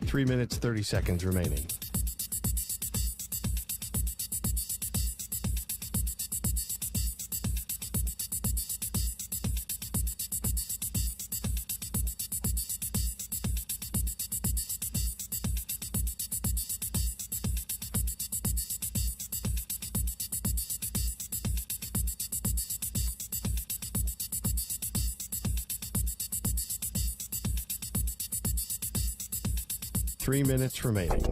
3 minutes, 30 seconds remaining. Three minutes remaining.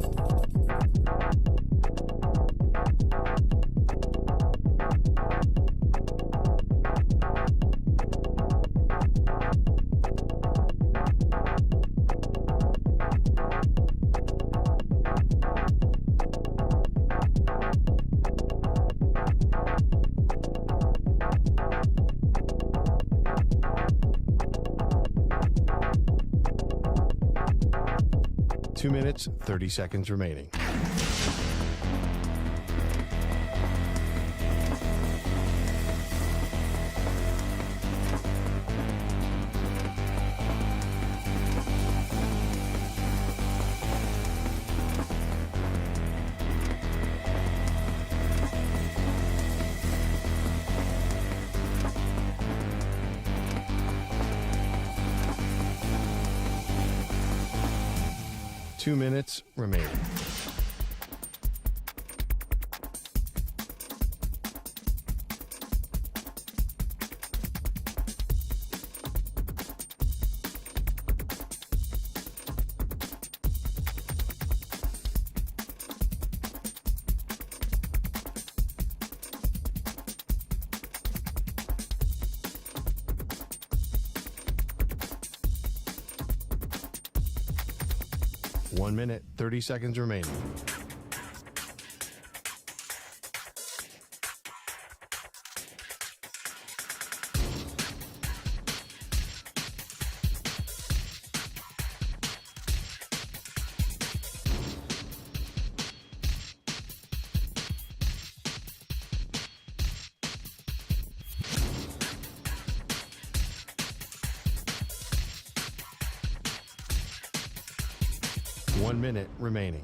Two minutes, 30 seconds remaining. Two minutes remaining. One minute, 30 seconds remaining. One minute remaining.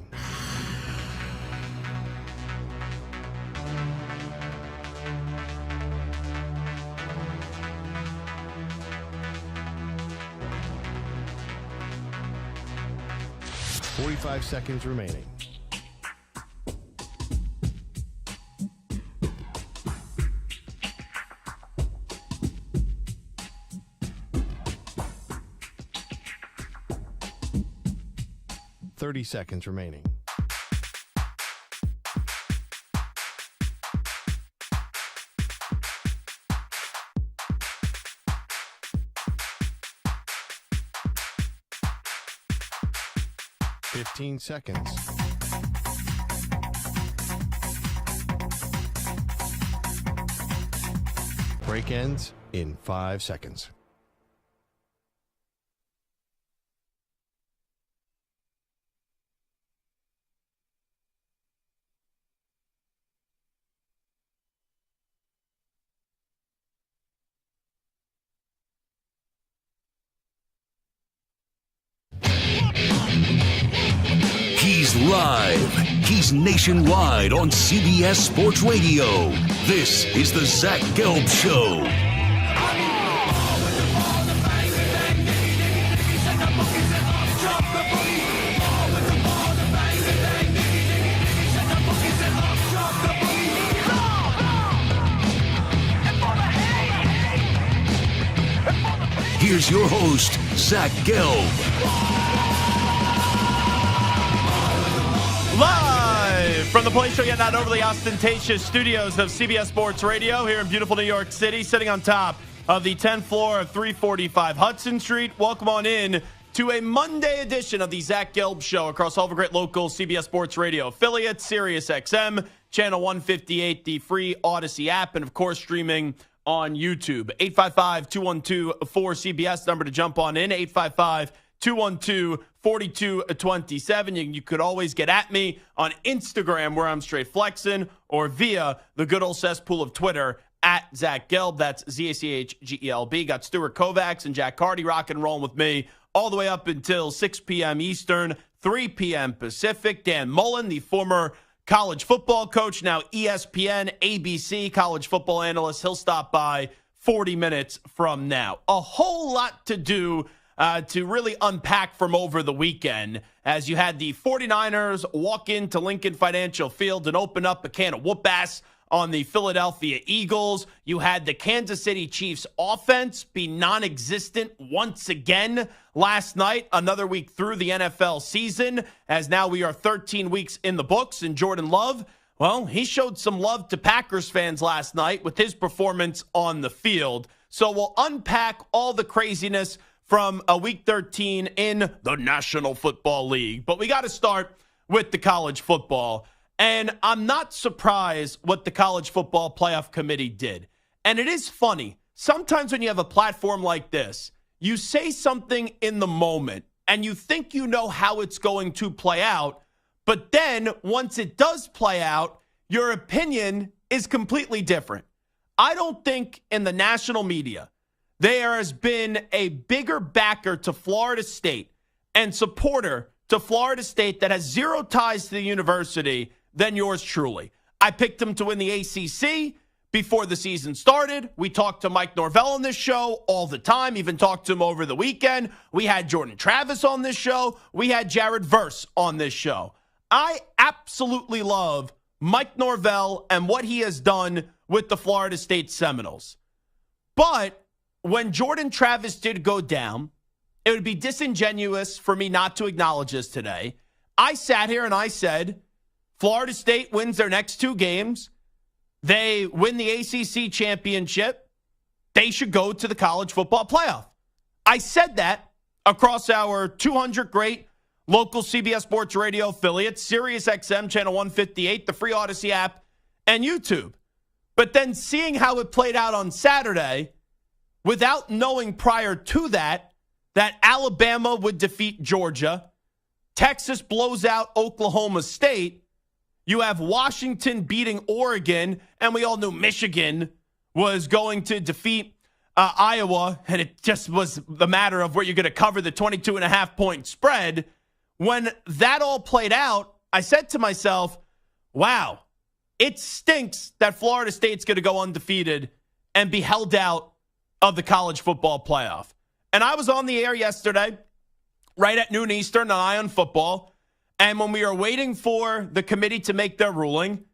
.45 seconds remaining. .30 seconds remaining. .15 seconds. Break ends in 5 seconds. He's live. He's nationwide on CBS Sports Radio. This is the Zach Gelb Show. Here's your host, Zach Gelb. Live from the place yet not overly ostentatious studios of CBS Sports Radio here in beautiful New York City, sitting on top of the 10th floor of 345 Hudson Street. Welcome on in to a Monday edition of the Zach Gelb Show across all the great local CBS Sports Radio affiliates, Sirius XM, Channel 158, the free Odyssey app, and of course streaming on YouTube. 855-212-4CBS, number to jump on in, 855-212-4227. You could always get at me on Instagram, where I'm straight flexing, or via the good old cesspool of Twitter, at Zach Gelb. That's ZACHGELB. Got Stuart Kovacs and Jack Carty rocking and rolling with me all the way up until 6 p.m. Eastern, 3 p.m. Pacific. Dan Mullen, the former college football coach, now ESPN, ABC college football analyst. He'll stop by 40 minutes from now. A whole lot to do to really unpack from over the weekend, as you had the 49ers walk into Lincoln Financial Field and open up a can of whoop-ass on the Philadelphia Eagles. You had the Kansas City Chiefs offense be non-existent once again last night, another week through the NFL season, as now we are 13 weeks in the books. And Jordan Love, well, he showed some love to Packers fans last night with his performance on the field. So we'll unpack all the craziness from a Week 13 in the National Football League. But we got to start with the college football. And I'm not surprised what the College Football Playoff Committee did. And it is funny. Sometimes when you have a platform like this, you say something in the moment and you think you know how it's going to play out. But then once it does play out, your opinion is completely different. I don't think in the national media there has been a bigger backer to Florida State and supporter to Florida State that has zero ties to the university than yours truly. I picked them to win the ACC before the season started. We talked to Mike Norvell on this show all the time, even talked to him over the weekend. We had Jordan Travis on this show. We had Jared Verse on this show. I absolutely love Mike Norvell and what he has done with the Florida State Seminoles. But when Jordan Travis did go down, it would be disingenuous for me not to acknowledge this today. I sat here and I said, Florida State wins their next 2 games. They win the ACC championship. They should go to the college football playoff. I said that across our 200 great local CBS Sports Radio affiliates, Sirius XM, Channel 158, the free Odyssey app, and YouTube. But then seeing how it played out on Saturday, without knowing prior to that Alabama would defeat Georgia, Texas blows out Oklahoma State, you have Washington beating Oregon, and we all knew Michigan was going to defeat Iowa, and it just was the matter of where you're going to cover the 22.5-point spread. When that all played out, I said to myself, wow, it stinks that Florida State's going to go undefeated and be held out of the college football playoff. And I was on the air yesterday, right at noon Eastern on Eye on Football. And when we were waiting for the committee to make their ruling,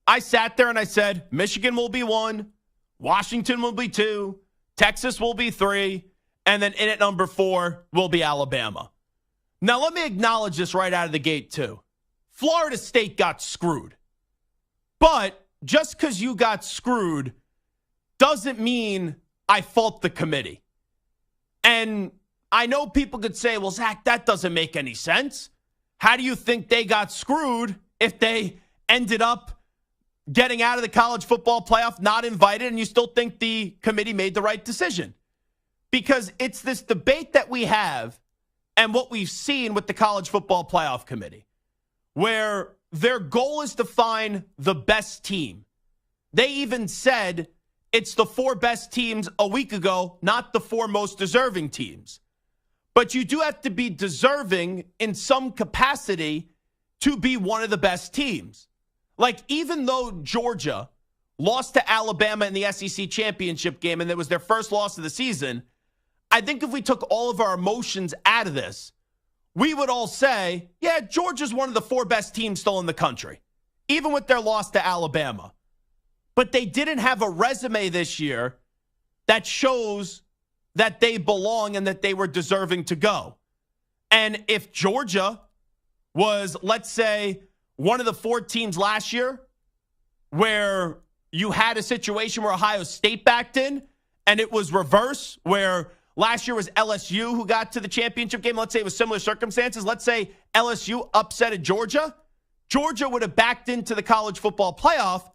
I sat there and I said, Michigan will be 1, Washington will be 2, Texas will be 3, and then in at number 4 will be Alabama. Now, let me acknowledge this right out of the gate, too. Florida State got screwed. But just because you got screwed doesn't mean I fault the committee. And I know people could say, well, Zach, that doesn't make any sense. How do you think they got screwed if they ended up getting out of the college football playoff, not invited, and you still think the committee made the right decision? Because it's this debate that we have and what we've seen with the College Football Playoff Committee, where their goal is to find the best team. They even said it's the 4 best teams a week ago, not the 4 most deserving teams. But you do have to be deserving in some capacity to be one of the best teams. Like, even though Georgia lost to Alabama in the SEC championship game, and it was their first loss of the season, I think if we took all of our emotions out of this, we would all say, yeah, Georgia's one of the 4 best teams still in the country, even with their loss to Alabama. But they didn't have a resume this year that shows that they belong and that they were deserving to go. And if Georgia was, let's say, one of the 4 teams last year where you had a situation where Ohio State backed in and it was reverse, where last year was LSU who got to the championship game. Let's say it was similar circumstances. Let's say LSU upsetted Georgia. Georgia would have backed into the college football playoff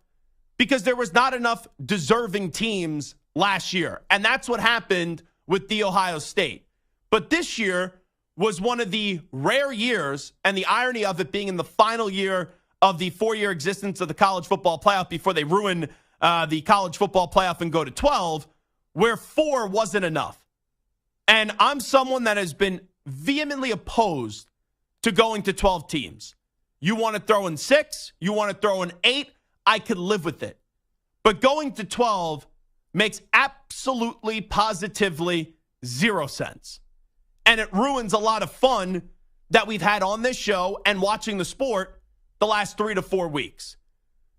because there was not enough deserving teams last year. And that's what happened with the Ohio State. But this year was one of the rare years, and the irony of it being in the final year of the 4-year existence of the college football playoff before they ruin the college football playoff and go to 12, where 4 wasn't enough. And I'm someone that has been vehemently opposed to going to 12 teams. You want to throw in 6, you want to throw in 8, I could live with it. But going to 12 makes absolutely, positively zero sense. And it ruins a lot of fun that we've had on this show and watching the sport the last 3 to 4 weeks.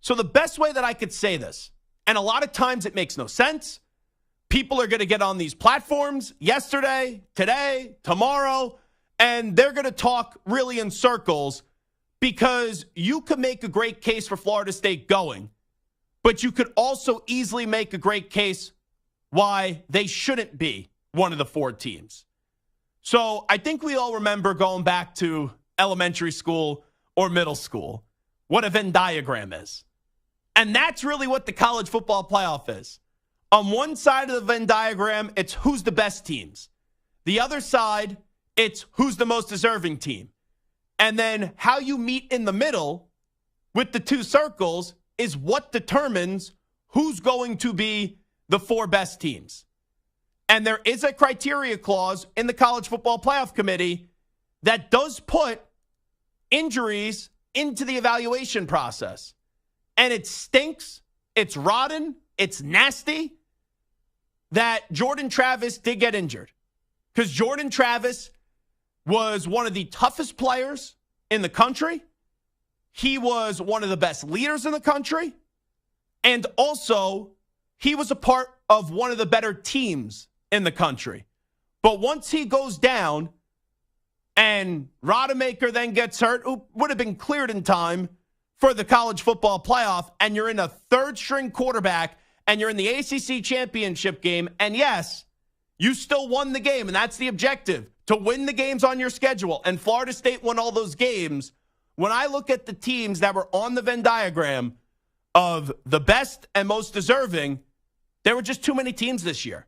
So the best way that I could say this, and a lot of times it makes no sense, people are going to get on these platforms yesterday, today, tomorrow, and they're going to talk really in circles because you could make a great case for Florida State going, but you could also easily make a great case why they shouldn't be one of the 4 teams. So I think we all remember going back to elementary school or middle school, what a Venn diagram is. And that's really what the college football playoff is. On one side of the Venn diagram, it's who's the best teams. The other side, it's who's the most deserving team. And then how you meet in the middle with the 2 circles is what determines who's going to be the 4 best teams. And there is a criteria clause in the College Football Playoff Committee that does put injuries into the evaluation process. And it stinks, it's rotten, it's nasty that Jordan Travis did get injured. Because Jordan Travis was one of the toughest players in the country. He was one of the best leaders in the country. And also, he was a part of one of the better teams in the country. But once he goes down and Rodemaker then gets hurt, who would have been cleared in time for the college football playoff, and you're in a 3rd-string quarterback, and you're in the ACC championship game, and yes, you still won the game, and that's the objective, to win the games on your schedule, and Florida State won all those games. When I look at the teams that were on the Venn diagram of the best and most deserving, there were just too many teams this year.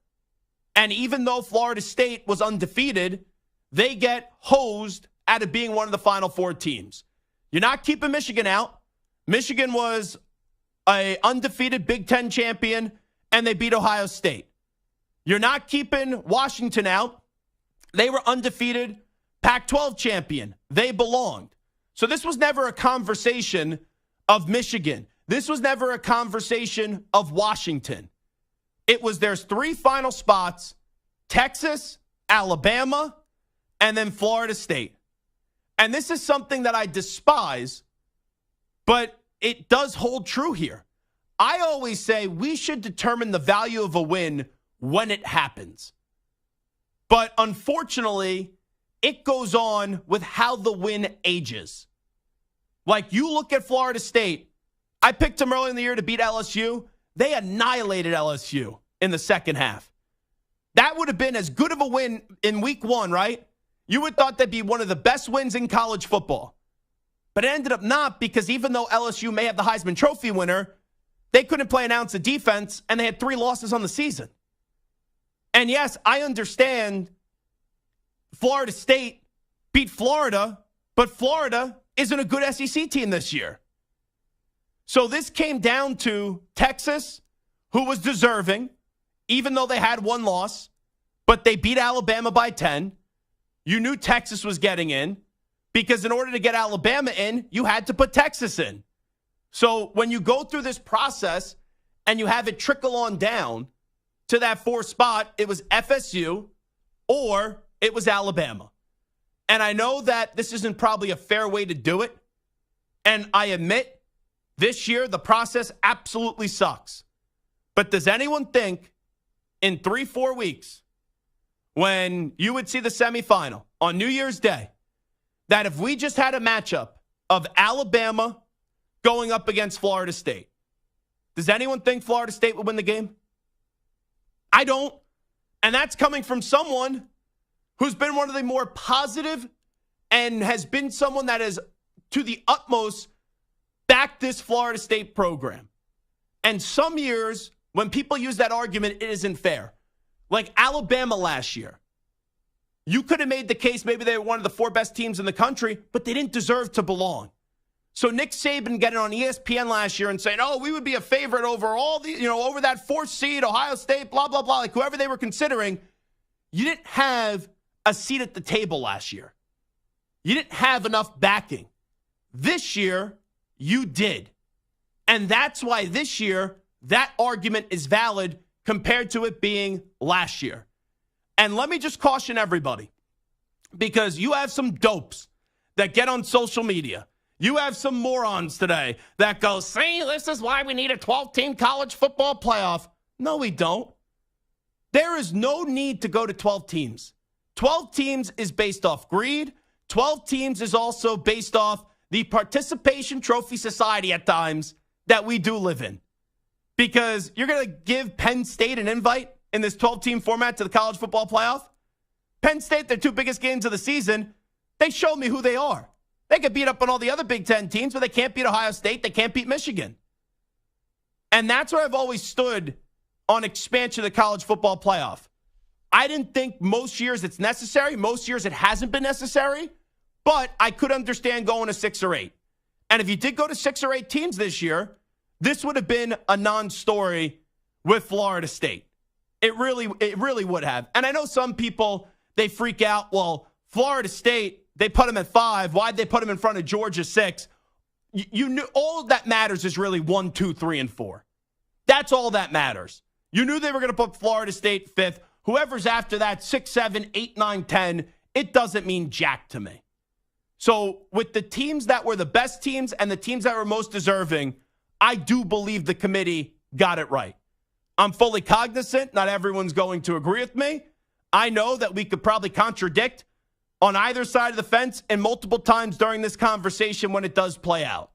And even though Florida State was undefeated, they get hosed out of being one of the Final 4 teams. You're not keeping Michigan out. Michigan was an undefeated Big Ten champion, and they beat Ohio State. You're not keeping Washington out. They were undefeated Pac-12 champion. They belonged. So this was never a conversation of Michigan. This was never a conversation of Washington. It was there's 3 final spots, Texas, Alabama, and then Florida State. And this is something that I despise, but it does hold true here. I always say we should determine the value of a win when it happens. But unfortunately, it goes on with how the win ages. Like you look at Florida State. I picked them early in the year to beat LSU. They annihilated LSU in the second half. That would have been as good of a win in week 1, right? You would have thought that'd be one of the best wins in college football. But it ended up not, because even though LSU may have the Heisman Trophy winner, they couldn't play an ounce of defense, and they had 3 losses on the season. And yes, I understand Florida State beat Florida, but Florida isn't a good SEC team this year. So this came down to Texas, who was deserving, even though they had 1 loss, but they beat Alabama by 10. You knew Texas was getting in, because in order to get Alabama in, you had to put Texas in. So when you go through this process and you have it trickle on down to that 4th spot, it was FSU or it was Alabama. And I know that this isn't probably a fair way to do it. And I admit, this year the process absolutely sucks. But does anyone think in 3-4 weeks, when you would see the semifinal on New Year's Day, that if we just had a matchup of Alabama going up against Florida State, does anyone think Florida State would win the game? I don't. And that's coming from someone who's been one of the more positive and has been someone that has, to the utmost, backed this Florida State program. And some years, when people use that argument, it isn't fair. Like Alabama last year. You could have made the case maybe they were one of the 4 best teams in the country, but they didn't deserve to belong. So Nick Saban getting on ESPN last year and saying, oh, we would be a favorite over all the, over that 4th seed, Ohio State, blah, blah, blah, like whoever they were considering. You didn't have a seat at the table last year. You didn't have enough backing. This year, you did. And that's why this year, that argument is valid compared to it being last year. And let me just caution everybody, because you have some dopes that get on social media. You have some morons today that go, see, this is why we need a 12-team college football playoff. No, we don't. There is no need to go to 12 teams. 12 teams is based off greed. 12 teams is also based off the participation trophy society at times that we do live in. Because you're going to give Penn State an invite in this 12-team format to the college football playoff? Penn State, their two biggest games of the season, they showed me who they are. They could beat up on all the other Big Ten teams, but they can't beat Ohio State. They can't beat Michigan. And that's where I've always stood on expansion of the college football playoff. I didn't think most years it's necessary. Most years it hasn't been necessary. But I could understand going to 6 or 8. And if you did go to 6 or 8 teams this year, this would have been a non-story with Florida State. It really would have. And I know some people, they freak out. Well, Florida State, they put them at 5. Why'd they put them in front of Georgia 6? You knew all that matters is really 1, 2, 3, and 4. That's all that matters. You knew they were going to put Florida State 5th. Whoever's after that, 6, 7, 8, 9, 10, it doesn't mean jack to me. So with the teams that were the best teams and the teams that were most deserving, I do believe the committee got it right. I'm fully cognizant. Not everyone's going to agree with me. I know that we could probably contradict on either side of the fence and multiple times during this conversation when it does play out.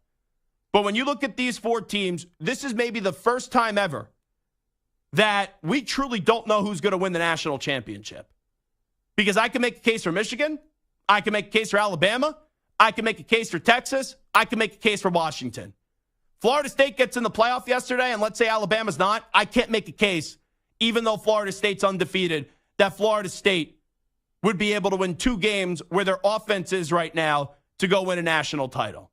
But when you look at these 4 teams, this is maybe the first time ever that we truly don't know who's going to win the national championship. Because I can make a case for Michigan. I can make a case for Alabama. I can make a case for Texas. I can make a case for Washington. Florida State gets in the playoff yesterday, and let's say Alabama's not. I can't make a case, even though Florida State's undefeated, that Florida State would be able to win 2 games where their offense is right now to go win a national title.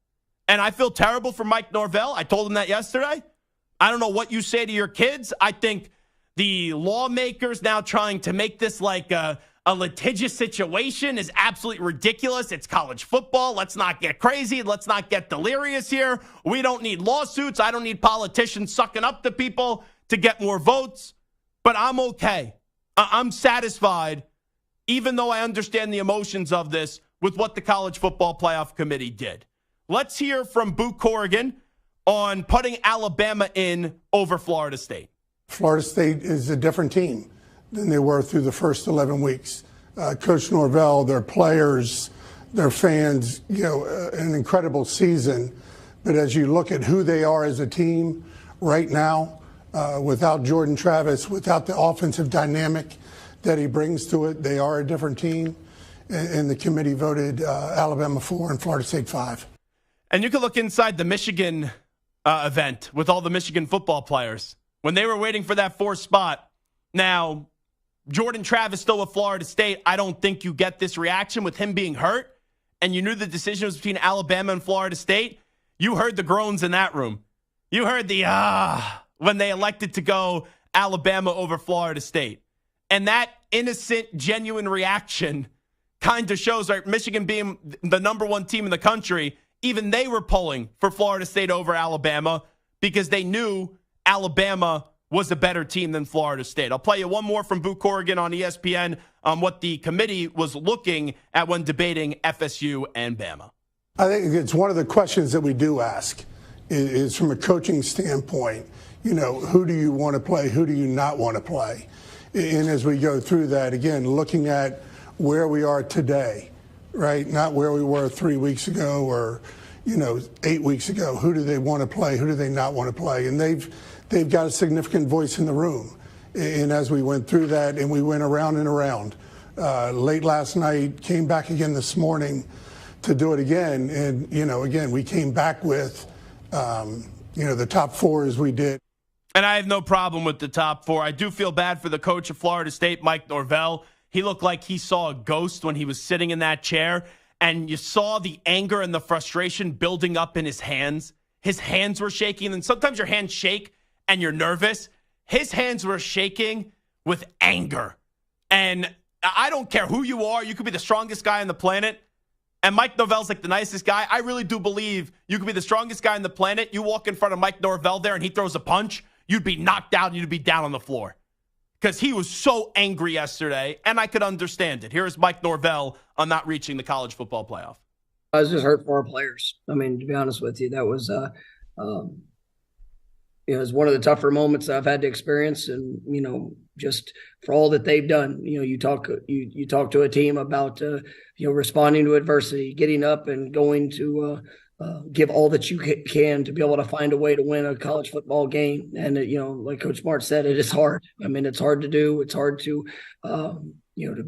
And I feel terrible for Mike Norvell. I told him that yesterday. I don't know what you say to your kids. I think the lawmakers now trying to make this like a litigious situation is absolutely ridiculous. It's college football. Let's not get crazy. Let's not get delirious here. We don't need lawsuits. I don't need politicians sucking up to people to get more votes. But I'm okay. I'm satisfied, even though I understand the emotions of this, with what the College Football Playoff Committee did. Let's hear from Boo Corrigan on putting Alabama in over Florida State. Florida State is a different team than they were through the first 11 weeks. Coach Norvell, their players, their fans, an incredible season. But as you look at who they are as a team right now, without Jordan Travis, without the offensive dynamic that he brings to it, they are a different team. And the committee voted Alabama 4 and Florida State 5. And you can look inside the Michigan event with all the Michigan football players. When they were waiting for that 4th spot, now, Jordan Travis still with Florida State, I don't think you get this reaction with him being hurt, and you knew the decision was between Alabama and Florida State. You heard the groans in that room. You heard the when they elected to go Alabama over Florida State. And that innocent, genuine reaction kind of shows, right, Michigan being the number 1 team in the country, even they were pulling for Florida State over Alabama because they knew Alabama was a better team than Florida State. I'll play you one more from Boo Corrigan on ESPN on what the committee was looking at when debating FSU and Bama. I think it's one of the questions that we do ask is from a coaching standpoint, who do you want to play? Who do you not want to play? And as we go through that, again, looking at where we are today, right? Not where we were 3 weeks ago or, 8 weeks ago. Who do they want to play? Who do they not want to play? And they've got a significant voice in the room. And as we went through that and we went around and around, late last night, came back again this morning to do it again. And, again, we came back with, the top 4 as we did. And I have no problem with the top 4. I do feel bad for the coach of Florida State, Mike Norvell. He looked like he saw a ghost when he was sitting in that chair. And you saw the anger and the frustration building up in his hands. His hands were shaking. And sometimes your hands shake and you're nervous. His hands were shaking with anger. And I don't care who you are. You could be the strongest guy on the planet. And Mike Norvell's like the nicest guy. I really do believe you could be the strongest guy on the planet. You walk in front of Mike Norvell there and he throws a punch, you'd be knocked out and you'd be down on the floor. Because he was so angry yesterday, and I could understand it. Here's Mike Norvell on not reaching the college football playoff. I was just hurt for our players. I mean, to be honest with you, that was it was one of the tougher moments I've had to experience, and just for all that they've done. You talk to a team about responding to adversity, getting up and going to give all that you can to be able to find a way to win a college football game. And like Coach Mart said, it is hard. I mean, it's hard to do. It's hard to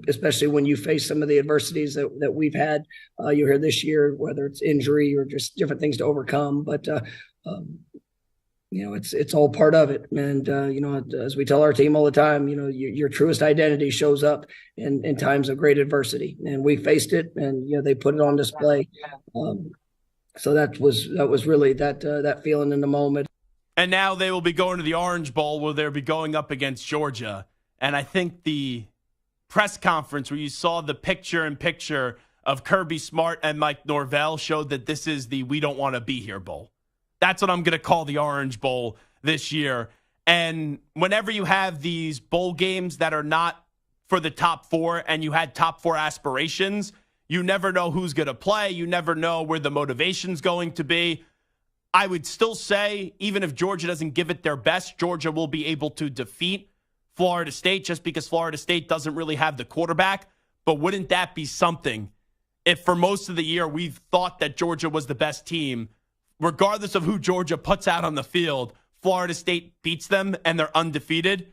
especially when you face some of the adversities that we've had here this year, whether it's injury or just different things to overcome. But it's all part of it. And, as we tell our team all the time, your truest identity shows up in times of great adversity. And we faced it, and, they put it on display. So that was really that feeling in the moment. And now they will be going to the Orange Bowl where they'll be going up against Georgia. And I think the press conference where you saw the picture-in-picture of Kirby Smart and Mike Norvell showed that this is the we don't want to be here bowl. That's what I'm going to call the Orange Bowl this year. And whenever you have these bowl games that are not for the top four and you had top four aspirations, you never know who's going to play. You never know where the motivation's going to be. I would still say, even if Georgia doesn't give it their best, Georgia will be able to defeat Florida State just because Florida State doesn't really have the quarterback. But wouldn't that be something if for most of the year we've thought that Georgia was the best team? Regardless of who Georgia puts out on the field, Florida State beats them and they're undefeated.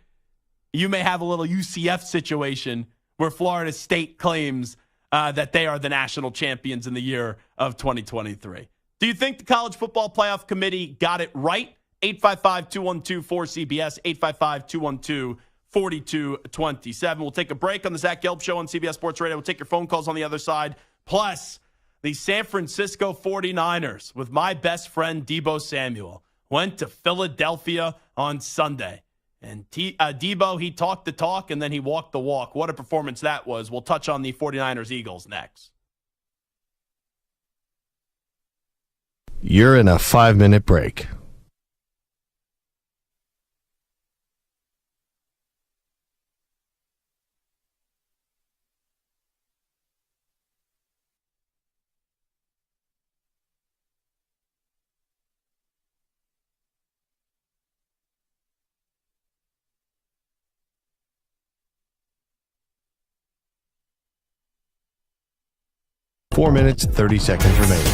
You may have a little UCF situation where Florida State claims that they are the national champions in the year of 2023. Do you think the College Football Playoff Committee got it right? 855-212-4CBS, 855-212-4227. We'll take a break on the Zach Gelb Show on CBS Sports Radio. We'll take your phone calls on the other side. Plus, the San Francisco 49ers, with my best friend Deebo Samuel, went to Philadelphia on Sunday. And Deebo, he talked the talk, and then he walked the walk. What a performance that was. We'll touch on the 49ers-Eagles next. You're in a 5-minute break. Four minutes, 30 seconds remaining.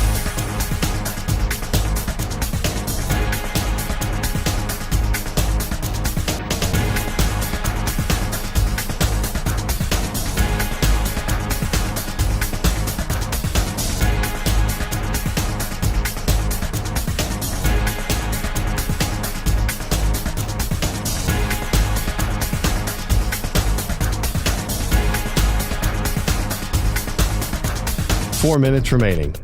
Four minutes remaining.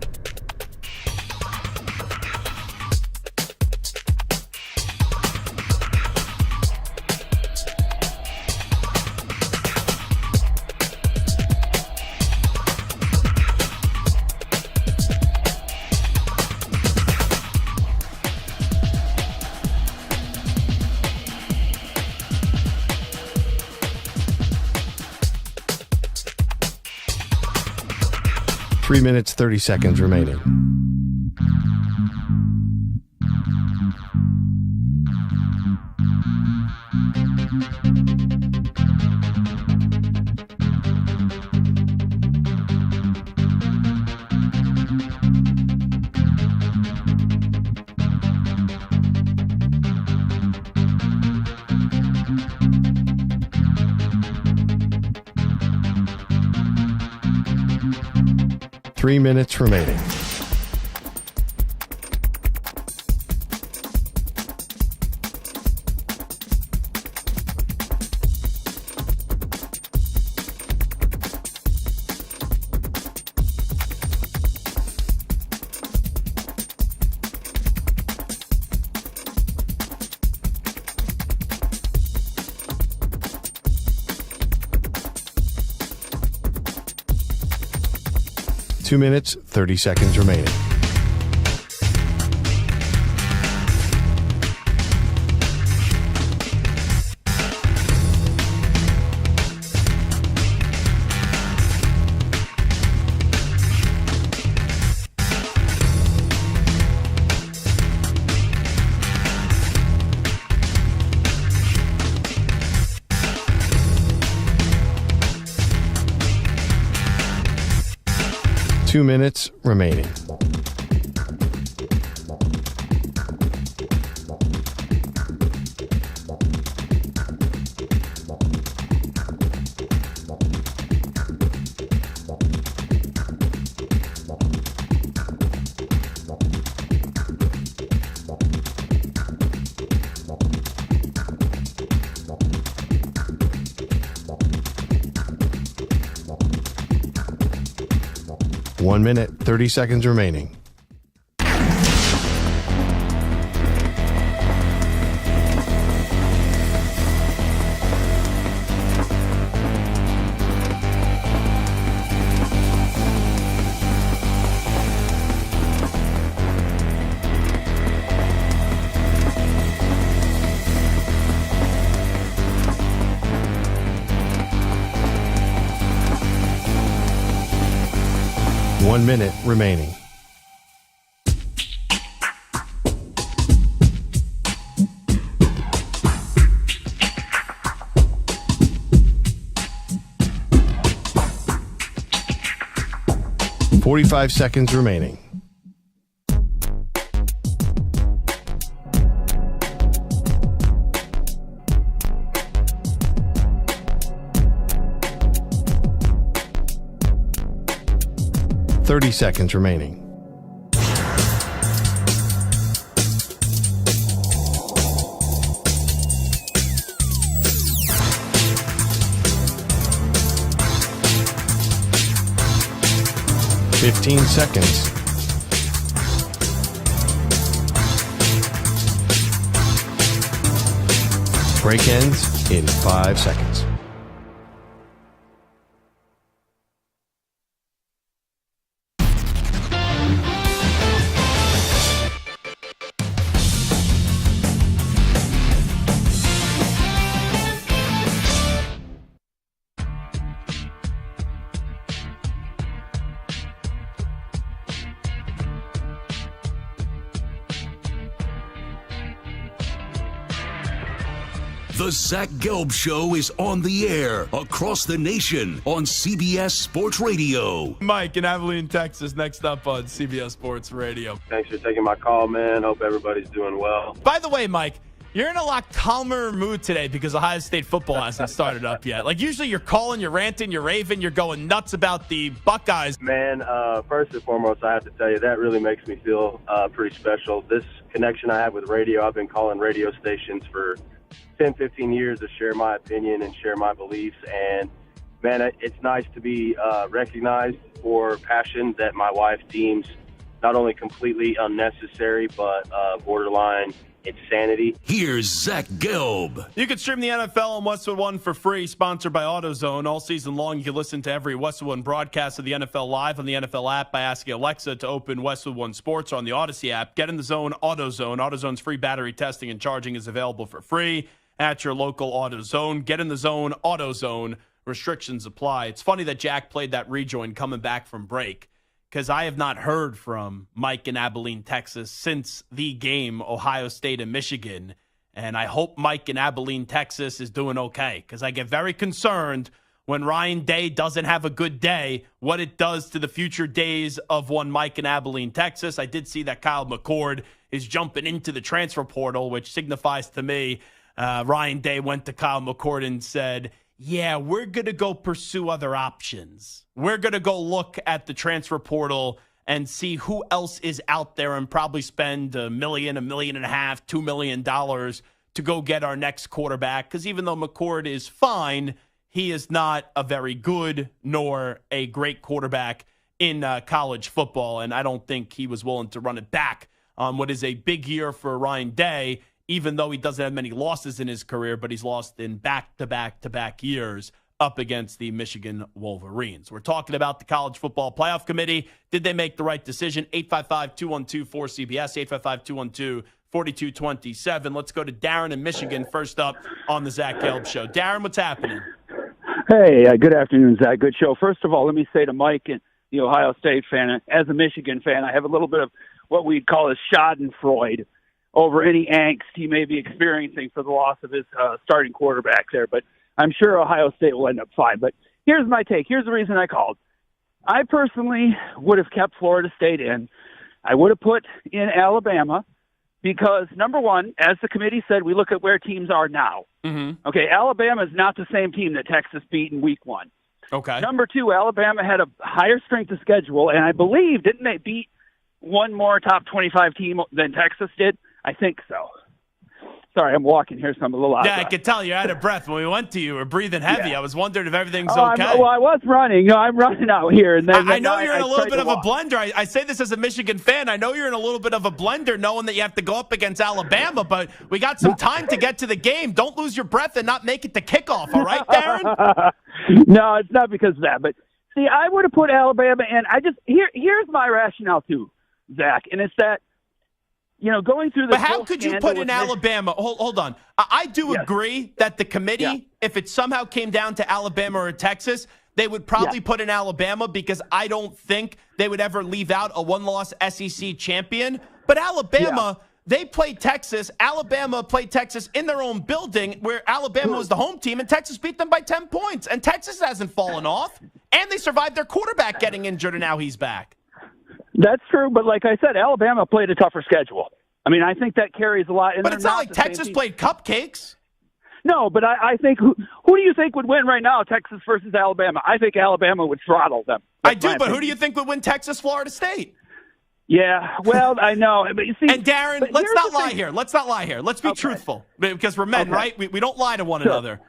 Three minutes, 30 seconds remaining. Three minutes remaining. 2 minutes, 30 seconds remaining. Two minutes remaining. One minute, 30 seconds remaining. One minute remaining. Forty-five seconds remaining. Thirty seconds remaining. Fifteen seconds. Break ends in 5 seconds. The Zach Gelb Show is on the air across the nation on CBS Sports Radio. Mike in Abilene, Texas, next up on CBS Sports Radio. Thanks for taking my call, man. Hope everybody's doing well. By the way, Mike, you're in a lot calmer mood today because Ohio State football hasn't started up yet. Like, usually you're calling, you're ranting, you're raving, you're going nuts about the Buckeyes. Man, first and foremost, I have to tell you, that really makes me feel pretty special. This connection I have with radio, I've been calling radio stations for 10, 15 years to share my opinion and share my beliefs. And, man, it's nice to be recognized for passion that my wife deems not only completely unnecessary, but borderline insanity. Here's Zach Gelb. You can stream the NFL on Westwood One for free, sponsored by AutoZone. All season long, you can listen to every Westwood One broadcast of the NFL live on the NFL app by asking Alexa to open Westwood One Sports on the Odyssey app. Get in the zone, AutoZone. AutoZone's free battery testing and charging is available for free at your local AutoZone. Get in the zone, AutoZone. Restrictions apply. It's funny that Jack played that rejoin coming back from break, because I have not heard from Mike in Abilene, Texas since the game, Ohio State and Michigan. And I hope Mike in Abilene, Texas is doing okay, because I get very concerned when Ryan Day doesn't have a good day, what it does to the future days of one Mike in Abilene, Texas. I did see that Kyle McCord is jumping into the transfer portal, which signifies to me Ryan Day went to Kyle McCord and said, yeah, we're going to go pursue other options. We're going to go look at the transfer portal and see who else is out there and probably spend $1 million, $1.5 million, $2 million to go get our next quarterback. Because even though McCord is fine, he is not a very good nor a great quarterback in college football. And I don't think he was willing to run it back on what is a big year for Ryan Day, even though he doesn't have many losses in his career, but he's lost in back-to-back-to-back years up against the Michigan Wolverines. We're talking about the College Football Playoff Committee. Did they make the right decision? 855-212-4CBS, 855-212-4227. Let's go to Darren in Michigan first up on the Zach Gelb Show. Darren, what's happening? Hey, good afternoon, Zach. Good show. First of all, let me say to Mike and the Ohio State fan, as a Michigan fan, I have a little bit of what we'd call a schadenfreude over any angst he may be experiencing for the loss of his starting quarterback there. But I'm sure Ohio State will end up fine. But here's my take. Here's the reason I called. I personally would have kept Florida State in. I would have put in Alabama because, number one, as the committee said, we look at where teams are now. Mm-hmm. Okay, Alabama is not the same team that Texas beat in week one. Okay. Number two, Alabama had a higher strength of schedule, and I believe, didn't they beat one more top 25 team than Texas did? I think so. Sorry, I'm walking here, so I'm a little out of Yeah, I breath. could tell you're out of breath. When we went to you, we're breathing heavy. Yeah. I was wondering if everything's Oh, okay. I was running. No, I'm running out here. And then I know you're in a little tried bit to of a walk. blender. I say this as a Michigan fan. I know you're in a little bit of a blender knowing that you have to go up against Alabama, but we got some time to get to the game. Don't lose your breath and not make it to kickoff, all right, Darren? No, it's not because of that. But, see, I would have put Alabama in. Here's my rationale, too, Zach, and it's that, going through the But how could you put in Alabama? Hold on. I do Yes. agree that the committee, if it somehow came down to Alabama or Texas, they would probably put in Alabama because I don't think they would ever leave out a one-loss SEC champion. But Alabama, they played Texas. Alabama played Texas in their own building where Alabama was the home team, and Texas beat them by 10 points. And Texas hasn't fallen off. And they survived their quarterback getting injured, and now he's back. That's true, but like I said, Alabama played a tougher schedule. I mean, I think that carries a lot. And But it's not like Texas played cupcakes. No, but I think who do you think would win right now, Texas versus Alabama? I think Alabama would throttle them. I do, but who do you think would win Texas, Florida State? Yeah, well, I know. But you see, And Darren, let's not lie here. Let's not lie here. Let's be truthful because we're men, right? We don't lie to one another.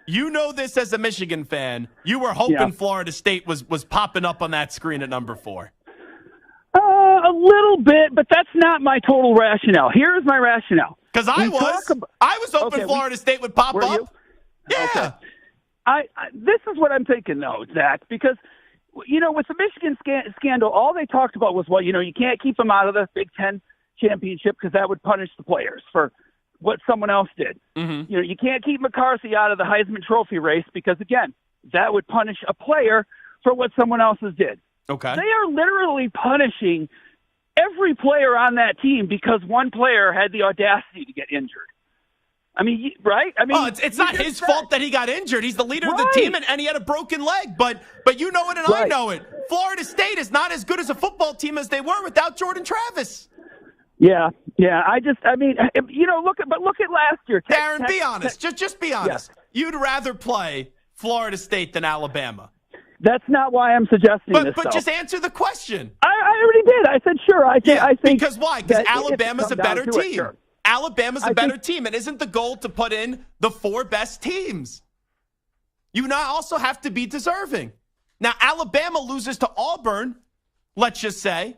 You know this as a Michigan fan. You were hoping Florida State was popping up on that screen at number 4. A little bit, but that's not my total rationale. Here's my rationale. Because I was hoping Florida State would pop were up. you? Yeah. Okay. This is what I'm thinking, though, Zach, because, with the Michigan scandal, all they talked about was, you can't keep them out of the Big Ten championship because that would punish the players for what someone else did. Mm-hmm. You can't keep McCarthy out of the Heisman Trophy race because, again, that would punish a player for what someone else did. Okay. They are literally punishing every player on that team because one player had the audacity to get injured. I mean, right? I mean, it's not his fault that he got injured. He's the leader of the team, and he had a broken leg. But you know it, and I know it. Florida State is not as good as a football team as they were without Jordan Travis. Yeah. Look at last year. Darren, be honest. Just be honest. Yeah. You'd rather play Florida State than Alabama. That's not why I'm suggesting this. But just answer the question. I already did. I said sure. I think because why? Because Alabama's a better team. Sure. Alabama's a better team, and isn't the goal to put in the 4 best teams? You now also have to be deserving. Now, Alabama loses to Auburn, let's just say,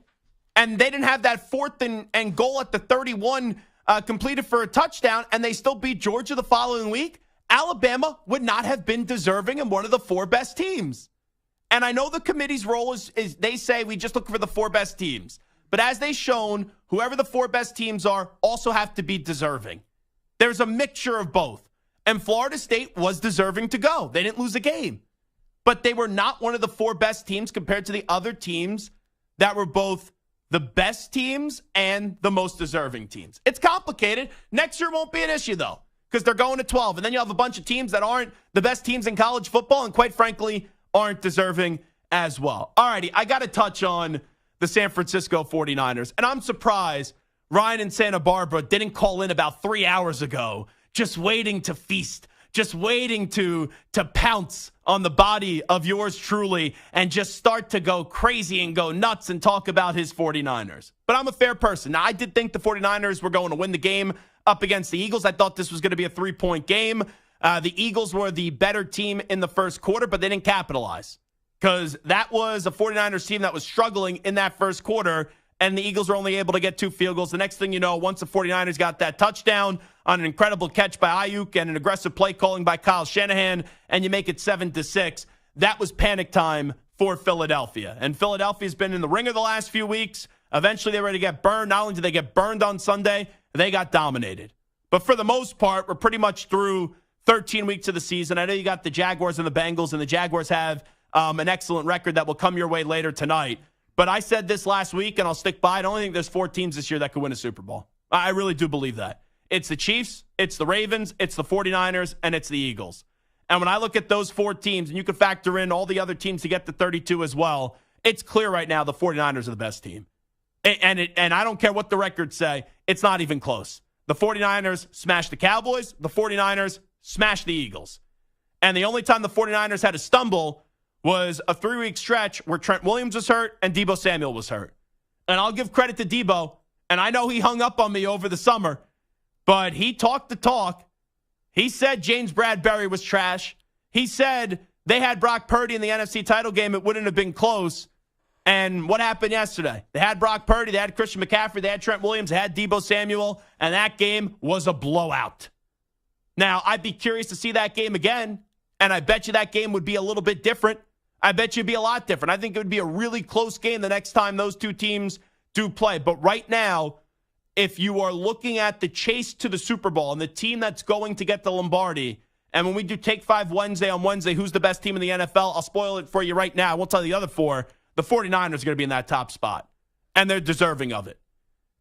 and they didn't have that 4th and goal at the 31 completed for a touchdown, and they still beat Georgia the following week. Alabama would not have been deserving and one of the 4 best teams. And I know the committee's role is they say we just look for the 4 best teams. But as they've shown, whoever the 4 best teams are also have to be deserving. There's a mixture of both. And Florida State was deserving to go. They didn't lose a game. But they were not one of the 4 best teams compared to the other teams that were both the best teams and the most deserving teams. It's complicated. Next year won't be an issue, though, because they're going to 12. And then you have a bunch of teams that aren't the best teams in college football and, quite frankly, aren't deserving as well. All righty, I got to touch on the San Francisco 49ers. And I'm surprised Ryan in Santa Barbara didn't call in about 3 hours ago, just waiting to feast, just waiting to pounce on the body of yours truly and just start to go crazy and go nuts and talk about his 49ers. But I'm a fair person. Now, I did think the 49ers were going to win the game up against the Eagles. I thought this was going to be a 3-point game. The Eagles were the better team in the first quarter, but they didn't capitalize because that was a 49ers team that was struggling in that first quarter, and the Eagles were only able to get 2 field goals. The next thing you know, once the 49ers got that touchdown on an incredible catch by Ayuk and an aggressive play calling by Kyle Shanahan, and you make it 7-6, that was panic time for Philadelphia. And Philadelphia's been in the ringer the last few weeks. Eventually, they were to get burned. Not only did they get burned on Sunday, they got dominated. But for the most part, we're pretty much through 13 weeks of the season. I know you got the Jaguars and the Bengals, and the Jaguars have an excellent record that will come your way later tonight. But I said this last week, and I'll stick by it. I don't think there's 4 teams this year that could win a Super Bowl. I really do believe that. It's the Chiefs, it's the Ravens, it's the 49ers, and it's the Eagles. And when I look at those 4 teams, and you can factor in all the other teams to get to 32 as well, it's clear right now the 49ers are the best team. And I don't care what the records say, it's not even close. The 49ers smashed the Cowboys, the 49ers smashed the Eagles. And the only time the 49ers had to stumble was a 3-week stretch where Trent Williams was hurt and Deebo Samuel was hurt. And I'll give credit to Deebo, and I know he hung up on me over the summer, but he talked the talk. He said James Bradbury was trash. He said they had Brock Purdy in the NFC title game. It wouldn't have been close. And what happened yesterday? They had Brock Purdy, they had Christian McCaffrey, they had Trent Williams, they had Deebo Samuel, and that game was a blowout. Now, I'd be curious to see that game again, and I bet you that game would be a little bit different. I bet you it'd be a lot different. I think it would be a really close game the next time those 2 teams do play. But right now, if you are looking at the chase to the Super Bowl and the team that's going to get the Lombardi, and when we do Take 5 Wednesday on Wednesday, who's the best team in the NFL, I'll spoil it for you right now. I won't tell you the other 4. The 49ers are going to be in that top spot, and they're deserving of it.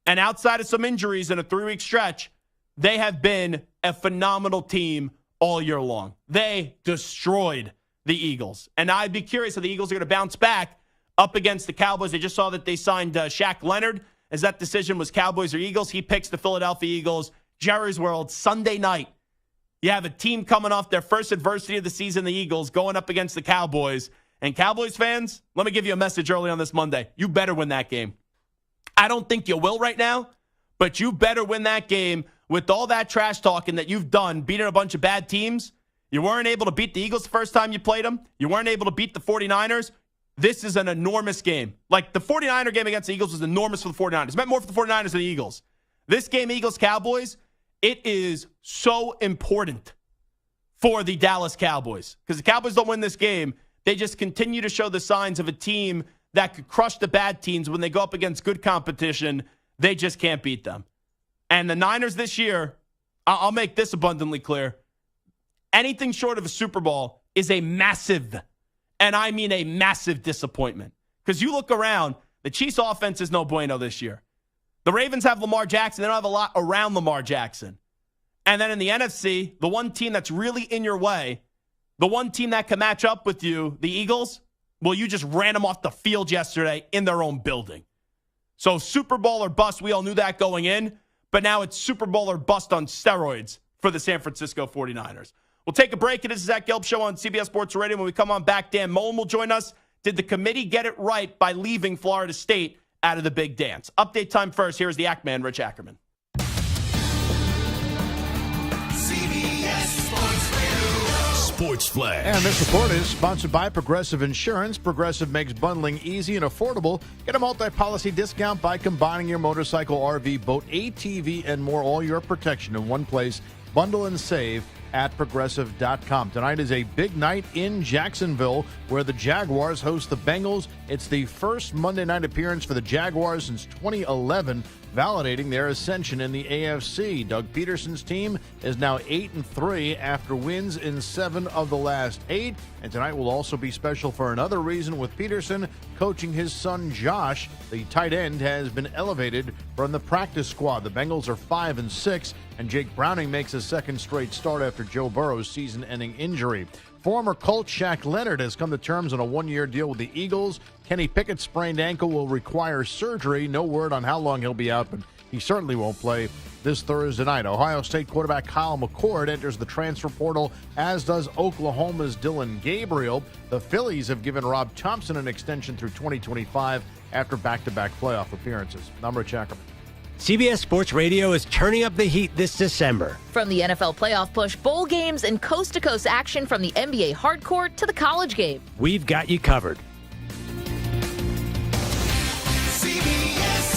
And outside of some injuries in a 3-week stretch, they have been a phenomenal team all year long. They destroyed the Eagles. And I'd be curious if the Eagles are going to bounce back up against the Cowboys. I just saw that they signed Shaq Leonard, as that decision was Cowboys or Eagles. He picks the Philadelphia Eagles. Jerry's World, Sunday night. You have a team coming off their first adversity of the season, the Eagles, going up against the Cowboys. And Cowboys fans, let me give you a message early on this Monday. You better win that game. I don't think you will right now, but you better win that game with all that trash talking that you've done, beating a bunch of bad teams. You weren't able to beat the Eagles the first time you played them. You weren't able to beat the 49ers. This is an enormous game. Like, the 49er game against the Eagles was enormous for the 49ers. It meant more for the 49ers than the Eagles. This game, Eagles-Cowboys, it is so important for the Dallas Cowboys. Because the Cowboys don't win this game, they just continue to show the signs of a team that could crush the bad teams when they go up against good competition. They just can't beat them. And the Niners this year, I'll make this abundantly clear, anything short of a Super Bowl is a massive, and I mean a massive disappointment. Because you look around, the Chiefs' offense is no bueno this year. The Ravens have Lamar Jackson. They don't have a lot around Lamar Jackson. And then in the NFC, the one team that's really in your way, the one team that can match up with you, the Eagles, well, you just ran them off the field yesterday in their own building. So Super Bowl or bust, we all knew that going in, but now it's Super Bowl or bust on steroids for the San Francisco 49ers. We'll take a break. It is the Zach Gelb Show on CBS Sports Radio. When we come on back, Dan Mullen will join us. Did the committee get it right by leaving Florida State out of the big dance? Update time first. Here's the Ackman, Rich Ackerman. Sports Flash. And this report is sponsored by Progressive Insurance. Progressive makes bundling easy and affordable. Get a multi-policy discount by combining your motorcycle, RV, boat, ATV, and more. All your protection in one place. Bundle and save at Progressive.com. Tonight is a big night in Jacksonville where the Jaguars host the Bengals. It's the first Monday night appearance for the Jaguars since 2011, validating their ascension in the AFC. Doug Peterson's team is now 8-3 after wins in 7 of the last 8. And tonight will also be special for another reason, with Peterson coaching his son Josh. The tight end has been elevated from the practice squad. The Bengals are 5-6, and Jake Browning makes a second straight start after Joe Burrow's season-ending injury. Former Colt Shaq Leonard has come to terms on a one-year deal with the Eagles. Kenny Pickett's sprained ankle will require surgery. No word on how long he'll be out, but he certainly won't play this Thursday night. Ohio State quarterback Kyle McCord enters the transfer portal, as does Oklahoma's Dylan Gabriel. The Phillies have given Rob Thompson an extension through 2025 after back-to-back playoff appearances. I'm Rich Ackerman. CBS Sports Radio is turning up the heat this December. From the NFL playoff push, bowl games, and coast-to-coast action from the NBA hardcourt to the college game, we've got you covered. CBS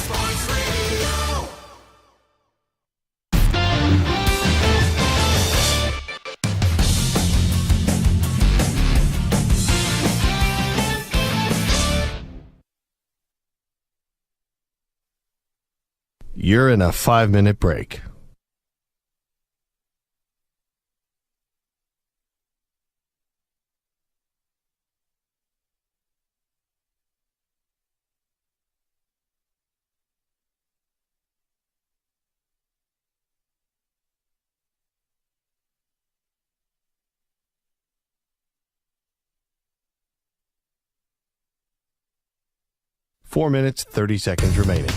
You're in a 5-minute break. Four minutes, 30 seconds remaining.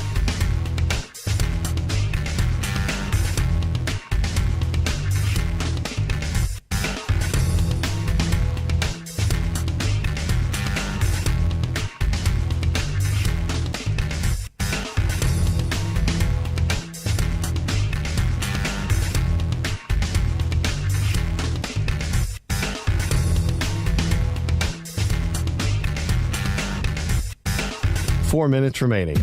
Four minutes remaining.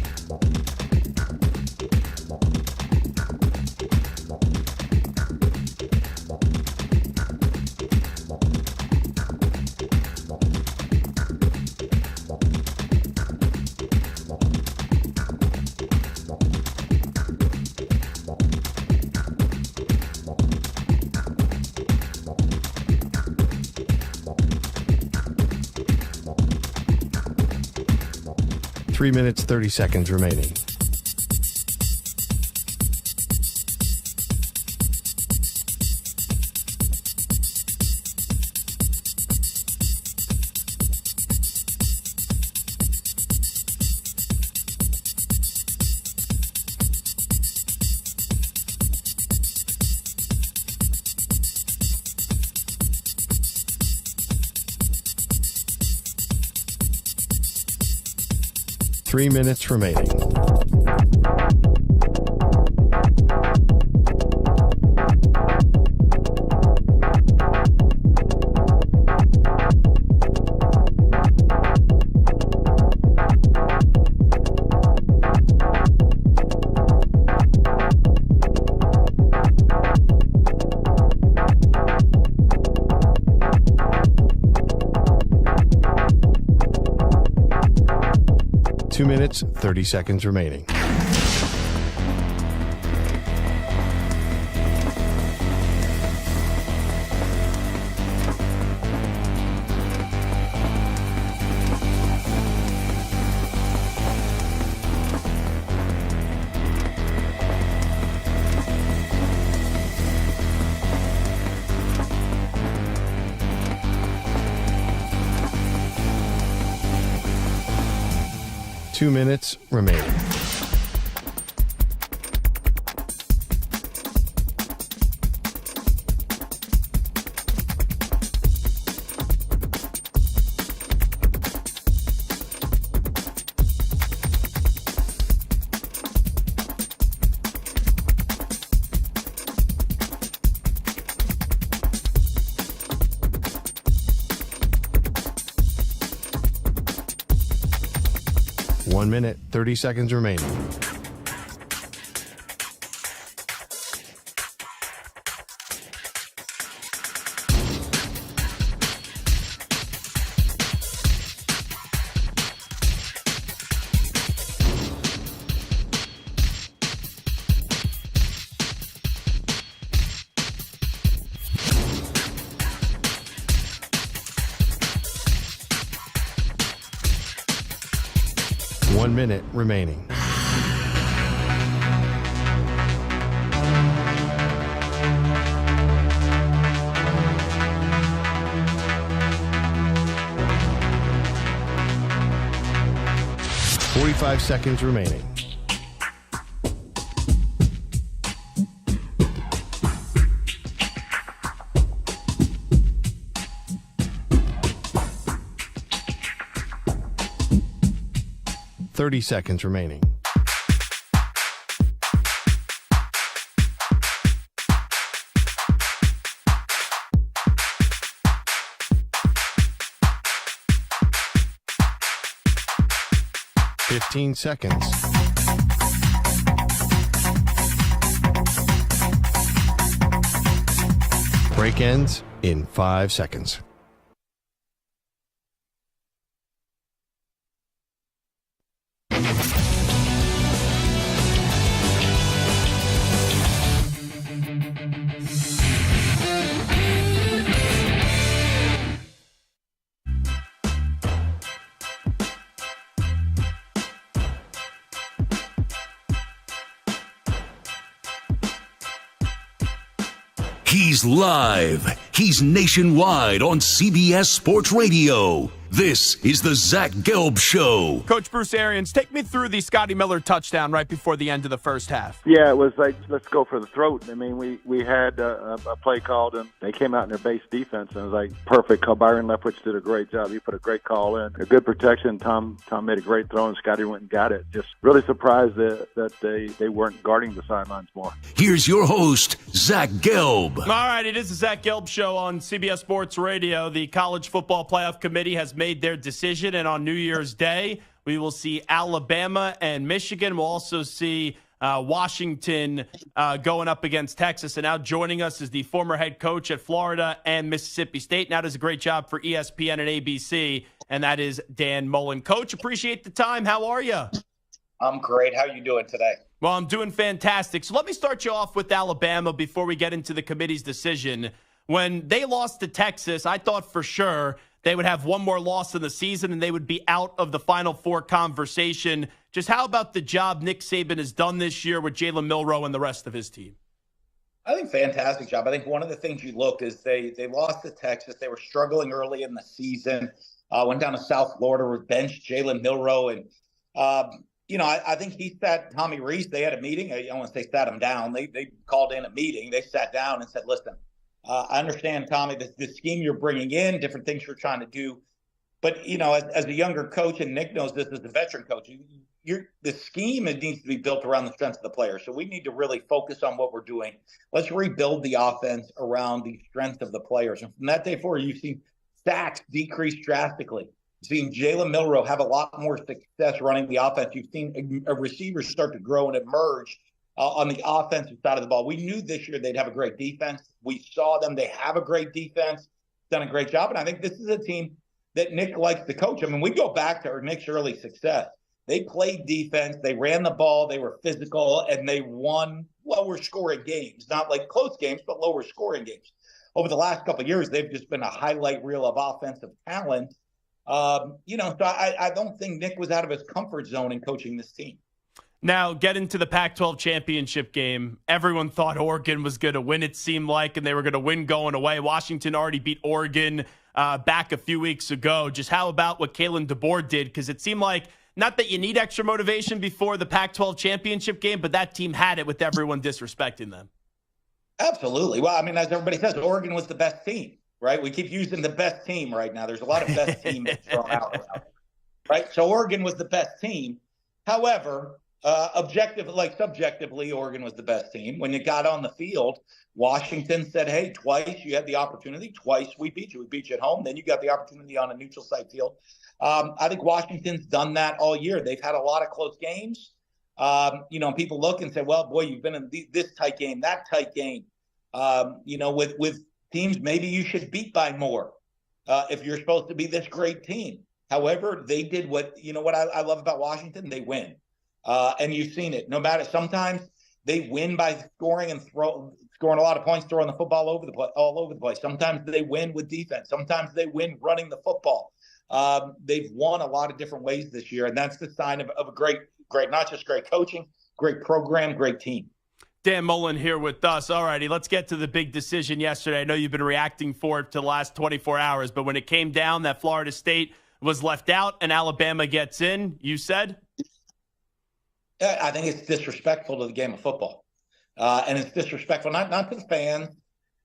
Three minutes, 30 seconds remaining. Three minutes remaining. Two minutes, 30 seconds remaining. Two minutes remaining. One minute, 30 seconds remaining. One minute remaining. Five seconds remaining. Thirty seconds remaining. Fifteen seconds. Break ends in 5 seconds. He's live. He's nationwide on CBS Sports Radio. This is the Zach Gelb Show. Coach Bruce Arians, take me through the Scotty Miller touchdown right before the end of the first half. Yeah, it was like, let's go for the throat. I mean, we had a play called, and they came out in their base defense, and it was like perfect. Byron Leftwich did a great job. He put a great call in, a good protection. Tom made a great throw, and Scotty went and got it. Just really surprised that they weren't guarding the sidelines more. Here's your host, Zach Gelb. All right, it is the Zach Gelb Show on CBS Sports Radio. The College Football Playoff Committee has made their decision, and on New Year's Day, we will see Alabama and Michigan. We'll also see Washington going up against Texas. And now joining us is the former head coach at Florida and Mississippi State. Now does a great job for ESPN and ABC, and that is Dan Mullen. Coach, appreciate the time. How are you? I'm great. How are you doing today? Well, I'm doing fantastic. So let me start you off with Alabama before we get into the committee's decision. When they lost to Texas, I thought for sure they would have one more loss in the season and they would be out of the Final Four conversation. Just how about the job Nick Saban has done this year with Jalen Milroe and the rest of his team? I think fantastic job. I think one of the things you look is they lost to Texas. They were struggling early in the season. Went down to South Florida with bench Jalen Milroe. And, I think he sat Tommy Rees. They had a meeting. I don't want to say sat him down. They called in a meeting. They sat down and said, listen, I understand, Tommy, the scheme you're bringing in, different things you're trying to do. But, as a younger coach, and Nick knows this as a veteran coach, the scheme needs to be built around the strengths of the players. So we need to really focus on what we're doing. Let's rebuild the offense around the strength of the players. And from that day forward, you've seen sacks decrease drastically. You've seen Jalen Milroe have a lot more success running the offense. You've seen receivers start to grow and emerge on the offensive side of the ball. We knew this year they'd have a great defense. We saw them. They have a great defense, done a great job. And I think this is a team that Nick likes to coach. I mean, we go back to Nick's early success. They played defense. They ran the ball. They were physical, and they won lower scoring games. Not like close games, but lower scoring games. Over the last couple of years, they've just been a highlight reel of offensive talent. So I don't think Nick was out of his comfort zone in coaching this team. Now, get into the Pac-12 championship game. Everyone thought Oregon was going to win, it seemed like, and they were going to win going away. Washington already beat Oregon back a few weeks ago. Just how about what Kalen DeBoer did? Because it seemed like, not that you need extra motivation before the Pac-12 championship game, but that team had it with everyone disrespecting them. Absolutely. Well, I mean, as everybody says, Oregon was the best team, right? We keep using the best team right now. There's a lot of best teams thrown out around, right? So Oregon was the best team. However, subjectively, Oregon was the best team. When you got on the field, Washington said, hey, twice you had the opportunity. Twice we beat you. We beat you at home. Then you got the opportunity on a neutral site field. I think Washington's done that all year. They've had a lot of close games. People look and say, well, boy, you've been in this tight game, that tight game. With teams, maybe you should beat by more if you're supposed to be this great team. However, they did what I love about Washington, they win. And you've seen it. No matter, sometimes they win by scoring and scoring a lot of points, throwing the football all over the place. Sometimes they win with defense. Sometimes they win running the football. They've won a lot of different ways this year, and that's the sign of a great, not just great coaching, great program, great team. Dan Mullen here with us. All righty, let's get to the big decision yesterday. I know you've been reacting for it to the last 24 hours, but when it came down that Florida State was left out and Alabama gets in, you said? I think it's disrespectful to the game of football. And it's disrespectful, not to the fans,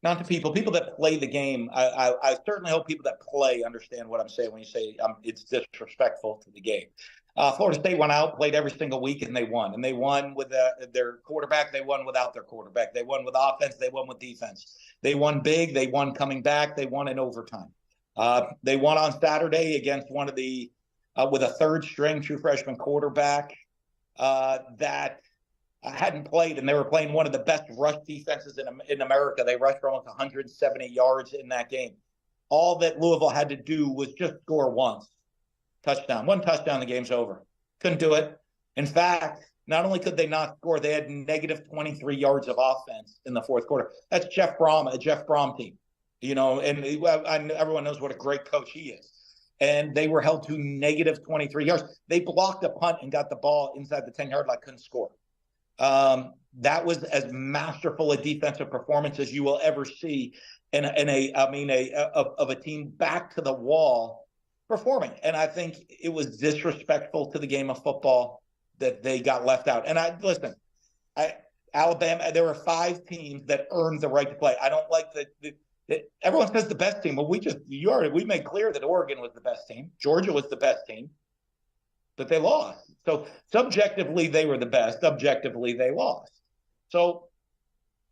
not to people that play the game. I certainly hope people that play understand what I'm saying when you say it's disrespectful to the game. Florida State went out, played every single week, and they won. And they won with their quarterback. They won without their quarterback. They won with offense. They won with defense. They won big. They won coming back. They won in overtime. They won on Saturday against one of the with a third-string true freshman quarterback that hadn't played, and they were playing one of the best rush defenses in America. They rushed for almost 170 yards in that game. All that Louisville had to do was just score one touchdown, the game's over. Couldn't do it. In fact, not only could they not score, they had negative 23 yards of offense in the fourth quarter. That's Jeff Brom, a Jeff Brom team, and everyone knows what a great coach he is. And they were held to negative 23 yards. They blocked a punt and got the ball inside the 10-yard line, couldn't score. That was as masterful a defensive performance as you will ever see of a team back to the wall performing. And I think it was disrespectful to the game of football that they got left out. And Alabama, there were 5 teams that earned the right to play. I don't like everyone says the best team. Well, we made clear that Oregon was the best team. Georgia was the best team, but they lost. So subjectively, they were the best. Objectively, they lost. So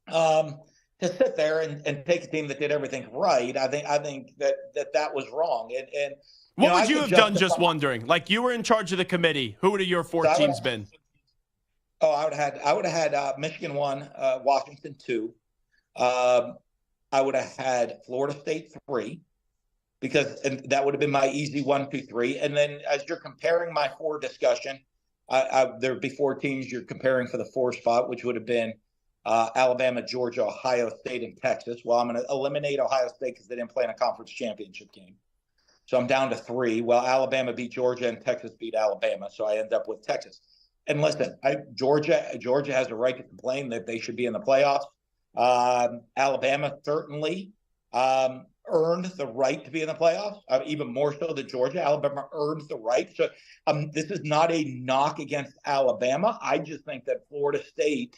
to sit there and take a team that did everything right, I think that was wrong. And what would you have done? Just wondering, like you were in charge of the committee. Who would your 4 teams been? Oh, I would have had Michigan 1, Washington 2. I would have had Florida State 3, and that would have been my easy 1, 2, 3. And then as you're comparing my 4 discussion, there would be 4 teams you're comparing for the 4 spot, which would have been Alabama, Georgia, Ohio State, and Texas. Well, I'm going to eliminate Ohio State because they didn't play in a conference championship game. So I'm down to 3. Well, Alabama beat Georgia and Texas beat Alabama. So I end up with Texas. And listen, Georgia has a right to complain that they should be in the playoffs. Alabama certainly earned the right to be in the playoffs, even more so than Georgia. Alabama earned the right. So this is not a knock against Alabama. I just think that Florida State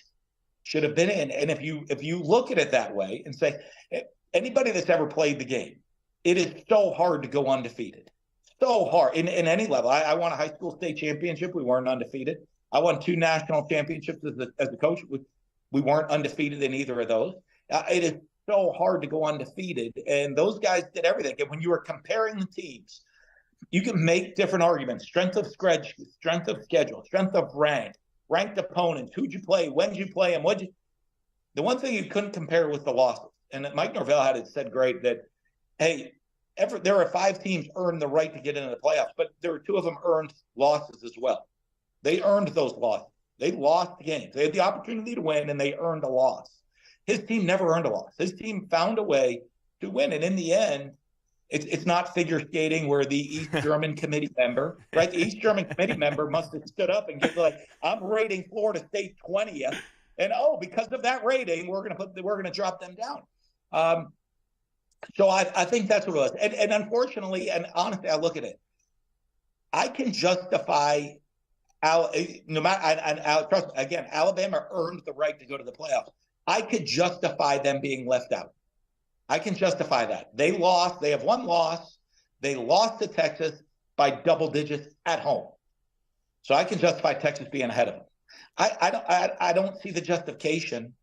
should have been in. And if you look at it that way and say, anybody that's ever played the game, it is so hard to go undefeated. So hard in any level. I won a high school state championship. We weren't undefeated. I won 2 national championships as a coach. We weren't undefeated in either of those. It is so hard to go undefeated. And those guys did everything. And when you were comparing the teams, you can make different arguments. Strength of schedule, strength of ranked opponents, who'd you play, when'd you play them, the one thing you couldn't compare was the losses. And Mike Norvell had it said great that, hey, there are 5 teams earned the right to get into the playoffs, but there were 2 of them earned losses as well. They earned those losses. They lost the games. They had the opportunity to win, and they earned a loss. His team never earned a loss. His team found a way to win. And in the end, it's not figure skating where the East German committee member, right? The East German committee member must have stood up and get I'm rating Florida State 20th. And because of that rating, we're going to drop them down. So I think that's what it was. And unfortunately, and honestly, I look at it. I can justify trust me, again, Alabama earned the right to go to the playoffs. I could justify them being left out. I can justify that. They lost. They have 1 loss. They lost to Texas by double digits at home. So I can justify Texas being ahead of them. I don't see the justification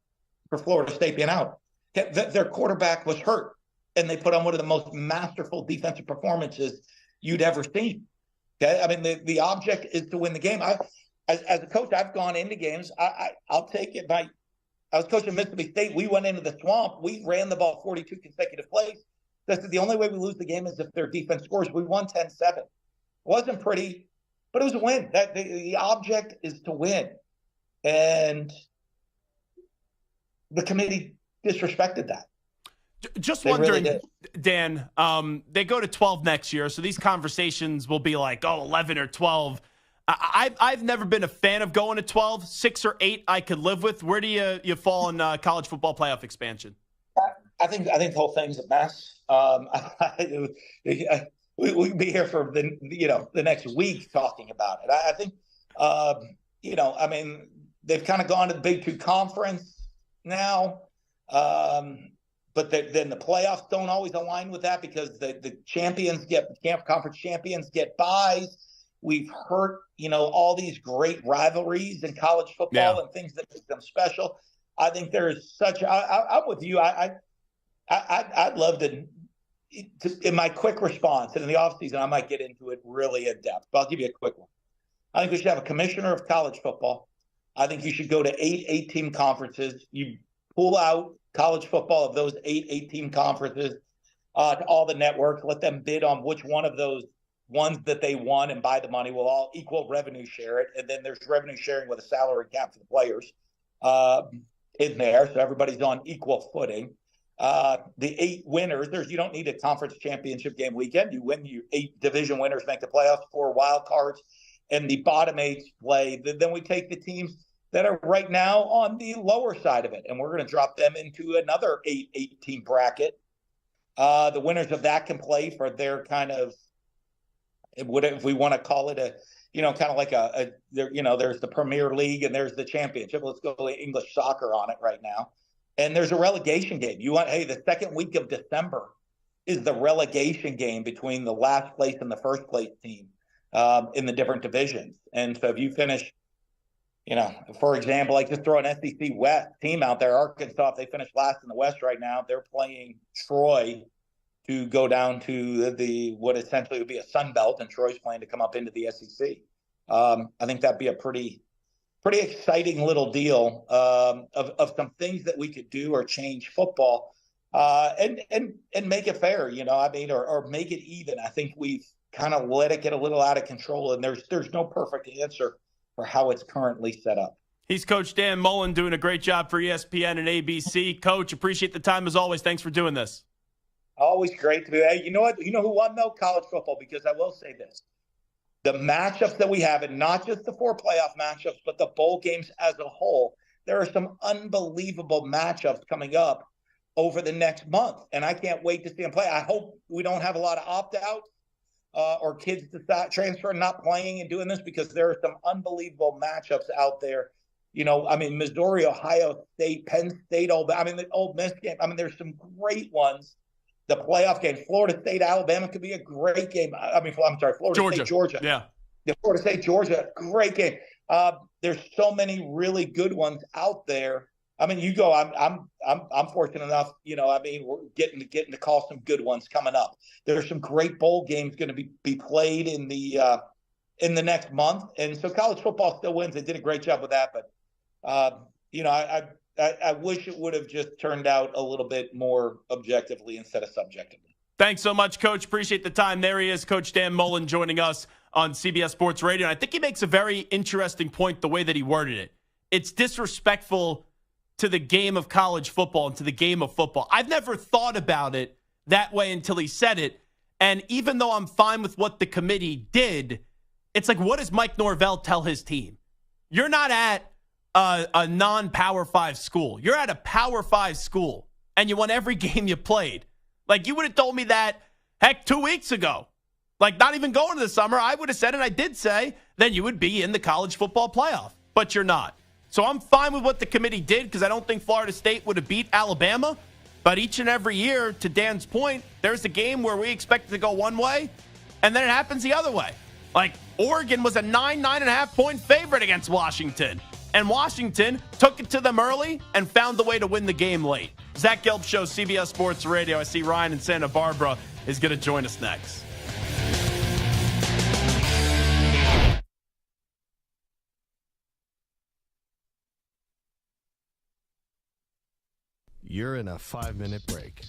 for Florida State being out. Their quarterback was hurt, and they put on one of the most masterful defensive performances you'd ever seen. Okay, I mean the object is to win the game. As a coach, I've gone into games. I'll take it. I was coaching Mississippi State. We went into the swamp. We ran the ball 42 consecutive plays. That's the only way we lose the game is if their defense scores. We won 10-7. It wasn't pretty, but it was a win. The object is to win, and the committee disrespected that. Just wondering, really Dan, they go to 12 next year, so these conversations will be like, 11 or 12. I've never been a fan of going to 12. 6 or 8 I could live with. Where do you fall in college football playoff expansion? I think the whole thing's a mess. We can be here for the next week talking about it. I think I mean they've kind of gone to the Big 2 conference now. But then the playoffs don't always align with that because the conference champions get buys. We've heard, all these great rivalries in college football and things that make them special. I think there is I'm with you. I'd love to, in my quick response, and in the offseason, I might get into it really in depth, but I'll give you a quick one. I think we should have a commissioner of college football. I think you should go to 8 team conferences. You pull out college football of those 8 team conferences to all the networks, let them bid on which one of those ones that they won and buy the money. We'll all equal revenue share it. And then there's revenue sharing with a salary cap for the players in there. So everybody's on equal footing. The 8 winners, you don't need a conference championship game weekend. You win, 8 division winners make the playoffs, 4 wild cards, and the bottom 8 play. Then we take the teams that are right now on the lower side of it, and we're going to drop them into another 8-team bracket. The winners of that can play for their kind of, if we want to call it a, kind of like there's the Premier League and there's the Championship. Let's go English soccer on it right now. And there's a relegation game. The second week of December is the relegation game between the last place and the first place team in the different divisions. And so if you finish, for example, like just throw an SEC West team out there, Arkansas, if they finish last in the West right now, they're playing Troy to go down to what essentially would be a Sun Belt, and Troy's playing to come up into the SEC. I think that'd be a pretty exciting little deal of some things that we could do or change football and make it fair, or make it even. I think we've kind of let it get a little out of control, and there's no perfect answer for how it's currently set up. He's Coach Dan Mullen, doing a great job for ESPN and ABC. Coach, appreciate the time as always. Thanks for doing this. Always great to be. Hey, you know what? You know who won, though? College football, because I will say this. The matchups that we have, and not just the 4 playoff matchups, but the bowl games as a whole, there are some unbelievable matchups coming up over the next month, and I can't wait to see them play. I hope we don't have a lot of opt-outs or kids transfer and not playing and doing this, because there are some unbelievable matchups out there. Missouri, Ohio State, Penn State, the Ole Miss game. There's some great ones. The playoff game, Florida State, Alabama could be a great game. Florida State, Georgia. Yeah. The Florida State, Georgia, great game. There's so many really good ones out there. You go. I'm fortunate enough. We're getting to call some good ones coming up. There's some great bowl games going to be played in the next month, and so college football still wins. They did a great job with that, but I wish it would have just turned out a little bit more objectively instead of subjectively. Thanks so much, Coach. Appreciate the time. There he is, Coach Dan Mullen, joining us on CBS Sports Radio. And I think he makes a very interesting point the way that he worded it. It's disrespectful to the game of college football and to the game of football. I've never thought about it that way until he said it. And even though I'm fine with what the committee did, it's like, what does Mike Norvell tell his team? You're not at a non-Power 5 school. You're at a Power 5 school, and you won every game you played. Like, you would have told me that, 2 weeks ago. Like, not even going to the summer, I would have said, and I did say, then you would be in the college football playoff. But you're not. So I'm fine with what the committee did, because I don't think Florida State would have beat Alabama. But each and every year, to Dan's point, there's a game where we expect it to go one way, and then it happens the other way. Like, Oregon was a 9.5 point favorite against Washington. And Washington took it to them early and found the way to win the game late. Zach Gelb Show, CBS Sports Radio. I see Ryan in Santa Barbara is going to join us next. You're in a 5-minute break.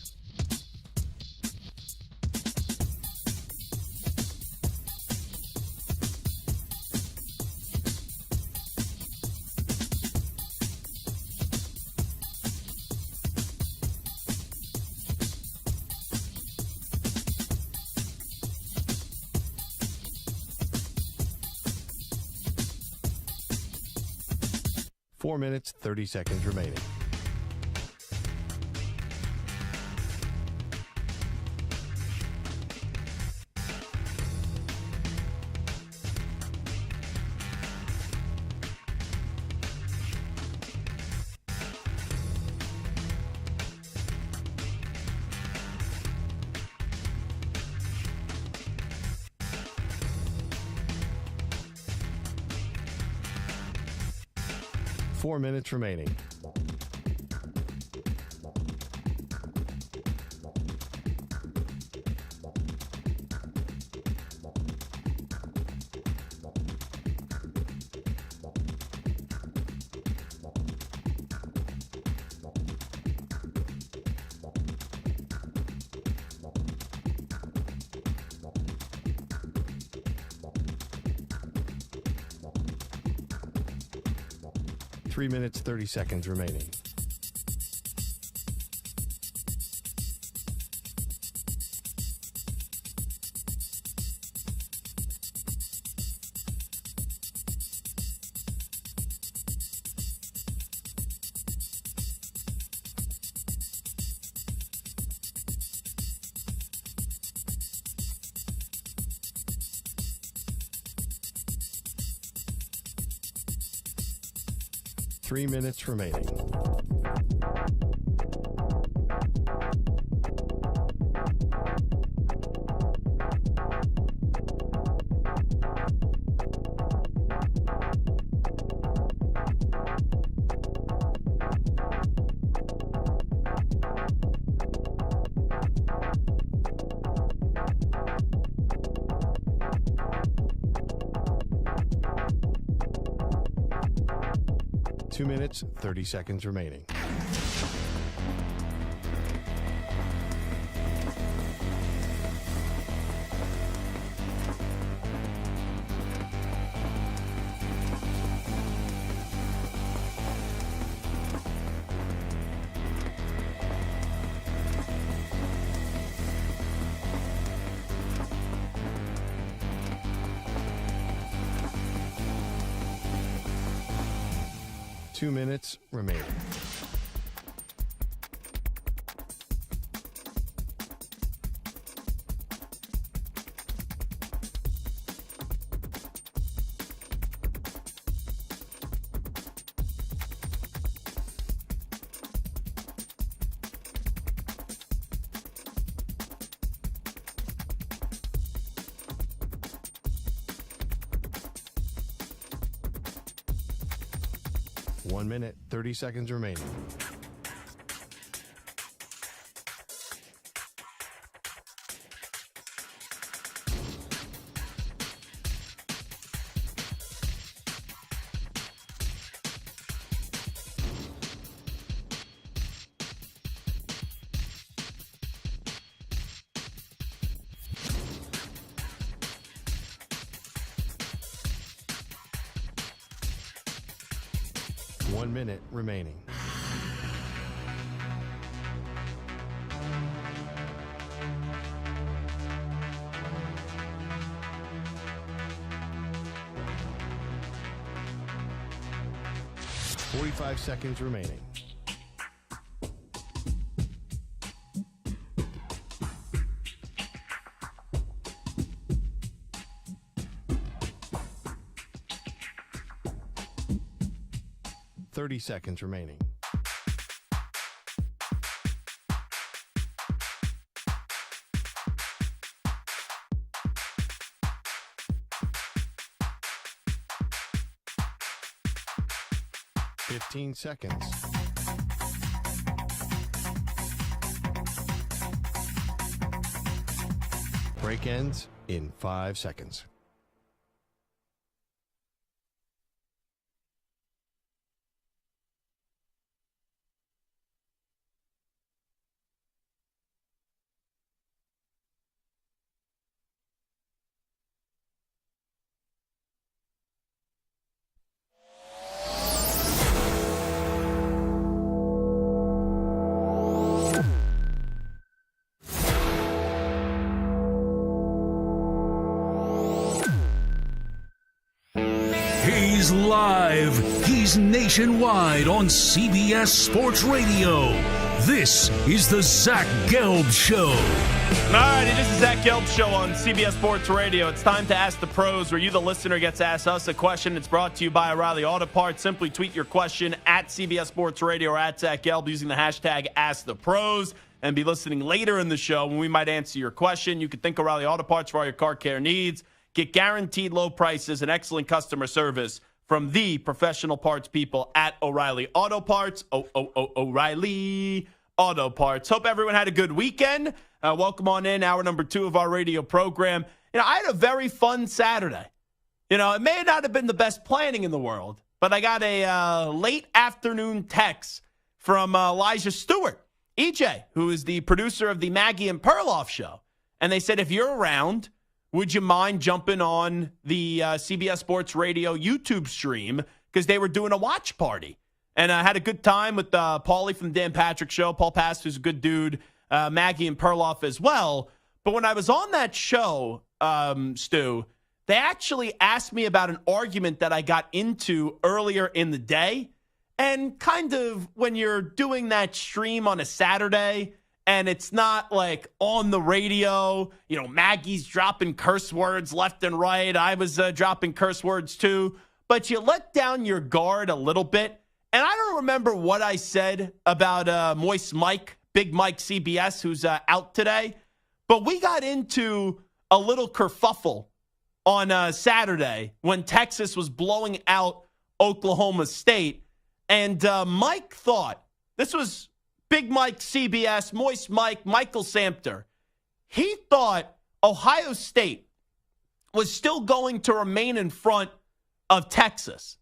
Four minutes, 30 seconds remaining. Four minutes remaining. Three minutes, 30 seconds remaining. 3 minutes remaining. Two minutes, 30 seconds remaining. Two minutes remaining. One minute, 30 seconds remaining. One minute remaining. Forty-five seconds remaining. Thirty seconds remaining. Fifteen seconds. Break ends in 5 seconds. He's live. He's nationwide on CBS Sports Radio. This is the Zach Gelb Show. All right, it is the Zach Gelb Show on CBS Sports Radio. It's time to Ask the Pros, where you, the listener, gets to ask us a question. It's brought to you by O'Reilly Auto Parts. Simply tweet your question at CBS Sports Radio or at Zach Gelb using the hashtag #AskThePros and be listening later in the show when we might answer your question. You can thank O'Reilly Auto Parts for all your car care needs. Get guaranteed low prices and excellent customer service from the professional parts people at O'Reilly Auto Parts. O'Reilly Auto Parts. Hope everyone had a good weekend. Welcome on in, hour number 2 of our radio program. I had a very fun Saturday. It may not have been the best planning in the world, but I got a late afternoon text from Elijah Stewart, EJ, who is the producer of the Maggie and Perloff show. And they said, if you're around, would you mind jumping on the CBS Sports Radio YouTube stream? Because they were doing a watch party. And I had a good time with Paulie from the Dan Patrick Show. Paul Pastor's a good dude. Maggie and Perloff as well. But when I was on that show, Stu, they actually asked me about an argument that I got into earlier in the day. And kind of when you're doing that stream on a Saturday and it's not like on the radio, Maggie's dropping curse words left and right. I was dropping curse words too. But you let down your guard a little bit And I don't remember what I said about Moist Mike, Big Mike CBS, who's out today. But we got into a little kerfuffle on Saturday when Texas was blowing out Oklahoma State. And Mike thought, this was Big Mike CBS, Moist Mike, Michael Samter. He thought Ohio State was still going to remain in front of Texas.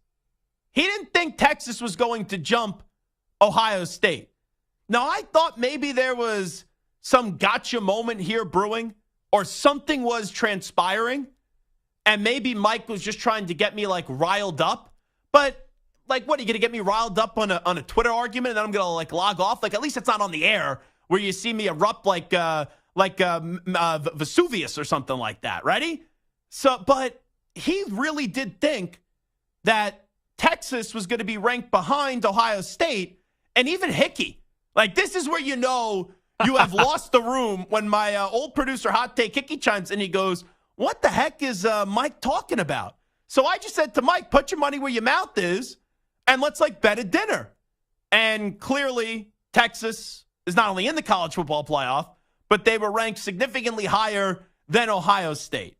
He didn't think Texas was going to jump Ohio State. Now, I thought maybe there was some gotcha moment here brewing or something was transpiring, and maybe Mike was just trying to get me, riled up. But, what, are you going to get me riled up on a Twitter argument and then I'm going to, log off? At least it's not on the air where you see me erupt like Vesuvius or something like that. Ready? But he really did think that Texas was going to be ranked behind Ohio State, and even Hickey. This is where you know you have lost the room when my old producer, Hot Take Hickey, chimes in. He goes, what the heck is Mike talking about? So I just said to Mike, put your money where your mouth is, and let's, bet a dinner. And clearly, Texas is not only in the college football playoff, but they were ranked significantly higher than Ohio State.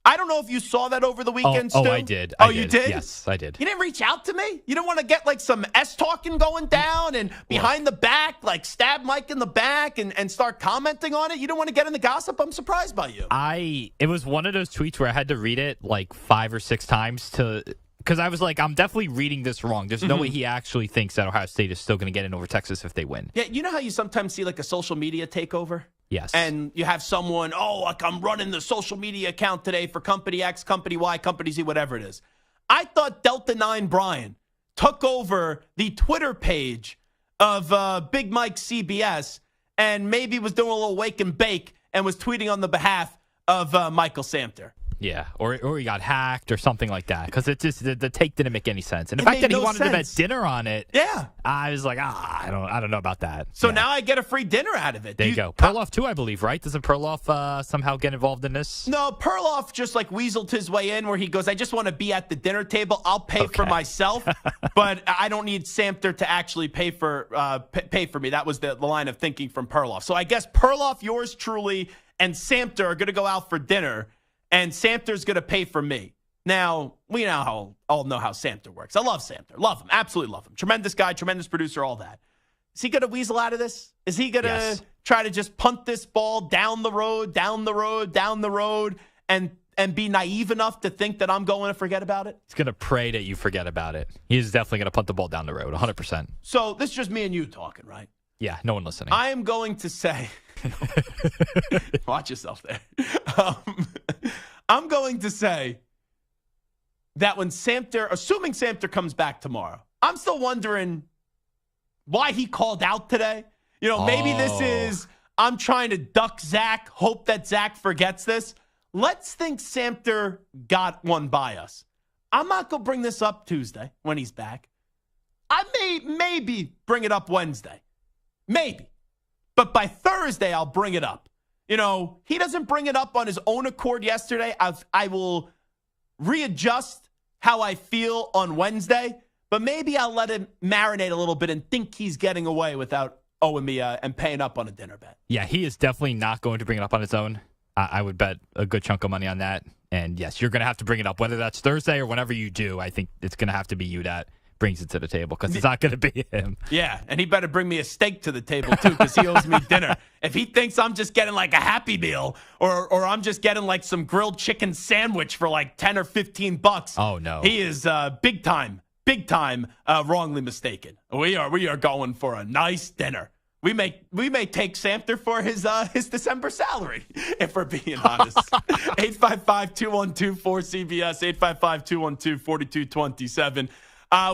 I don't know if you saw that over the weekend, Stu. Oh, I did. You did? Yes, I did. You didn't reach out to me? You didn't want to get some S-talking going down and behind the back, stab Mike in the back and start commenting on it? You didn't want to get in the gossip? I'm surprised by you. It was one of those tweets where I had to read it 5 or 6 times because I was I'm definitely reading this wrong. There's no way he actually thinks that Ohio State is still going to get in over Texas if they win. Yeah, you know how you sometimes see a social media takeover? Yes. And you have someone, I'm running the social media account today for Company X, Company Y, Company Z, whatever it is. I thought Delta 9 Brian took over the Twitter page of Big Mike CBS and maybe was doing a little wake and bake and was tweeting on the behalf of Michael Samter. Yeah, or he got hacked or something like that because it just the take didn't make any sense. And the fact that he wanted to bet dinner on it, yeah, I was I don't know about that. So now I get a free dinner out of it. There you go. Perloff too, I believe, right? Doesn't Perloff somehow get involved in this? No, Perloff just weaseled his way in where he goes, I just want to be at the dinner table. I'll pay for myself, but I don't need Samter to actually pay for me. That was the line of thinking from Perloff. So I guess Perloff, yours truly, and Samter are going to go out for dinner. And Samter's going to pay for me. Now, we all know how Samter works. I love Samter. Love him. Absolutely love him. Tremendous guy, tremendous producer, all that. Is he going to weasel out of this? Is he going to try to just punt this ball down the road, and be naive enough to think that I'm going to forget about it? He's going to pray that you forget about it. He's definitely going to punt the ball down the road, 100%. So this is just me and you talking, right? Yeah, no one listening. I am going to say, watch yourself there. I'm going to say that when Samter, assuming Samter comes back tomorrow, I'm still wondering why he called out today. Maybe this is, I'm trying to duck Zach, hope that Zach forgets this. Let's think Samter got one by us. I'm not going to bring this up Tuesday when he's back. I maybe bring it up Wednesday. Maybe. But by Thursday, I'll bring it up. He doesn't bring it up on his own accord yesterday. I will readjust how I feel on Wednesday, but maybe I'll let him marinate a little bit and think he's getting away without owing me and paying up on a dinner bet. Yeah, he is definitely not going to bring it up on his own. I would bet a good chunk of money on that. And yes, you're going to have to bring it up, whether that's Thursday or whenever you do. I think it's going to have to be you that brings it to the table because it's not going to be him. Yeah, and he better bring me a steak to the table too because he owes me dinner. If he thinks I'm just getting a Happy Meal or I'm just getting some grilled chicken sandwich for $10 or $15, oh no, he is big time wrongly mistaken. We are going for a nice dinner. We may take Samter for his December salary, if we're being honest. 855-212-4CBS, 855-212-4227.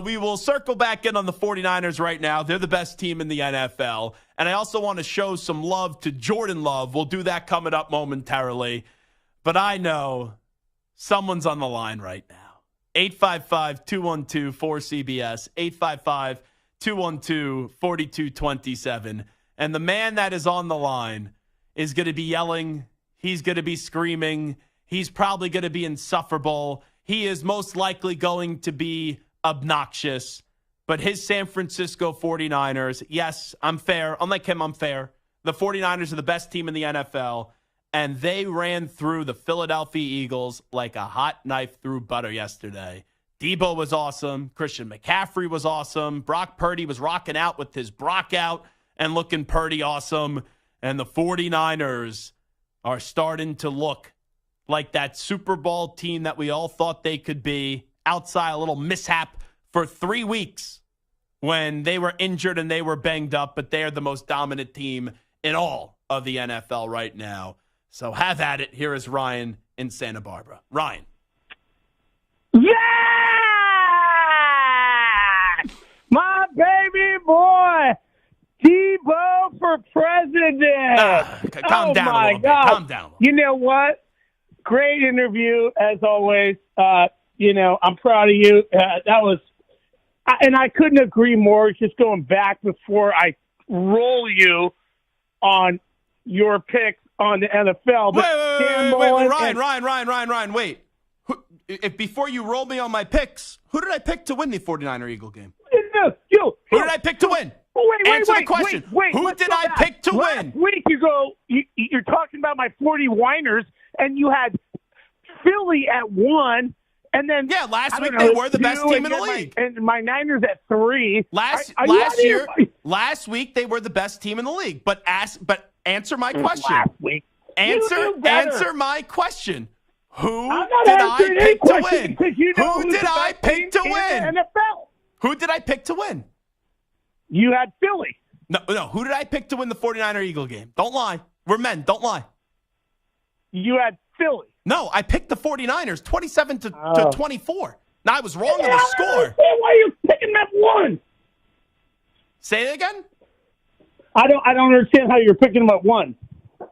We will circle back in on the 49ers right now. They're the best team in the NFL. And I also want to show some love to Jordan Love. We'll do that coming up momentarily. But I know someone's on the line right now. 855-212-4CBS, 855-212-4227. And the man that is on the line is going to be yelling. He's going to be screaming. He's probably going to be insufferable. He is most likely going to be obnoxious. but his San Francisco 49ers, yes, I'm fair. Unlike him, I'm fair. The 49ers are the best team in the NFL, and they ran through the Philadelphia Eagles like a hot knife through butter yesterday. Debo was awesome. Christian McCaffrey was awesome. Brock Purdy was rocking out with his Brock out and looking Purdy awesome. And the 49ers are starting to look like that Super Bowl team that we all thought they could be, outside a little mishap for 3 weeks when they were injured and they were banged up, but they're the most dominant team in all of the NFL right now. So have at it. Here is Ryan in Santa Barbara. Ryan. Yeah! My baby boy, Debo for president. Calm down a little bit. Calm down. You know what? Great interview, as always. I'm proud of you. That was, and I couldn't agree more. Just going back before I roll you on your picks on the NFL. Wait, Ryan, wait. If before you roll me on my picks, who did I pick to win the 49er Eagle game? Who did I pick to win? Answer the question. Who did I pick to win? Last week you're talking about my 49ers, and you had Philly at 1. And then last week they were the best team in the league. And my Niners at 3. Last week they were the best team in the league. But answer my question. Last week. Answer my question. Who did I pick to win? Who did I pick to win? NFL. Who did I pick to win? You had Philly. No. Who did I pick to win the 49er Eagle game? Don't lie. We're men. Don't lie. You had Philly. No, I picked the 49ers 27 to 24. Now, I was wrong on the score. I don't understand why you're picking that 1. Say it again? I don't understand how you're picking them at 1.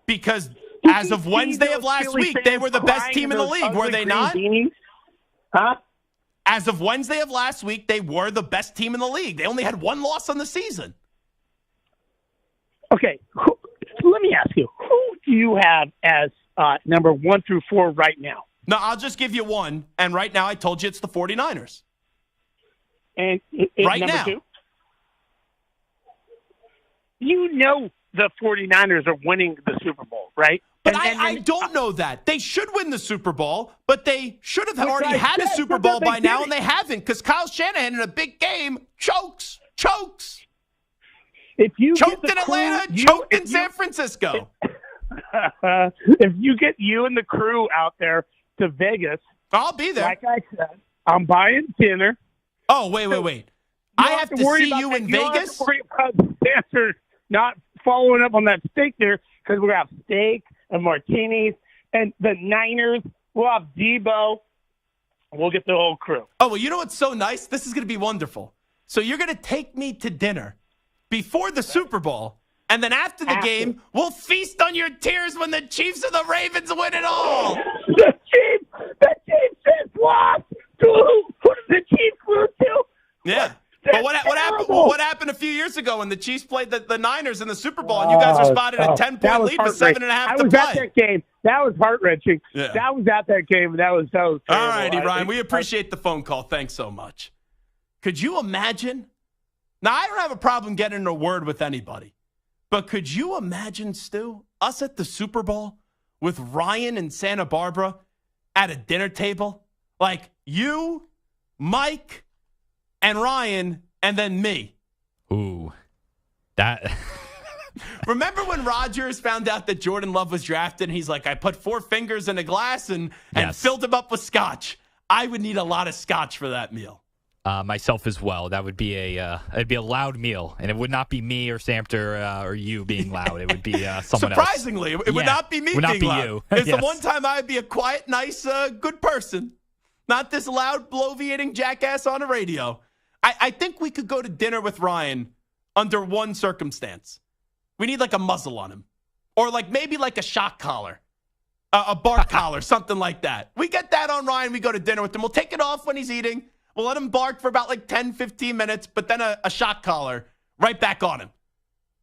Because as of Wednesday of last week, they were the best team in the league, were they not? Huh? As of Wednesday of last week, they were the best team in the league. They only had 1 loss on the season. Okay, let me ask you, who do you have as number 1 through 4 right now? No, I'll just give you 1, and right now I told you it's the 49ers. And right number now. 2? You know the 49ers are winning the Super Bowl, right? But I don't know that. They should win the Super Bowl, but they should have already had a Super Bowl by now, and they haven't, because Kyle Shanahan in a big game chokes. If you choked in Atlanta, choked in San Francisco. If you get you and the crew out there to Vegas, I'll be there. Like I said, I'm buying dinner. Oh, wait. I have to see you in Vegas? You don't have to worry about Spencer not following up on that steak there, because we're going to have steak and martinis, and the Niners will have Debo. We'll get the whole crew. Oh, well, you know what's so nice? This is going to be wonderful. So you're going to take me to dinner before the Super Bowl, and then after the game, we'll feast on your tears when the Chiefs and the Ravens win it all. The Chiefs just lost to who did the Chiefs lose to? Yeah. But what happened? What happened a few years ago when the Chiefs played the Niners in the Super Bowl, and you guys responded a 10-point lead with 7.5 to play? I was at that game. That was heart-wrenching. Yeah. That was at that game. That was terrible. All righty, Ryan. We appreciate the phone call. Thanks so much. Could you imagine? Now, I don't have a problem getting a word with anybody, but could you imagine, Stu, us at the Super Bowl with Ryan in Santa Barbara at a dinner table? Like you, Mike, and Ryan, and then me. Ooh, that. Remember when Rodgers found out that Jordan Love was drafted, and he's like, I put 4 fingers in a glass and filled him up with scotch. I would need a lot of scotch for that meal. Myself as well. That would be it'd be a loud meal, and it would not be me or Samter or you being loud. It would be someone Surprisingly, else. It would not be me would being not be loud. you. It's Yes. the one time I'd be a quiet, nice, good person. Not this loud, bloviating jackass on the radio. I think we could go to dinner with Ryan under one circumstance. We need like a muzzle on him. Or like maybe like a shock collar. A bark collar, something like that. We get that on Ryan. We go to dinner with him. We'll take it off when he's eating. We'll let him bark for about like 10, 15 minutes, but then a shock collar right back on him.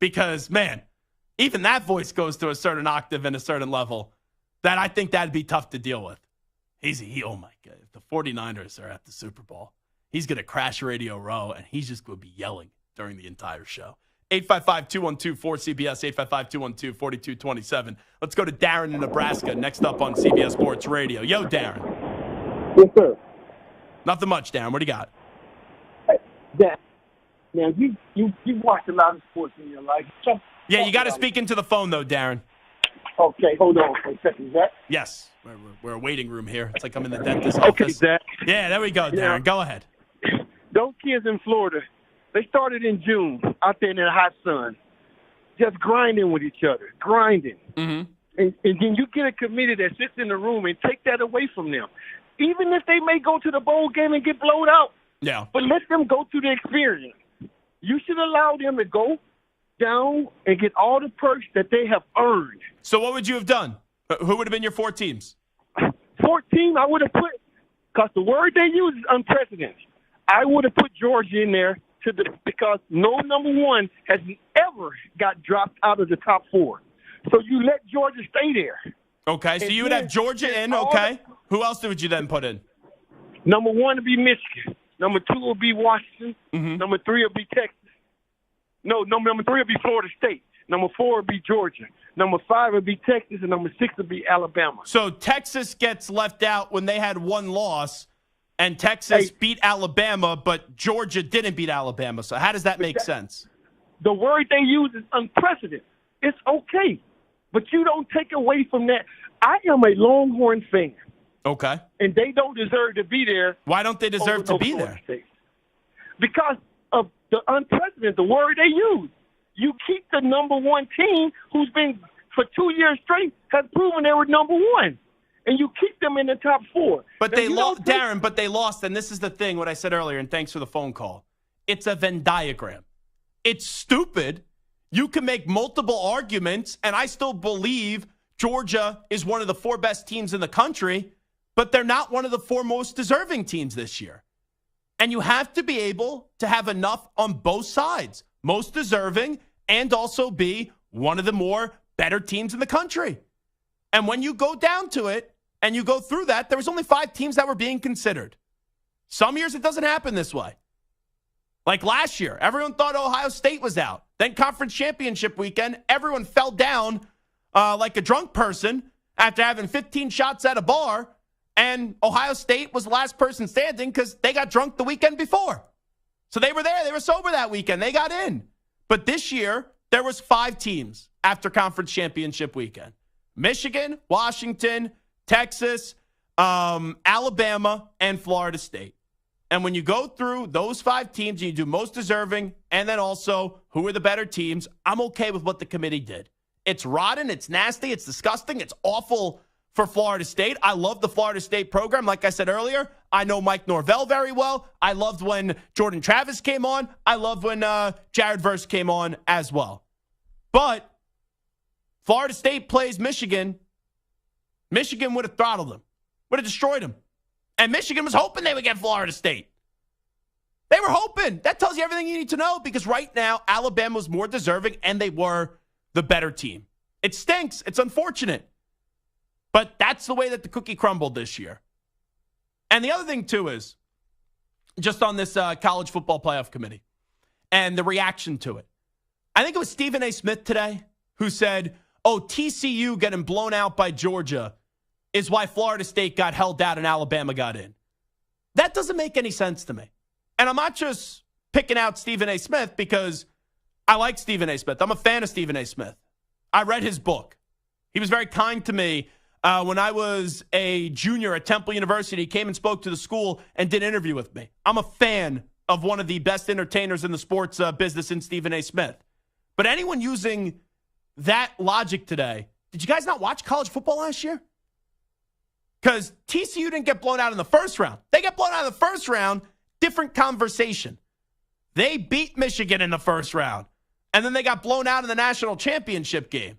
Because, man, even that voice goes to a certain octave and a certain level that I think that'd be tough to deal with. Oh, my God. If the 49ers are at the Super Bowl, he's going to crash Radio Row, and he's just going to be yelling during the entire show. 855-212-4CBS, 855-212-4227. Let's go to Darren in Nebraska, next up on CBS Sports Radio. Yo, Darren. Yes, sir. Nothing much, Darren. What do you got? Now, you watched a lot of sports in your life. Yeah, you got to speak into the phone, though, Darren. Okay, hold on for a second, Zach. Yes. We're a waiting room here. It's like I'm in the dentist's office. Okay, Zach. Yeah, there we go, Darren. Yeah. Go ahead. Those kids in Florida, they started in June out there in the hot sun, just grinding with each other, grinding. Mm-hmm. And then you get a committee that sits in the room and take that away from them. Even if they may go to the bowl game and get blowed out, yeah, but let them go through the experience. You should allow them to go down and get all the perks that they have earned. So what would you have done? Who would have been your 4 teams? 14, I would have put, because the word they use is unprecedented. I would have put Georgia in there because no number 1 has ever got dropped out of the top 4. So you let Georgia stay there. Okay, so you would have Georgia in, okay. Who else would you then put in? Number 1 would be Michigan. Number 2 will be Washington. Mm-hmm. Number 3 will be Texas. No, number 3 will be Florida State. Number 4 will be Georgia. Number 5 will be Texas, and number 6 will be Alabama. So Texas gets left out when they had 1 loss, and Texas beat Alabama, but Georgia didn't beat Alabama. So how does that make sense? The word they use is unprecedented. It's okay, but you don't take away from that. I am a Longhorn fan. Okay. And they don't deserve to be there. Why don't they deserve to be there? Because of the unprecedented, the word they use. You keep the number 1 team who's been, for 2 years straight, has proven they were number 1. And you keep them in the top 4. But they lost, Darren, but they lost, and this is the thing, what I said earlier, and thanks for the phone call. It's a Venn diagram. It's stupid. You can make multiple arguments, and I still believe Georgia is one of the 4 best teams in the country, but they're not one of the 4 most deserving teams this year. And you have to be able to have enough on both sides, most deserving and also be one of the more better teams in the country. And when you go down to it and you go through that, there was only 5 teams that were being considered. Some years it doesn't happen this way. Like last year, everyone thought Ohio State was out. Then conference championship weekend, everyone fell down like a drunk person after having 15 shots at a bar. And Ohio State was the last person standing because they got drunk the weekend before. So they were there. They were sober that weekend. They got in. But this year, there was 5 teams after conference championship weekend. Michigan, Washington, Texas, Alabama, and Florida State. And when you go through those 5 teams, and you do most deserving, and then also who are the better teams, I'm okay with what the committee did. It's rotten. It's nasty. It's disgusting. It's awful for Florida State. I love the Florida State program. Like I said earlier, I know Mike Norvell very well. I loved when Jordan Travis came on. I loved when Jared Verse came on as well. But Florida State plays Michigan. Michigan would have throttled them, would have destroyed them. And Michigan was hoping they would get Florida State. They were hoping. That tells you everything you need to know because right now, Alabama was more deserving and they were the better team. It stinks. It's unfortunate. But that's the way that the cookie crumbled this year. And the other thing, too, is just on this college football playoff committee and the reaction to it. I think it was Stephen A. Smith today who said, TCU getting blown out by Georgia is why Florida State got held out and Alabama got in. That doesn't make any sense to me. And I'm not just picking out Stephen A. Smith because I like Stephen A. Smith. I'm a fan of Stephen A. Smith. I read his book. He was very kind to me. When I was a junior at Temple University, he came and spoke to the school and did an interview with me. I'm a fan of one of the best entertainers in the sports business in Stephen A. Smith. But anyone using that logic today, did you guys not watch college football last year? Because TCU didn't get blown out in the first round. They got blown out in the first round, different conversation. They beat Michigan in the first round, and then they got blown out in the national championship game.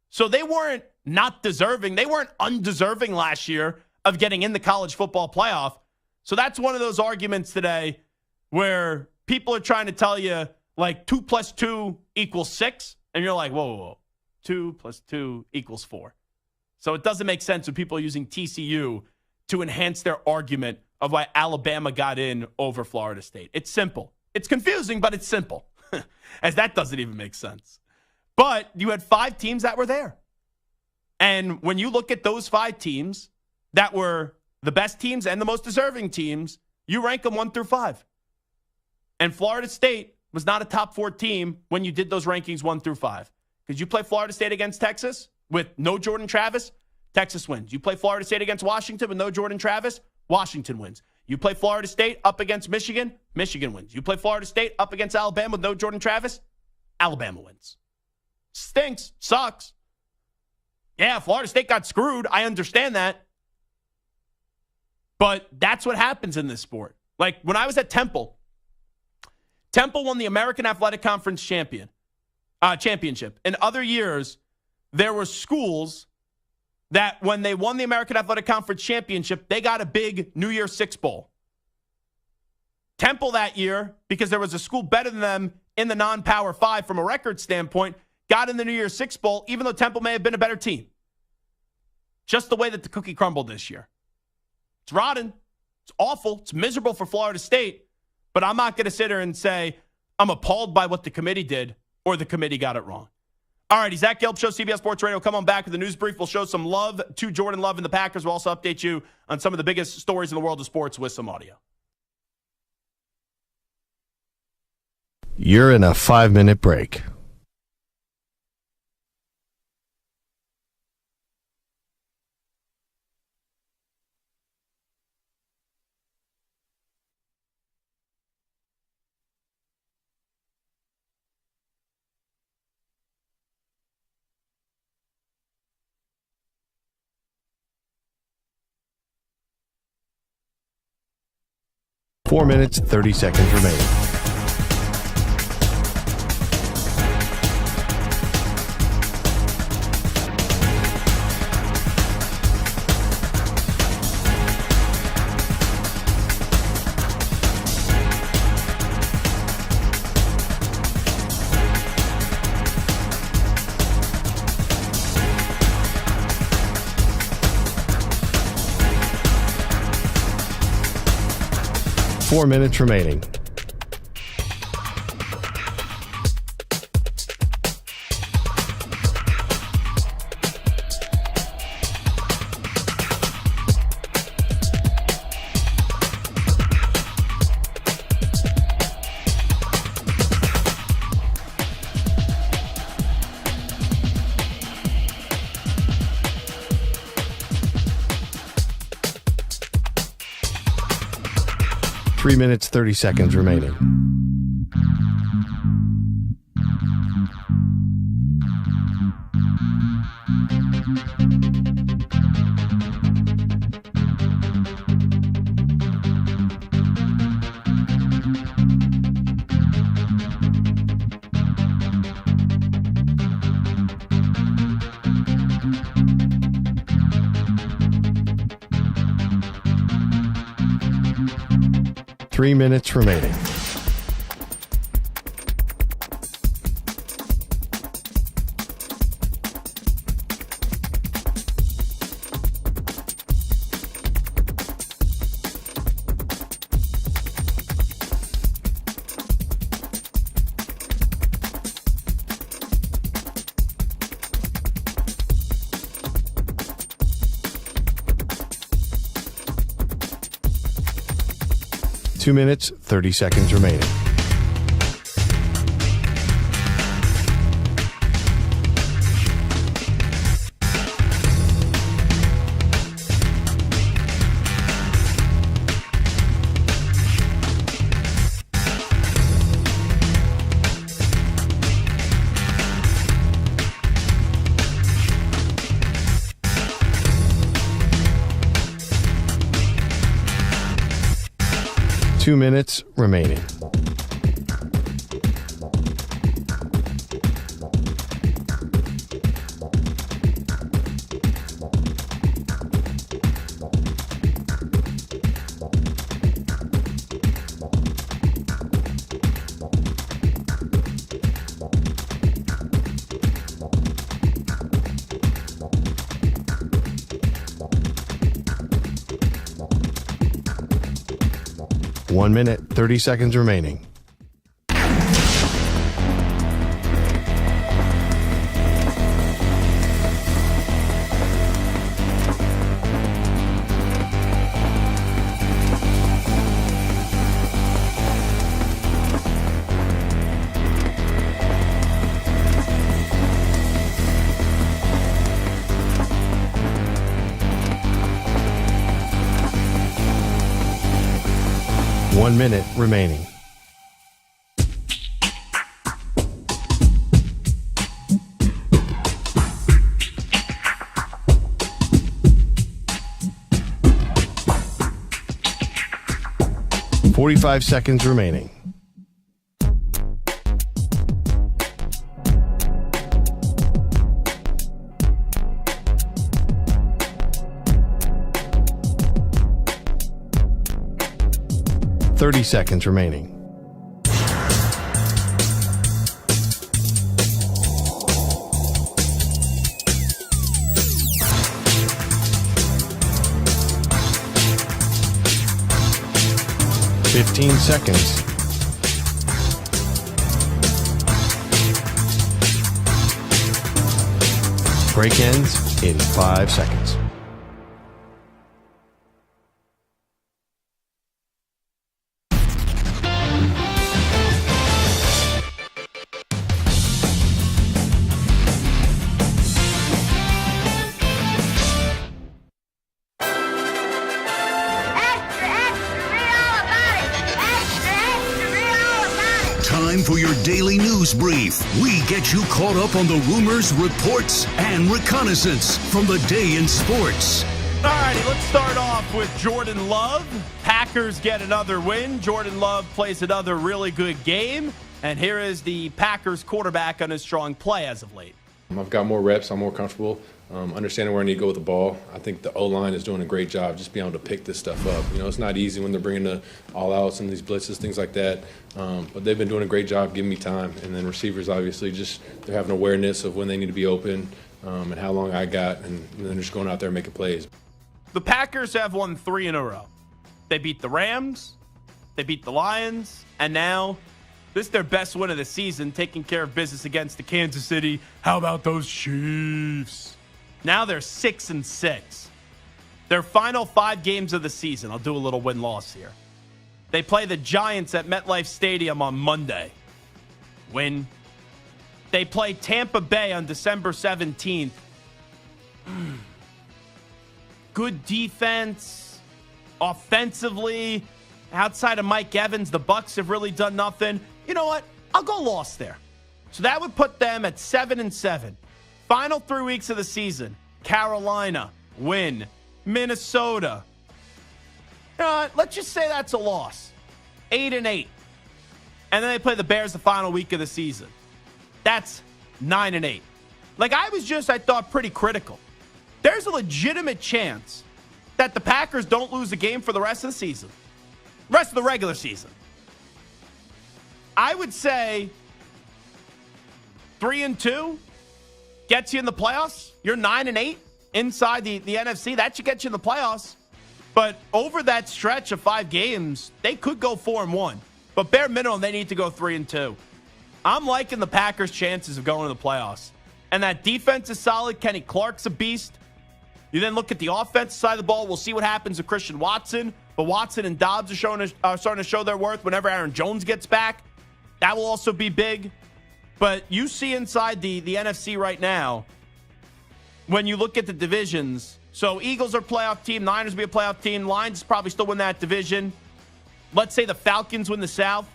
So they weren't not deserving. They weren't undeserving last year of getting in the college football playoff. So that's one of those arguments today where people are trying to tell you like 2 + 2 = 6. And you're like, whoa. 2 + 2 = 4. So it doesn't make sense when people are using TCU to enhance their argument of why Alabama got in over Florida State. It's simple. It's confusing, but it's simple, as that doesn't even make sense. But you had 5 teams that were there. And when you look at those 5 teams that were the best teams and the most deserving teams, you rank them 1 through 5. And Florida State was not a top 4 team when you did those rankings 1 through 5. Because you play Florida State against Texas with no Jordan Travis, Texas wins. You play Florida State against Washington with no Jordan Travis, Washington wins. You play Florida State up against Michigan, Michigan wins. You play Florida State up against Alabama with no Jordan Travis, Alabama wins. Stinks, sucks. Yeah, Florida State got screwed. I understand that. But that's what happens in this sport. Like when I was at Temple won the American Athletic Conference championship. In other years, there were schools that when they won the American Athletic Conference championship, they got a big New Year's Six Bowl. Temple that year, because there was a school better than them in the non-Power 5 from a record standpoint, got in the New Year's Six Bowl, even though Temple may have been a better team. Just the way that the cookie crumbled this year. It's rotten. It's awful. It's miserable for Florida State. But I'm not going to sit here and say I'm appalled by what the committee did or the committee got it wrong. All righty, Zach Gelb Show, CBS Sports Radio. Come on back with the news brief. We'll show some love to Jordan Love and the Packers. We'll also update you on some of the biggest stories in the world of sports with some audio. You're in a 5-minute break. Four minutes, 30 seconds remaining. Four minutes remaining. Three minutes, 30 seconds remaining. Three minutes remaining. Two minutes, 30 seconds remaining. Two minutes remaining. 1 minute, 30 seconds remaining. One minute remaining. "45 seconds remaining. "30 seconds remaining. "15 seconds. Break ends in 5 seconds. Time for your daily news brief. We get you caught up on the rumors, reports, and reconnaissance from the day in sports. All righty, let's start off with Jordan Love. Packers get another win. Jordan Love plays another really good game. And here is the Packers quarterback on his strong play as of late. I've got more reps. I'm more comfortable understanding where I need to go with the ball. I think the O-line is doing a great job just being able to pick this stuff up. You know, it's not easy when they're bringing the all-outs and these blitzes, things like that. But they've been doing a great job giving me time. And then receivers, obviously, just they're having awareness of when they need to be open and how long I got, and then just going out there and making plays. The Packers have won 3 in a row. They beat the Rams, they beat the Lions, and now this is their best win of the season, taking care of business against the Kansas City. How about those Chiefs? Now they're 6-6. Their final 5 games of the season. I'll do a little win-loss here. They play the Giants at MetLife Stadium on Monday. Win. They play Tampa Bay on December 17th. Good defense. Offensively, outside of Mike Evans, the Bucs have really done nothing. You know what? I'll go loss there. So that would put them at 7-7. Final 3 weeks of the season. Carolina, win. Minnesota. You know what? Let's just say that's a loss. 8-8. And then they play the Bears the final week of the season. That's 9-8. Like, I thought, pretty critical. There's a legitimate chance that the Packers don't lose a game for the rest of the season. Rest of the regular season. I would say 3-2 gets you in the playoffs. You're 9-8 inside the NFC. That should get you in the playoffs. But over that stretch of 5 games, they could go 4-1. But bare minimum, they need to go 3-2. I'm liking the Packers' chances of going to the playoffs. And that defense is solid. Kenny Clark's a beast. You then look at the offensive side of the ball. We'll see what happens with Christian Watson. But Watson and Dobbs are starting to show their worth whenever Aaron Jones gets back. That will also be big. But you see inside the NFC right now, when you look at the divisions, so Eagles are a playoff team, Niners will be a playoff team, Lions probably still win that division. Let's say the Falcons win the South,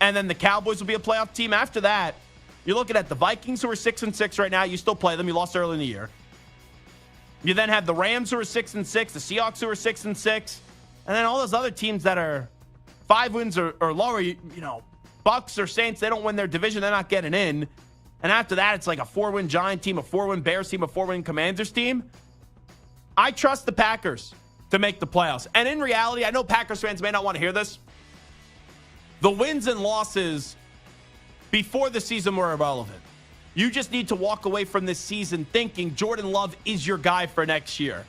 and then the Cowboys will be a playoff team. After that, you're looking at the Vikings, who are 6-6 right now. You still play them. You lost early in the year. You then have the Rams, who are 6-6, the Seahawks, who are 6-6, and then all those other teams that are 5 wins or lower, you know, Bucks or Saints, they don't win their division, they're not getting in. And after that, it's like a 4-win Giant team, a 4-win Bears team, a 4-win Commanders team. I trust the Packers to make the playoffs. And in reality, I know Packers fans may not want to hear this. The wins and losses before the season were irrelevant. You just need to walk away from this season thinking Jordan Love is your guy for next year.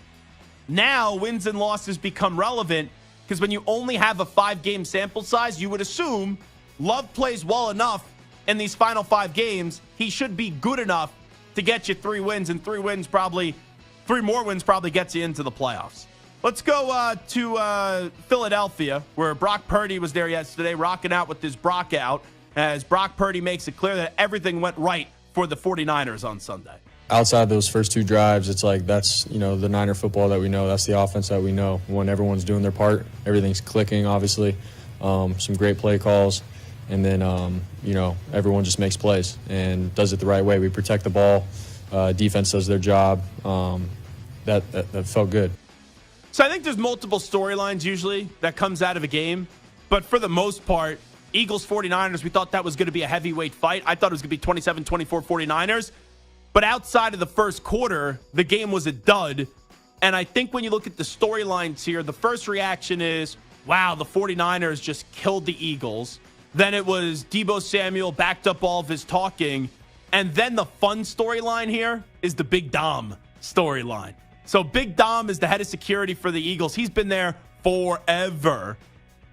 Now, wins and losses become relevant Because when you only have a 5-game sample size, you would assume Love plays well enough in these final 5 games. He should be good enough to get you 3 wins, and 3 more wins probably gets you into the playoffs. Let's go to Philadelphia, where Brock Purdy was there yesterday, rocking out with his Brock out, as Brock Purdy makes it clear that everything went right for the 49ers on Sunday. Outside those first 2 drives, it's like that's, the Niner football that we know. That's the offense that we know. When everyone's doing their part, everything's clicking, obviously. Some great play calls. And then, everyone just makes plays and does it the right way. We protect the ball. Defense does their job. That felt good. So I think there's multiple storylines usually that comes out of a game. But for the most part, Eagles 49ers, we thought that was going to be a heavyweight fight. I thought it was going to be 27-24 49ers. But outside of the first quarter, the game was a dud. And I think when you look at the storylines here, the first reaction is, wow, the 49ers just killed the Eagles. Then it was Deebo Samuel backed up all of his talking. And then the fun storyline here is the Big Dom storyline. So Big Dom is the head of security for the Eagles. He's been there forever.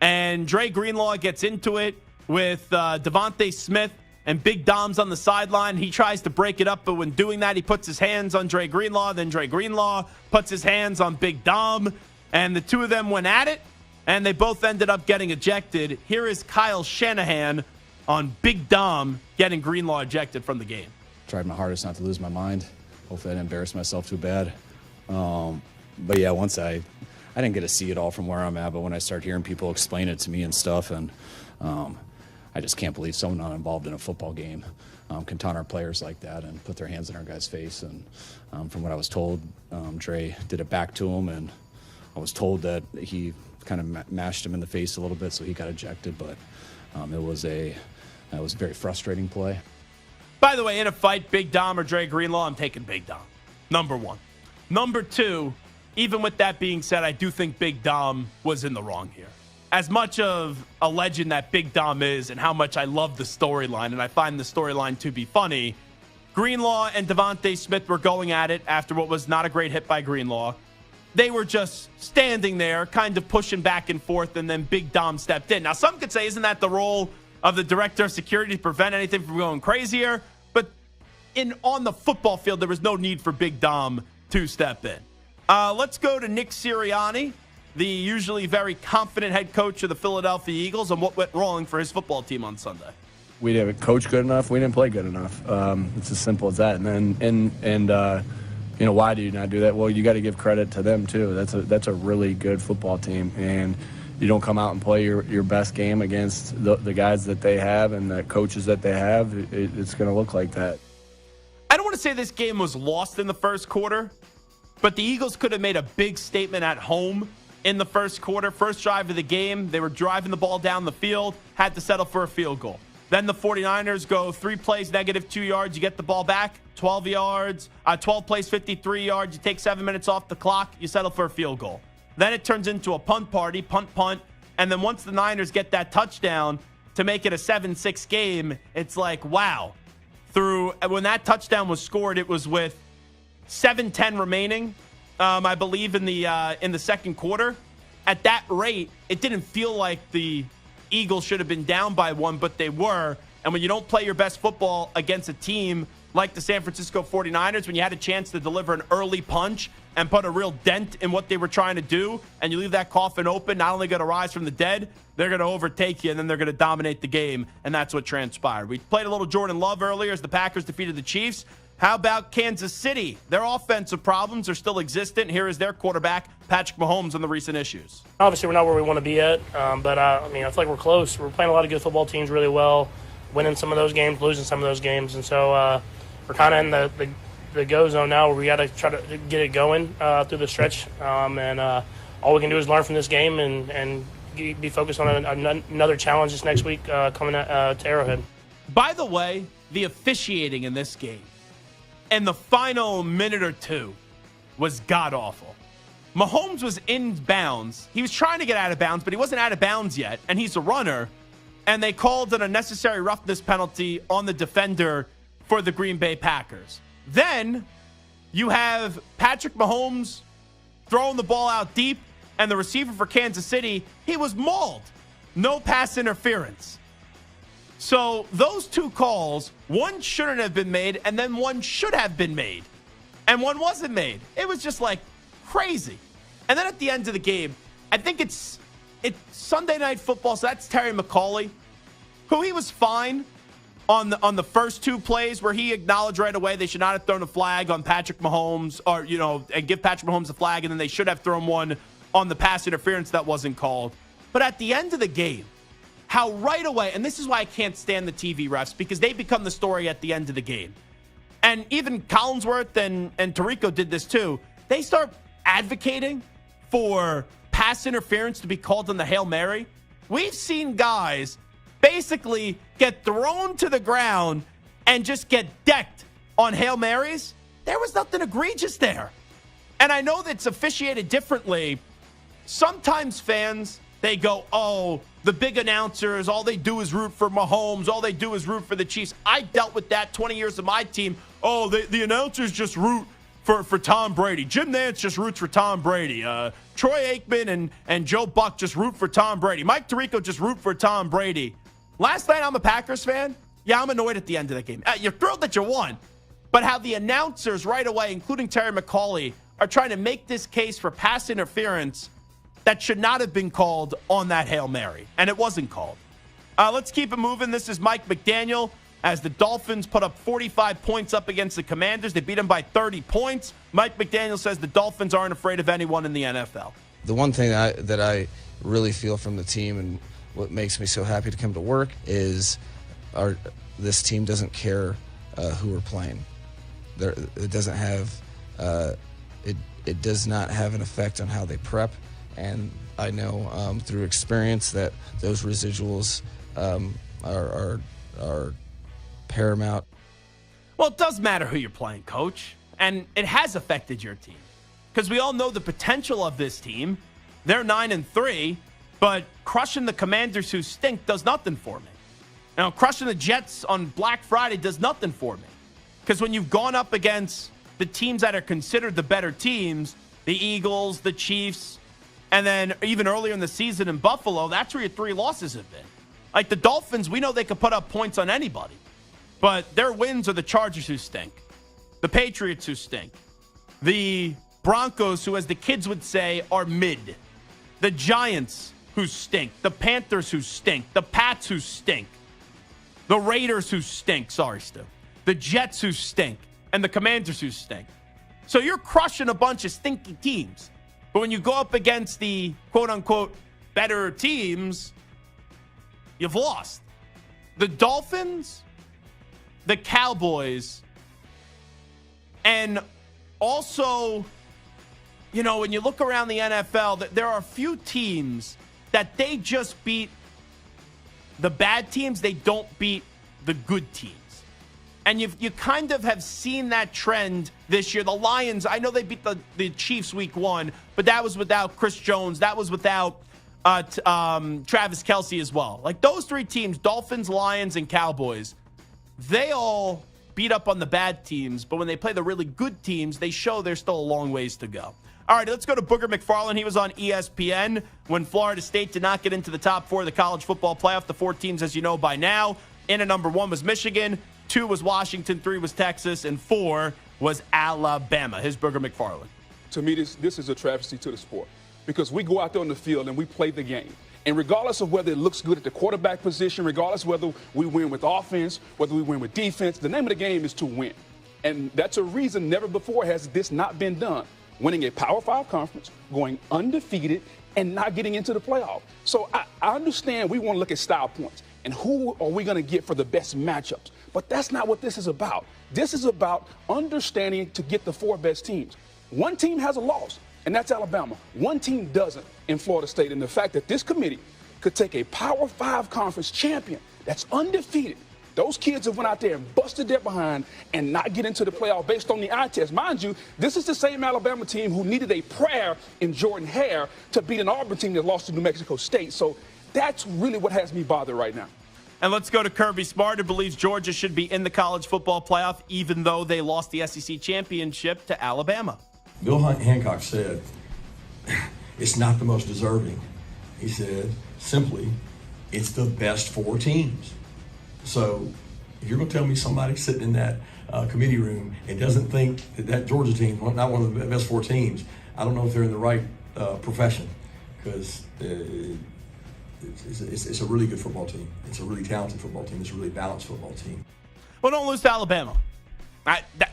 And Dre Greenlaw gets into it with Devontae Smith, and Big Dom's on the sideline. He tries to break it up, but when doing that, he puts his hands on Dre Greenlaw. Then Dre Greenlaw puts his hands on Big Dom, and the two of them went at it, and they both ended up getting ejected. Here is Kyle Shanahan on Big Dom getting Greenlaw ejected from the game. Tried my hardest not to lose my mind. Hopefully I didn't embarrass myself too bad. But yeah, once I didn't get to see it all from where I'm at, but when I start hearing people explain it to me and stuff, and I just can't believe someone not involved in a football game can taunt our players like that and put their hands in our guy's face. And from what I was told, Dre did it back to him, and I was told that he kind of mashed him in the face a little bit, so he got ejected. But it was a very frustrating play. By the way, in a fight, Big Dom or Dre Greenlaw, I'm taking Big Dom. Number one. Number two, even with that being said, I do think Big Dom was in the wrong here. As much of a legend that Big Dom is and how much I love the storyline, and I find the storyline to be funny, Greenlaw and Devontae Smith were going at it after what was not a great hit by Greenlaw. They were just standing there, kind of pushing back and forth, and then Big Dom stepped in. Now, some could say, isn't that the role of the director of security to prevent anything from going crazier? But on the football field, there was no need for Big Dom to step in. Let's go to Nick Sirianni, the usually very confident head coach of the Philadelphia Eagles, on what went wrong for his football team on Sunday. We didn't coach good enough. We didn't play good enough. It's as simple as that. And why do you not do that? Well, you got to give credit to them too. That's a really good football team, and you don't come out and play your best game against the guys that they have and the coaches that they have. It's going to look like that. I don't want to say this game was lost in the first quarter, but the Eagles could have made a big statement at home in the first quarter. First drive of the game, they were driving the ball down the field, had to settle for a field goal. Then the 49ers go 3 plays, -2 yards. You get the ball back, 12 yards, 12 plays, 53 yards. You take 7 minutes off the clock. You settle for a field goal. Then it turns into a punt party, punt. And then once the Niners get that touchdown to make it a 7-6 game, it's like, wow. When that touchdown was scored, it was with 7:10 remaining, I believe, in the second quarter. At that rate, it didn't feel like the Eagles should have been down by 1, but they were. And when you don't play your best football against a team like the San Francisco 49ers, when you had a chance to deliver an early punch and put a real dent in what they were trying to do, and you leave that coffin open, not only going to rise from the dead, they're going to overtake you, and then they're going to dominate the game, and that's what transpired. We played a little Jordan Love earlier as the Packers defeated the Chiefs. How about Kansas City? Their offensive problems are still existent. Here is their quarterback, Patrick Mahomes, on the recent issues. Obviously, we're not where we want to be at, but I feel like we're close. We're playing a lot of good football teams really well, winning some of those games, losing some of those games, and so we're kind of in the go zone now where we got to try to get it going through the stretch, and all we can do is learn from this game and be focused on another challenge this next week coming to Arrowhead. By the way, the officiating in this game in the final minute or two was god-awful. Mahomes was in bounds. He was trying to get out of bounds, but he wasn't out of bounds yet, and he's a runner, and they called an unnecessary roughness penalty on the defender for the Green Bay Packers. Then you have Patrick Mahomes throwing the ball out deep, and the receiver for Kansas City, he was mauled. No pass interference. So those two calls, one shouldn't have been made, and then one should have been made. And one wasn't made. It was just like crazy. And then at the end of the game, I think it's Sunday Night Football, so that's Terry McAulay, who he was fine on the first two plays where he acknowledged right away they should not have thrown a flag on Patrick Mahomes, or, and give Patrick Mahomes a flag, and then they should have thrown one on the pass interference that wasn't called. But at the end of the game, how right away, and this is why I can't stand the TV refs, because they become the story at the end of the game. And even Collinsworth and Tyreek did this too. They start advocating for pass interference to be called on the Hail Mary. We've seen guys basically get thrown to the ground and just get decked on Hail Marys. There was nothing egregious there. And I know that's officiated differently. Sometimes fans, they go, oh, the big announcers, all they do is root for Mahomes. All they do is root for the Chiefs. I dealt with that 20 years of my team. Oh, the announcers just root for Tom Brady. Jim Nantz just roots for Tom Brady. Troy Aikman and Joe Buck just root for Tom Brady. Mike Tirico just root for Tom Brady. Last night, I'm a Packers fan. Yeah, I'm annoyed at the end of the game. You're thrilled that you won. But how the announcers right away, including Terry McAulay, are trying to make this case for pass interference that should not have been called on that Hail Mary. And it wasn't called. Let's keep it moving. This is Mike McDaniel as the Dolphins put up 45 points up against the Commanders. They beat them by 30 points. Mike McDaniel says the Dolphins aren't afraid of anyone in the NFL. The one thing that I really feel from the team and what makes me so happy to come to work is this team doesn't care who we're playing. It doesn't have it does not have an effect on how they prep, and I know through experience that those residuals are paramount. Well, it does matter who you're playing, Coach, and it has affected your team because we all know the potential of this team. They're 9-3. But crushing the Commanders who stink does nothing for me. Now, crushing the Jets on Black Friday does nothing for me. Because when you've gone up against the teams that are considered the better teams, the Eagles, the Chiefs, and then even earlier in the season in Buffalo, that's where your 3 losses have been. Like the Dolphins, we know they could put up points on anybody. But their wins are the Chargers who stink. The Patriots who stink. The Broncos, who, as the kids would say, are mid. The Giants, who stink. The Panthers who stink. The Pats who stink. The Raiders who stink. Sorry, Stu. The Jets who stink. And the Commanders who stink. So you're crushing a bunch of stinky teams. But when you go up against the quote-unquote better teams, you've lost. The Dolphins, the Cowboys, and also, when you look around the NFL, there are a few teams that they just beat the bad teams. They don't beat the good teams. And you kind of have seen that trend this year. The Lions, I know they beat the Chiefs week 1, but that was without Chris Jones. That was without Travis Kelce as well. Like those 3 teams, Dolphins, Lions, and Cowboys, they all beat up on the bad teams. But when they play the really good teams, they show there's still a long ways to go. All right, let's go to Booger McFarland. He was on ESPN when Florida State did not get into the top 4 of the college football playoff. The 4 teams, as you know by now, in at number 1 was Michigan, 2 was Washington, 3 was Texas, and 4 was Alabama. Here's Booger McFarland. To me, this is a travesty to the sport because we go out there on the field and we play the game. And regardless of whether it looks good at the quarterback position, regardless of whether we win with offense, whether we win with defense, the name of the game is to win. And that's a reason never before has this not been done. Winning a Power 5 conference, going undefeated, and not getting into the playoff. So I understand we want to look at style points and who are we going to get for the best matchups. But that's not what this is about. This is about understanding to get the 4 best teams. One team has a loss, and that's Alabama. One team doesn't in Florida State. And the fact that this committee could take a Power 5 conference champion that's undefeated, those kids have went out there and busted their behind and not get into the playoff based on the eye test. Mind you, this is the same Alabama team who needed a prayer in Jordan Hare to beat an Auburn team that lost to New Mexico State. So that's really what has me bothered right now. And let's go to Kirby Smart, who believes Georgia should be in the college football playoff, even though they lost the SEC championship to Alabama. Bill Hancock said, it's not the most deserving. He said, simply, it's the best 4 teams. So if you're going to tell me somebody sitting in that committee room and doesn't think that Georgia team is not one of the best 4 teams, I don't know if they're in the right profession, because it's a really good football team. It's a really talented football team. It's a really balanced football team. Well, don't lose to Alabama.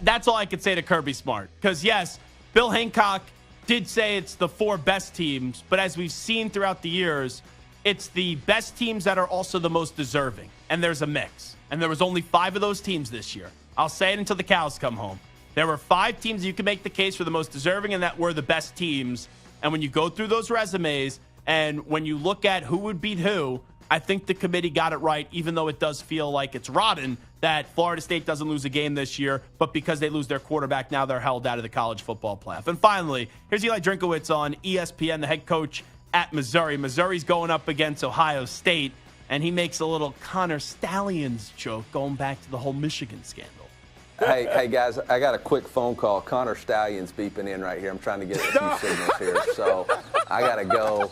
That's all I could say to Kirby Smart. Because, yes, Bill Hancock did say it's the 4 best teams, but as we've seen throughout the years, it's the best teams that are also the most deserving. And there's a mix. And there was only 5 of those teams this year. I'll say it until the cows come home. There were 5 teams you can make the case for the most deserving and that were the best teams. And when you go through those resumes and when you look at who would beat who, I think the committee got it right, even though it does feel like it's rotten that Florida State doesn't lose a game this year, but because they lose their quarterback, now they're held out of the college football playoff. And finally, here's Eli Drinkowitz on ESPN, the head coach at Missouri. Missouri's going up against Ohio State, and he makes a little Connor Stallions joke going back to the whole Michigan scandal. Hey guys, I got a quick phone call. Connor Stallion's beeping in right here. I'm trying to get a few signals here, so I gotta go.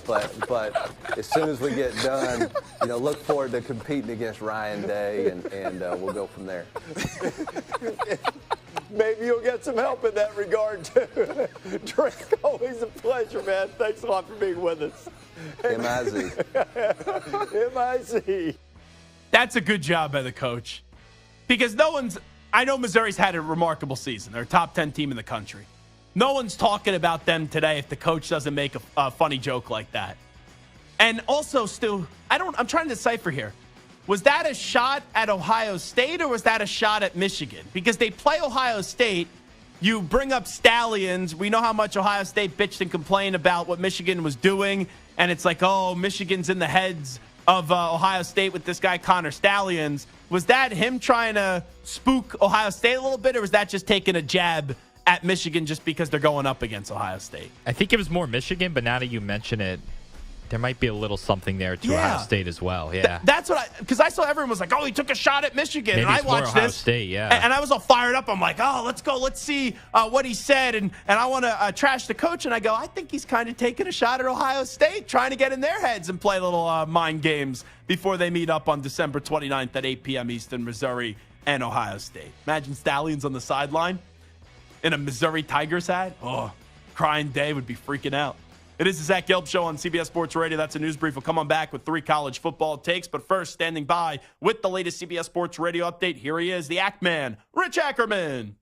But as soon as we get done, look forward to competing against Ryan Day, and we'll go from there. Maybe you'll get some help in that regard too. Drink, always a pleasure, man. Thanks a lot for being with us. M-I-Z. M-I-Z. That's a good job by the coach, because I know Missouri's had a remarkable season. They're a top 10 team in the country. No one's talking about them today if the coach doesn't make a funny joke like that. And also, Stu, I'm trying to decipher here. Was that a shot at Ohio State or was that a shot at Michigan? Because they play Ohio State. You bring up Stallions. We know how much Ohio State bitched and complained about what Michigan was doing. And it's like, oh, Michigan's in the heads of Ohio State with this guy, Connor Stallions. Was that him trying to spook Ohio State a little bit, or was that just taking a jab at Michigan just because they're going up against Ohio State? I think it was more Michigan, but now that you mention it, there might be a little something there to Ohio State as well. Yeah, that's what because I saw everyone was like, "Oh, he took a shot at Michigan," Maybe and I watched Ohio this, State, yeah, and I was all fired up. I'm like, "Oh, let's go, let's see what he said," and I want to trash the coach, and I go, "I think he's kind of taking a shot at Ohio State, trying to get in their heads and play little mind games before they meet up on December 29th at 8 p.m. Eastern, Missouri and Ohio State." Imagine Stallions on the sideline in a Missouri Tigers hat. Oh, crying Day would be freaking out. It is the Zach Gelb Show on CBS Sports Radio. That's a news brief. We'll come on back with 3 college football takes. But first, standing by with the latest CBS Sports Radio update, here he is, the Act Man, Rich Ackerman.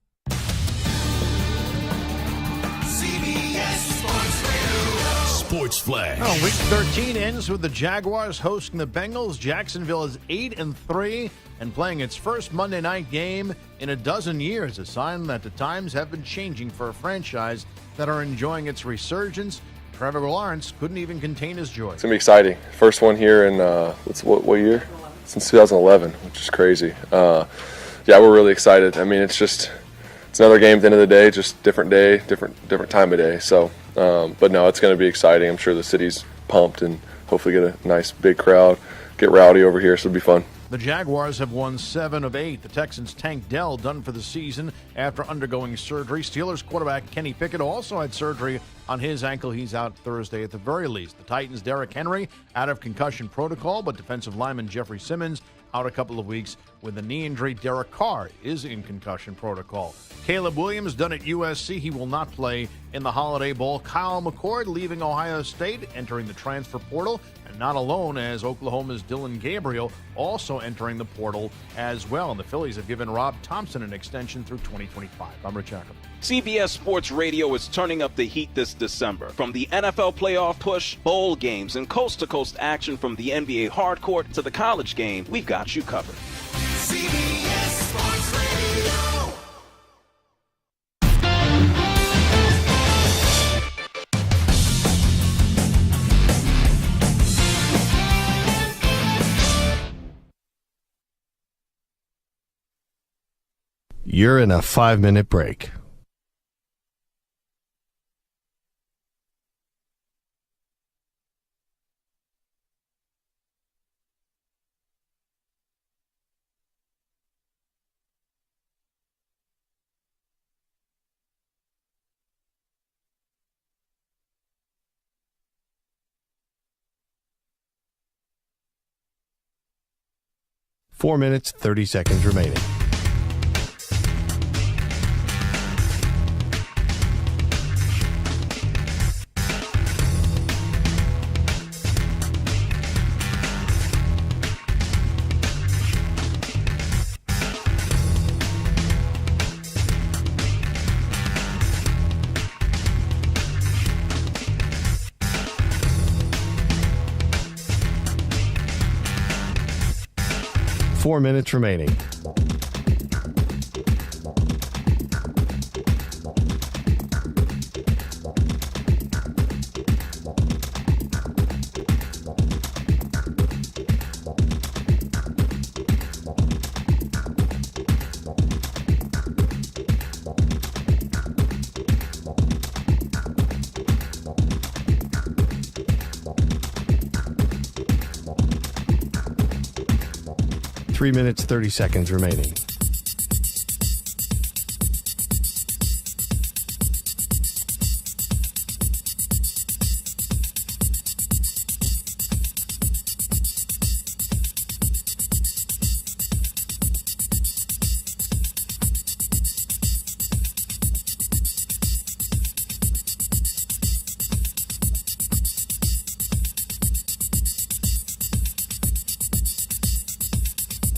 CBS Sports Radio. Sports Flash. Oh, week 13 ends with the Jaguars hosting the Bengals. Jacksonville is 8-3 and playing its first Monday night game in a dozen years, a sign that the times have been changing for a franchise that are enjoying its resurgence. Trevor Lawrence couldn't even contain his joy. It's going to be exciting. First one here in, what year? Since 2011, which is crazy. Yeah, we're really excited. I mean, it's another game at the end of the day, just different day, different time of day. So, but no, it's going to be exciting. I'm sure the city's pumped and hopefully get a nice big crowd, get rowdy over here, so it'll be fun. The Jaguars have won 7 of 8. The Texans' Tank Dell done for the season after undergoing surgery. Steelers quarterback Kenny Pickett also had surgery on his ankle. He's out Thursday at the very least. The Titans' Derrick Henry out of concussion protocol, but defensive lineman Jeffrey Simmons out a couple of weeks with a knee injury. Derek Carr is in concussion protocol. Caleb Williams done at USC. He will not play in the Holiday Bowl. Kyle McCord leaving Ohio State, entering the transfer portal. And not alone, as Oklahoma's Dylan Gabriel also entering the portal as well. And the Phillies have given Rob Thompson an extension through 2025. I'm Rich Ackerman. CBS Sports Radio is turning up the heat this December. From the NFL playoff push, bowl games, and coast-to-coast action from the NBA hardcourt to the college game, we've got you covered. CBS Sports Radio. You're in a 5-minute break. 4 minutes, 30 seconds remaining. Four minutes remaining. Three minutes, 30 seconds remaining.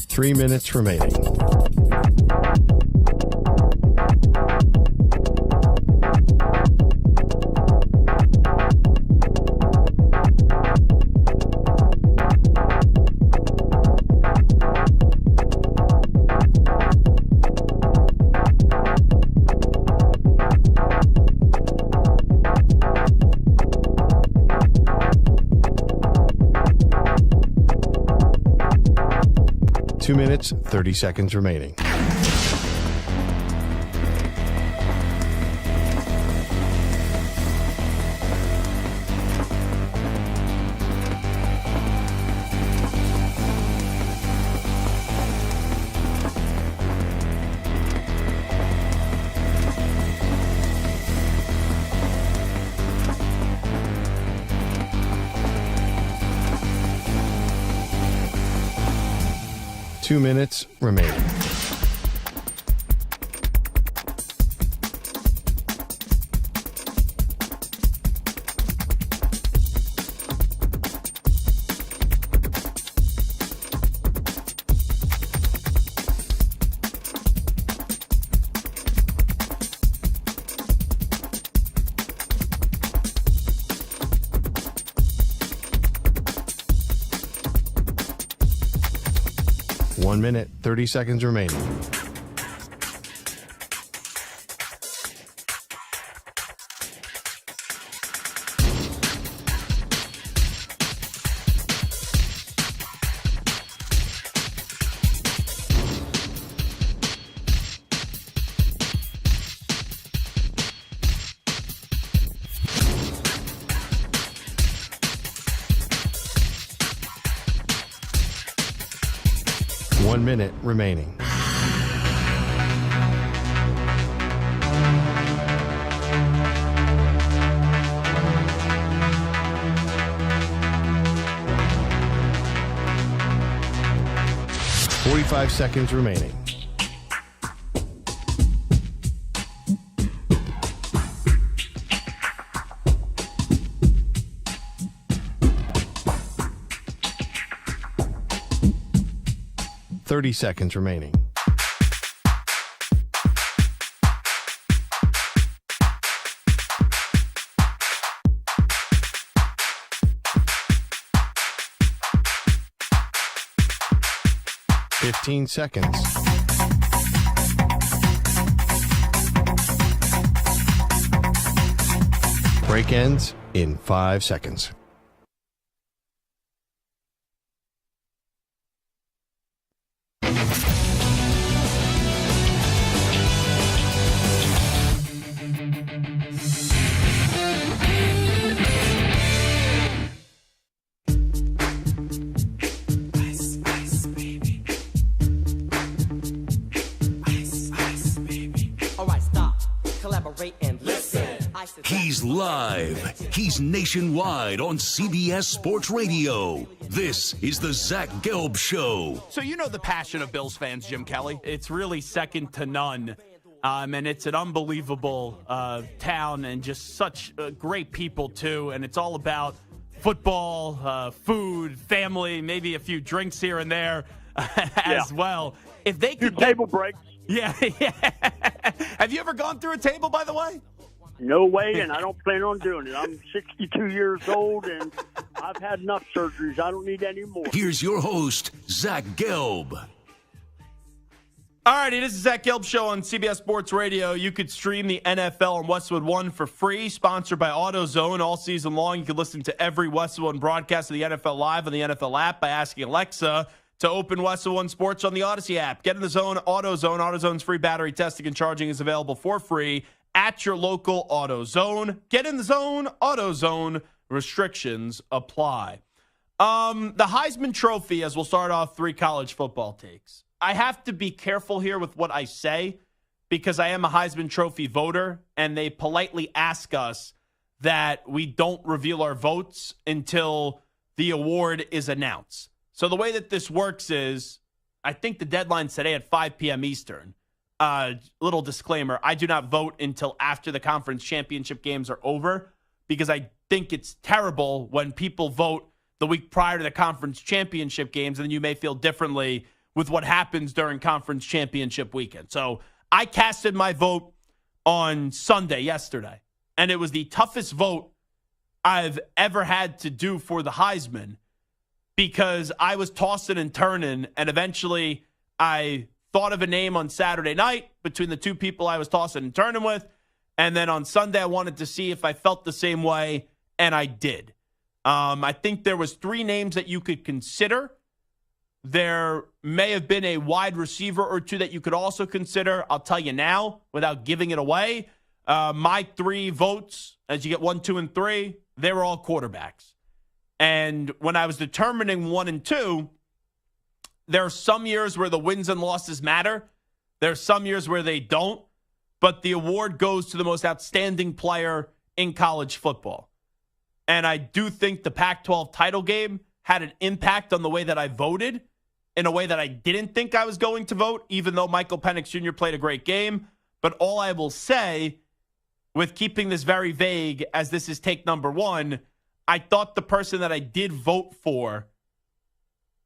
Three minutes remaining. Two minutes, 30 seconds remaining. Two minutes remaining. One minute, 30 seconds remaining. One minute remaining. Forty-five seconds remaining. Thirty seconds remaining. Fifteen seconds. Break ends in 5 seconds. All right, stop, collaborate and listen. He's live. He's nationwide on CBS Sports Radio. This is the Zach Gelb Show. So you know the passion of Bills fans, Jim Kelly. It's really second to none. And it's an unbelievable town and just such great people, too. And it's all about football, food, family, maybe a few drinks here and there as well. If they could table breaks. Yeah. Have you ever gone through a table, by the way? No way, and I don't plan on doing it. I'm 62 years old, and I've had enough surgeries. I don't need any more. Here's your host, Zach Gelb. All righty, this is Zach Gelb Show on CBS Sports Radio. You could stream the NFL on Westwood One for free, sponsored by AutoZone. All season long, you can listen to every Westwood One broadcast of the NFL Live on the NFL app by asking Alexa to open Westwood One Sports on the Odyssey app. Get in the zone, AutoZone. AutoZone's free battery testing and charging is available for free at your local AutoZone. Get in the zone, AutoZone. Restrictions apply. The Heisman Trophy, as we'll start off 3 college football takes. I have to be careful here with what I say because I am a Heisman Trophy voter, and they politely ask us that we don't reveal our votes until the award is announced. So the way that this works is, I think the deadline's today at 5 p.m. Eastern. Little disclaimer, I do not vote until after the conference championship games are over because I think it's terrible when people vote the week prior to the conference championship games, and then you may feel differently with what happens during conference championship weekend. So I casted my vote on Sunday, yesterday, and it was the toughest vote I've ever had to do for the Heisman because I was tossing and turning, and eventually I thought of a name on Saturday night between the 2 people I was tossing and turning with, and then on Sunday I wanted to see if I felt the same way, and I did. I think there was 3 names that you could consider. There may have been a wide receiver or 2 that you could also consider. I'll tell you now without giving it away. My 3 votes, as you get 1, 2, and 3, they were all quarterbacks. And when I was determining 1 and 2, there are some years where the wins and losses matter. There are some years where they don't. But the award goes to the most outstanding player in college football. And I do think the Pac-12 title game had an impact on the way that I voted in a way that I didn't think I was going to vote, even though Michael Penix Jr. played a great game. But all I will say, with keeping this very vague, as this is take number 1, I thought the person that I did vote for,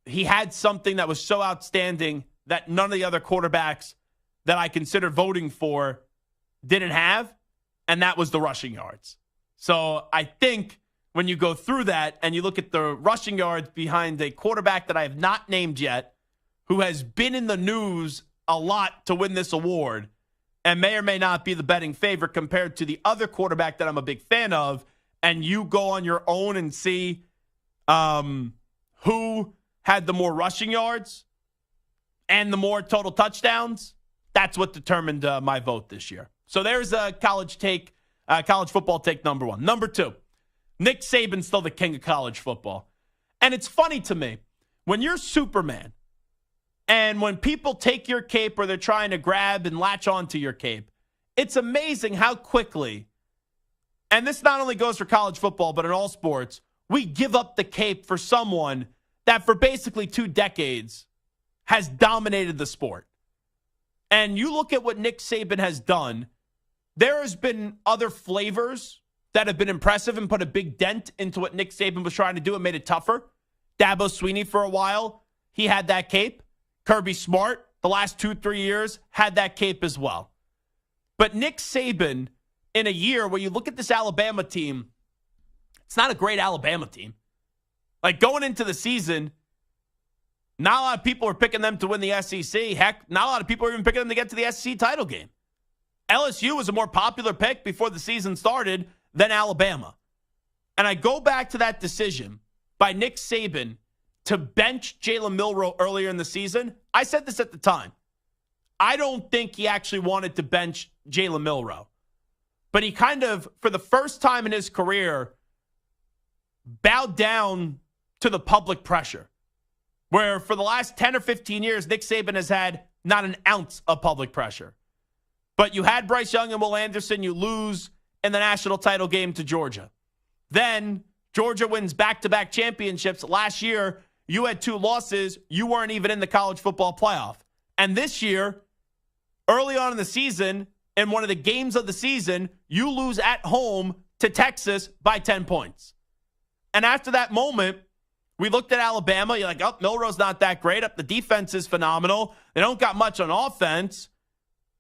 he had something that was so outstanding that none of the other quarterbacks that I considered voting for didn't have, and that was the rushing yards. So I think when you go through that and you look at the rushing yards behind a quarterback that I have not named yet, who has been in the news a lot to win this award and may or may not be the betting favorite compared to the other quarterback that I'm a big fan of, and you go on your own and see who had the more rushing yards and the more total touchdowns, that's what determined my vote this year. So there's a college football take number 1. Number 2. Nick Saban's still the king of college football. And it's funny to me, when you're Superman, and when people take your cape or they're trying to grab and latch onto your cape, it's amazing how quickly, and this not only goes for college football, but in all sports, we give up the cape for someone that for basically 2 decades has dominated the sport. And you look at what Nick Saban has done, there has been other flavors that have been impressive and put a big dent into what Nick Saban was trying to do and made it tougher. Dabo Swinney for a while, he had that cape. Kirby Smart, the last 2-3 years, had that cape as well. But Nick Saban, in a year where you look at this Alabama team, it's not a great Alabama team. Like going into the season, not a lot of people are picking them to win the SEC. Heck, not a lot of people are even picking them to get to the SEC title game. LSU was a more popular pick before the season started than Alabama. And I go back to that decision by Nick Saban to bench Jalen Milroe earlier in the season. I said this at the time. I don't think he actually wanted to bench Jalen Milroe. But he kind of, for the first time in his career, bowed down to the public pressure. Where for the last 10 or 15 years, Nick Saban has had not an ounce of public pressure. But you had Bryce Young and Will Anderson. You lose in the national title game to Georgia. Then Georgia wins back-to-back championships. Last year, you had 2 losses. You weren't even in the college football playoff. And this year, early on in the season, in one of the games of the season, you lose at home to Texas by 10 points. And after that moment, we looked at Alabama. You're like, oh, Milroe's not that great. The defense is phenomenal. They don't got much on offense.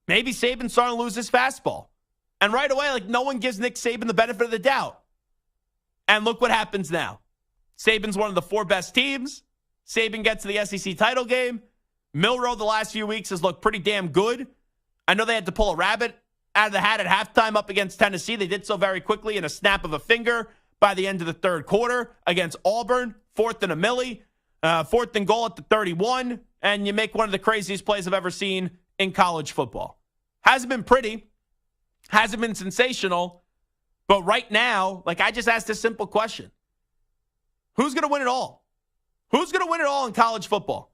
Maybe Saban's starting to lose his fastball. And right away, like, no one gives Nick Saban the benefit of the doubt. And look what happens now. Saban's one of the 4 best teams. Saban gets to the SEC title game. Milroe the last few weeks has looked pretty damn good. I know they had to pull a rabbit out of the hat at halftime up against Tennessee. They did so very quickly in a snap of a finger by the end of the third quarter against Auburn. 4th and a milli. 4th and goal at the 31. And you make one of the craziest plays I've ever seen in college football. Hasn't been pretty. Hasn't been sensational. But right now, like, I just asked a simple question. Who's going to win it all? Who's going to win it all in college football?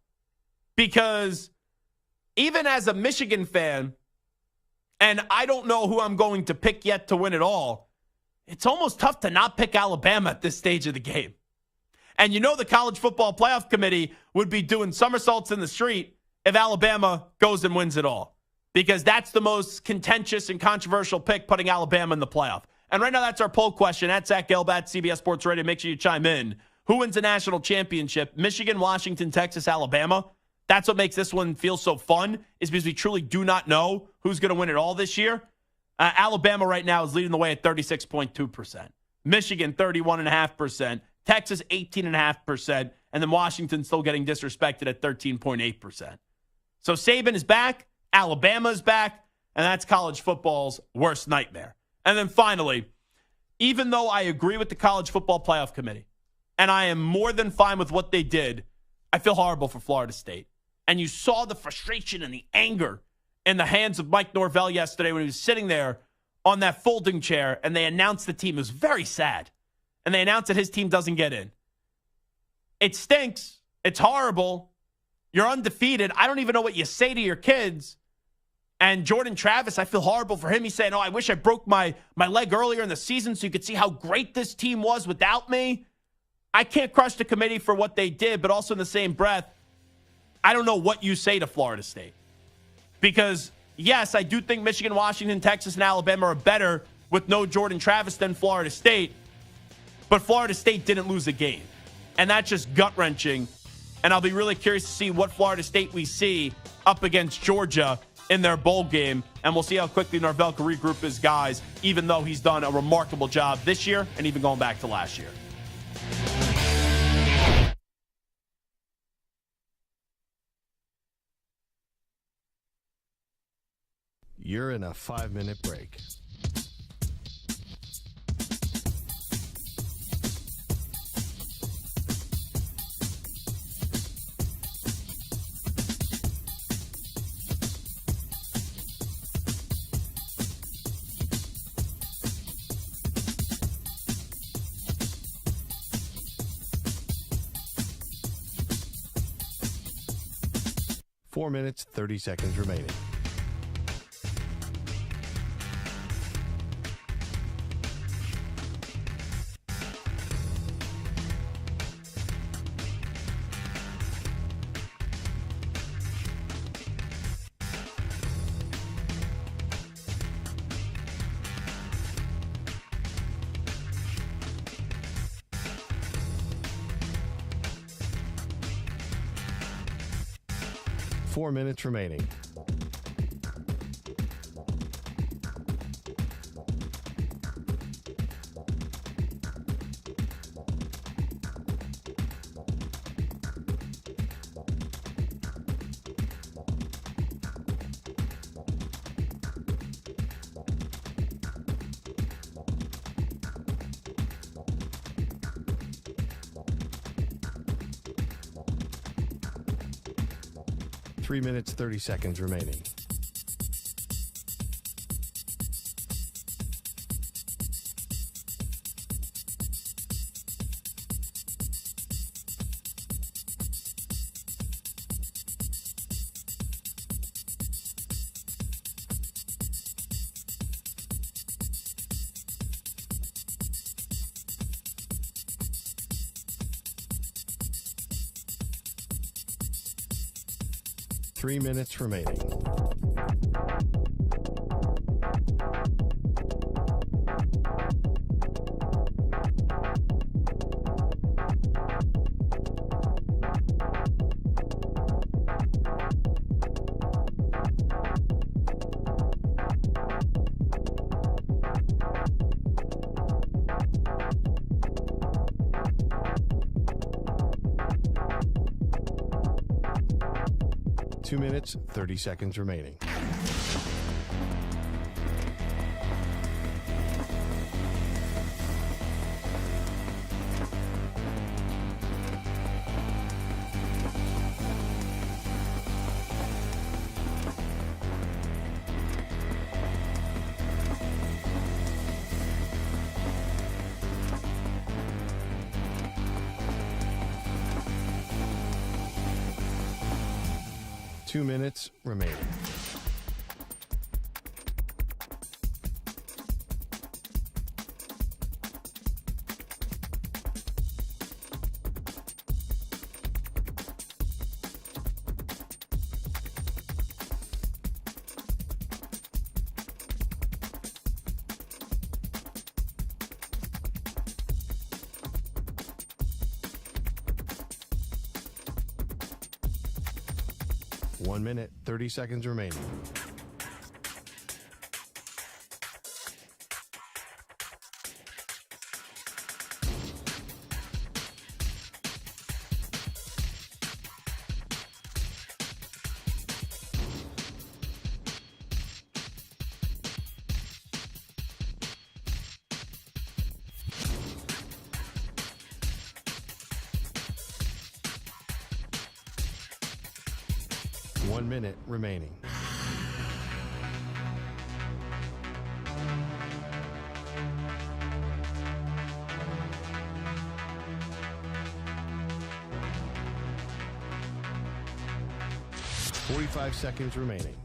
Because even as a Michigan fan, and I don't know who I'm going to pick yet to win it all, it's almost tough to not pick Alabama at this stage of the game. And you know the College Football Playoff Committee would be doing somersaults in the street if Alabama goes and wins it all. Because that's the most contentious and controversial pick, putting Alabama in the playoff. And right now, that's our poll question. At Zach Gelb at CBS Sports Radio. Make sure you chime in. Who wins the national championship? Michigan, Washington, Texas, Alabama. That's what makes this one feel so fun, is because we truly do not know who's going to win it all this year. Alabama right now is leading the way at 36.2%. Michigan, 31.5%. Texas, 18.5%. And then Washington still getting disrespected at 13.8%. So Saban is back. Alabama is back. And that's college football's worst nightmare. And then finally, even though I agree with the College Football Playoff Committee, and I am more than fine with what they did, I feel horrible for Florida State. And you saw the frustration and the anger in the hands of Mike Norvell yesterday when he was sitting there on that folding chair and they announced the team. It was very sad. And they announced that his team doesn't get in. It stinks. It's horrible. You're undefeated. I don't even know what you say to your kids. And Jordan Travis, I feel horrible for him. He's saying, oh, I wish I broke my leg earlier in the season so you could see how great this team was without me. I can't crush the committee for what they did, but also in the same breath, I don't know what you say to Florida State. Because, yes, I do think Michigan, Washington, Texas, and Alabama are better with no Jordan Travis than Florida State. But Florida State didn't lose a game. And that's just gut-wrenching. And I'll be really curious to see what Florida State we see up against Georgia in their bowl game. And we'll see how quickly Norvell can regroup his guys, even though he's done a remarkable job this year and even going back to last year. You're in a 5-minute break. Four minutes, 30 seconds remaining. Four minutes remaining. Three minutes, 30 seconds remaining. 3 minutes remaining. Two minutes, 30 seconds remaining. Two minutes remaining. One minute, 30 seconds remaining. One minute remaining. Forty-five seconds remaining.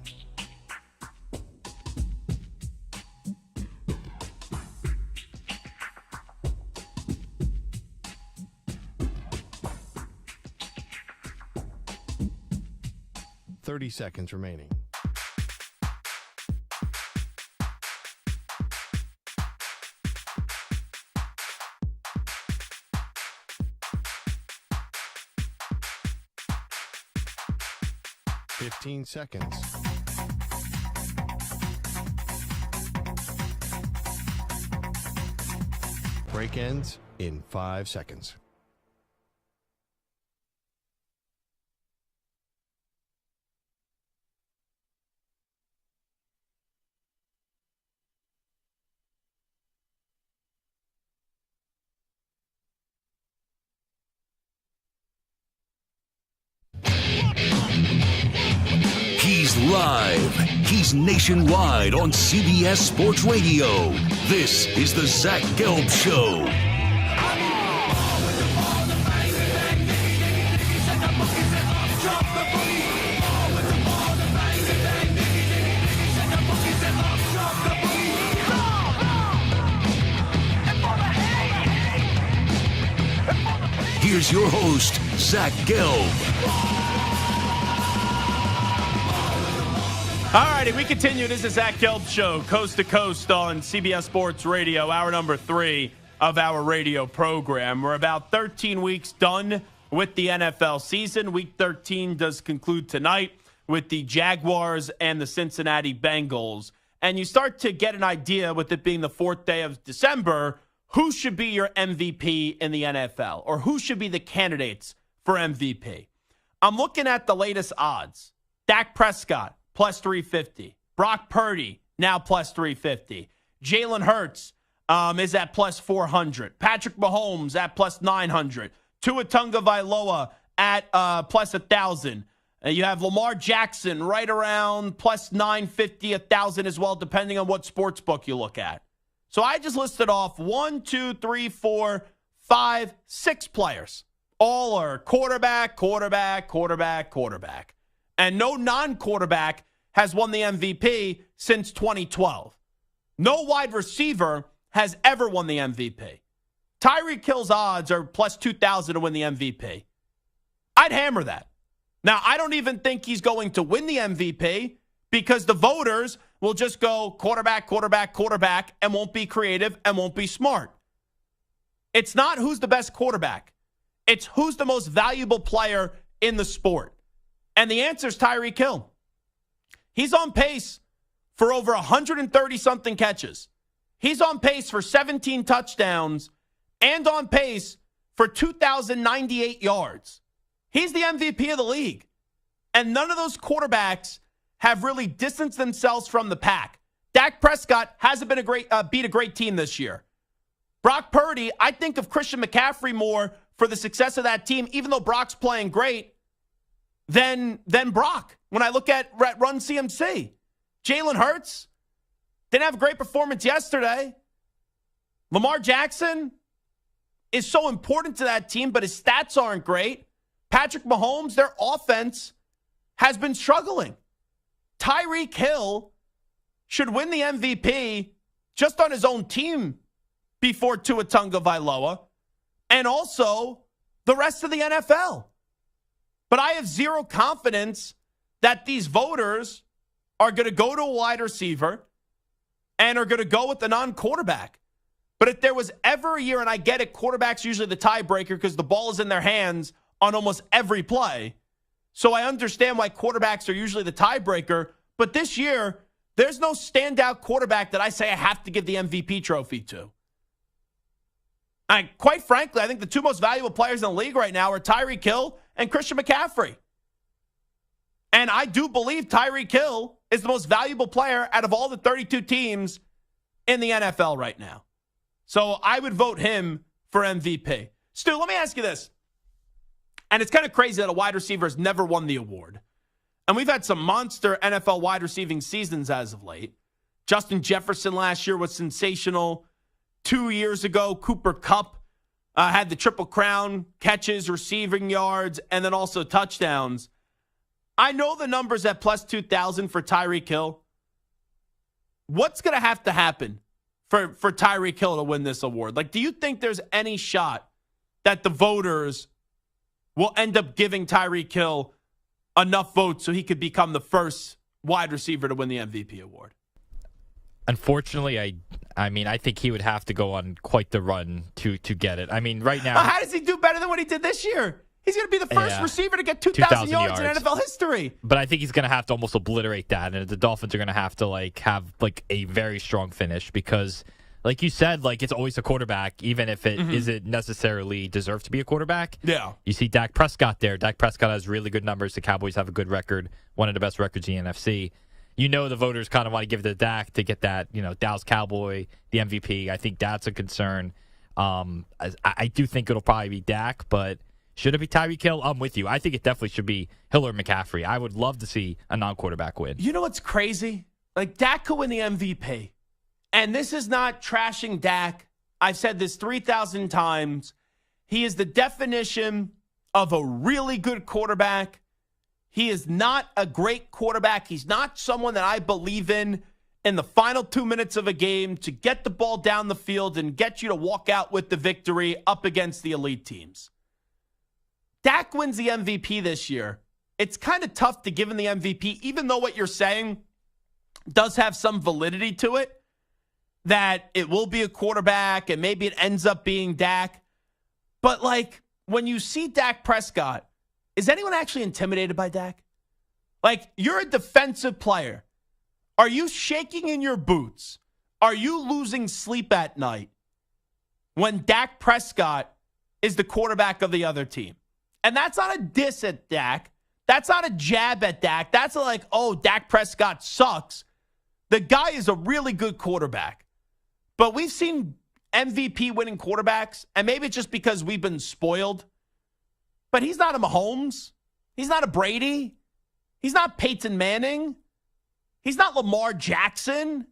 Seconds remaining. Fifteen seconds. Break ends in 5 seconds. He's live. He's nationwide on CBS Sports Radio. This is the Zach Gelb Show. Here's your host, Zach Gelb. All righty, we continue. This is Zach Gelb Show, coast to coast on CBS Sports Radio, hour number 3 of our radio program. We're about 13 weeks done with the NFL season. Week 13 does conclude tonight with the Jaguars and the Cincinnati Bengals. And you start to get an idea, with it being the 4th day of December, who should be your MVP in the NFL, or who should be the candidates for MVP. I'm looking at the latest odds. Dak Prescott, plus 350. Brock Purdy, now plus 350. Jalen Hurts is at plus 400. Patrick Mahomes at plus 900. Tua Tagovailoa at plus 1,000. You have Lamar Jackson right around plus 950, 1,000 as well, depending on what sports book you look at. So I just listed off 1, 2, 3, 4, 5, 6 players. All are quarterback, quarterback, quarterback, quarterback. And no non-quarterback has won the MVP since 2012. No wide receiver has ever won the MVP. Tyreek Hill's odds are plus 2,000 to win the MVP. I'd hammer that. Now, I don't even think he's going to win the MVP because the voters will just go quarterback, quarterback, quarterback, and won't be creative and won't be smart. It's not who's the best quarterback. It's who's the most valuable player in the sport. And the answer is Tyreek Hill. He's on pace for over 130-something catches. He's on pace for 17 touchdowns and on pace for 2,098 yards. He's the MVP of the league. And none of those quarterbacks have really distanced themselves from the pack. Dak Prescott hasn't been beat a great team this year. Brock Purdy, I think of Christian McCaffrey more for the success of that team, even though Brock's playing great, than Brock. When I look at Run CMC, Jalen Hurts didn't have a great performance yesterday. Lamar Jackson is so important to that team, but his stats aren't great. Patrick Mahomes, their offense has been struggling. Tyreek Hill should win the MVP just on his own team before Tua Tagovailoa, and also the rest of the NFL. But I have zero confidence that these voters are going to go to a wide receiver and are going to go with the non-quarterback. But if there was ever a year, and I get it, quarterback's usually the tiebreaker because the ball is in their hands on almost every play. So I understand why quarterbacks are usually the tiebreaker. But this year, there's no standout quarterback that I say I have to give the MVP trophy to. Quite frankly, I think the two most valuable players in the league right now are Tyreek Hill and Christian McCaffrey. And I do believe Tyreek Hill is the most valuable player out of all the 32 teams in the NFL right now. So I would vote him for MVP. Stu, let me ask you this. And it's kind of crazy that a wide receiver has never won the award. And we've had some monster NFL wide receiving seasons as of late. Justin Jefferson last year was sensational. 2 years ago, Cooper Kupp had the Triple Crown, catches, receiving yards, and then also touchdowns. I know the numbers at plus 2,000 for Tyreek Hill. What's going to have to happen for Tyreek Hill to win this award? Like, do you think there's any shot that the voters will end up giving Tyreek Hill enough votes so he could become the first wide receiver to win the MVP award? Unfortunately, I think he would have to go on quite the run to get it. I mean, right now... How does he do better than what he did this year? He's going to be the first receiver to get 2,000 yards in NFL history. But I think he's going to have to almost obliterate that, and the Dolphins are going to have to have a very strong finish because, like you said, it's always a quarterback, even if it isn't necessarily deserved to be a quarterback. Yeah. You see Dak Prescott there. Dak Prescott has really good numbers. The Cowboys have a good record, one of the best records in the NFC. You know the voters kind of want to give it to Dak to get that, Dallas Cowboy, the MVP. I think that's a concern. I do think it'll probably be Dak, but should it be Tyreek Hill? I'm with you. I think it definitely should be Hill or McCaffrey. I would love to see a non-quarterback win. You know what's crazy? Dak could win the MVP. And this is not trashing Dak. I've said this 3,000 times. He is the definition of a really good quarterback. He is not a great quarterback. He's not someone that I believe in the final 2 minutes of a game to get the ball down the field and get you to walk out with the victory up against the elite teams. Dak wins the MVP this year. It's kind of tough to give him the MVP, even though what you're saying does have some validity to it, that it will be a quarterback and maybe it ends up being Dak. But when you see Dak Prescott, is anyone actually intimidated by Dak? You're a defensive player. Are you shaking in your boots? Are you losing sleep at night when Dak Prescott is the quarterback of the other team? And that's not a diss at Dak. That's not a jab at Dak. That's Dak Prescott sucks. The guy is a really good quarterback. But we've seen MVP winning quarterbacks, and maybe it's just because we've been spoiled. But he's not a Mahomes. He's not a Brady. He's not Peyton Manning. He's not Lamar Jackson.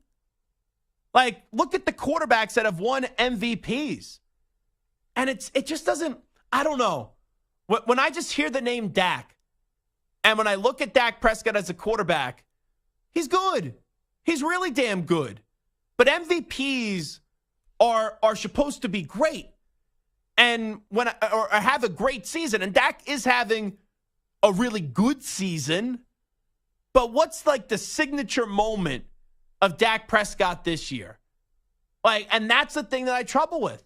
Look at the quarterbacks that have won MVPs. And it just doesn't, I don't know. When I just hear the name Dak, and when I look at Dak Prescott as a quarterback, he's good. He's really damn good. But MVPs are supposed to be great. And or have a great season. And Dak is having a really good season. But what's like the signature moment of Dak Prescott this year? And that's the thing that I trouble with.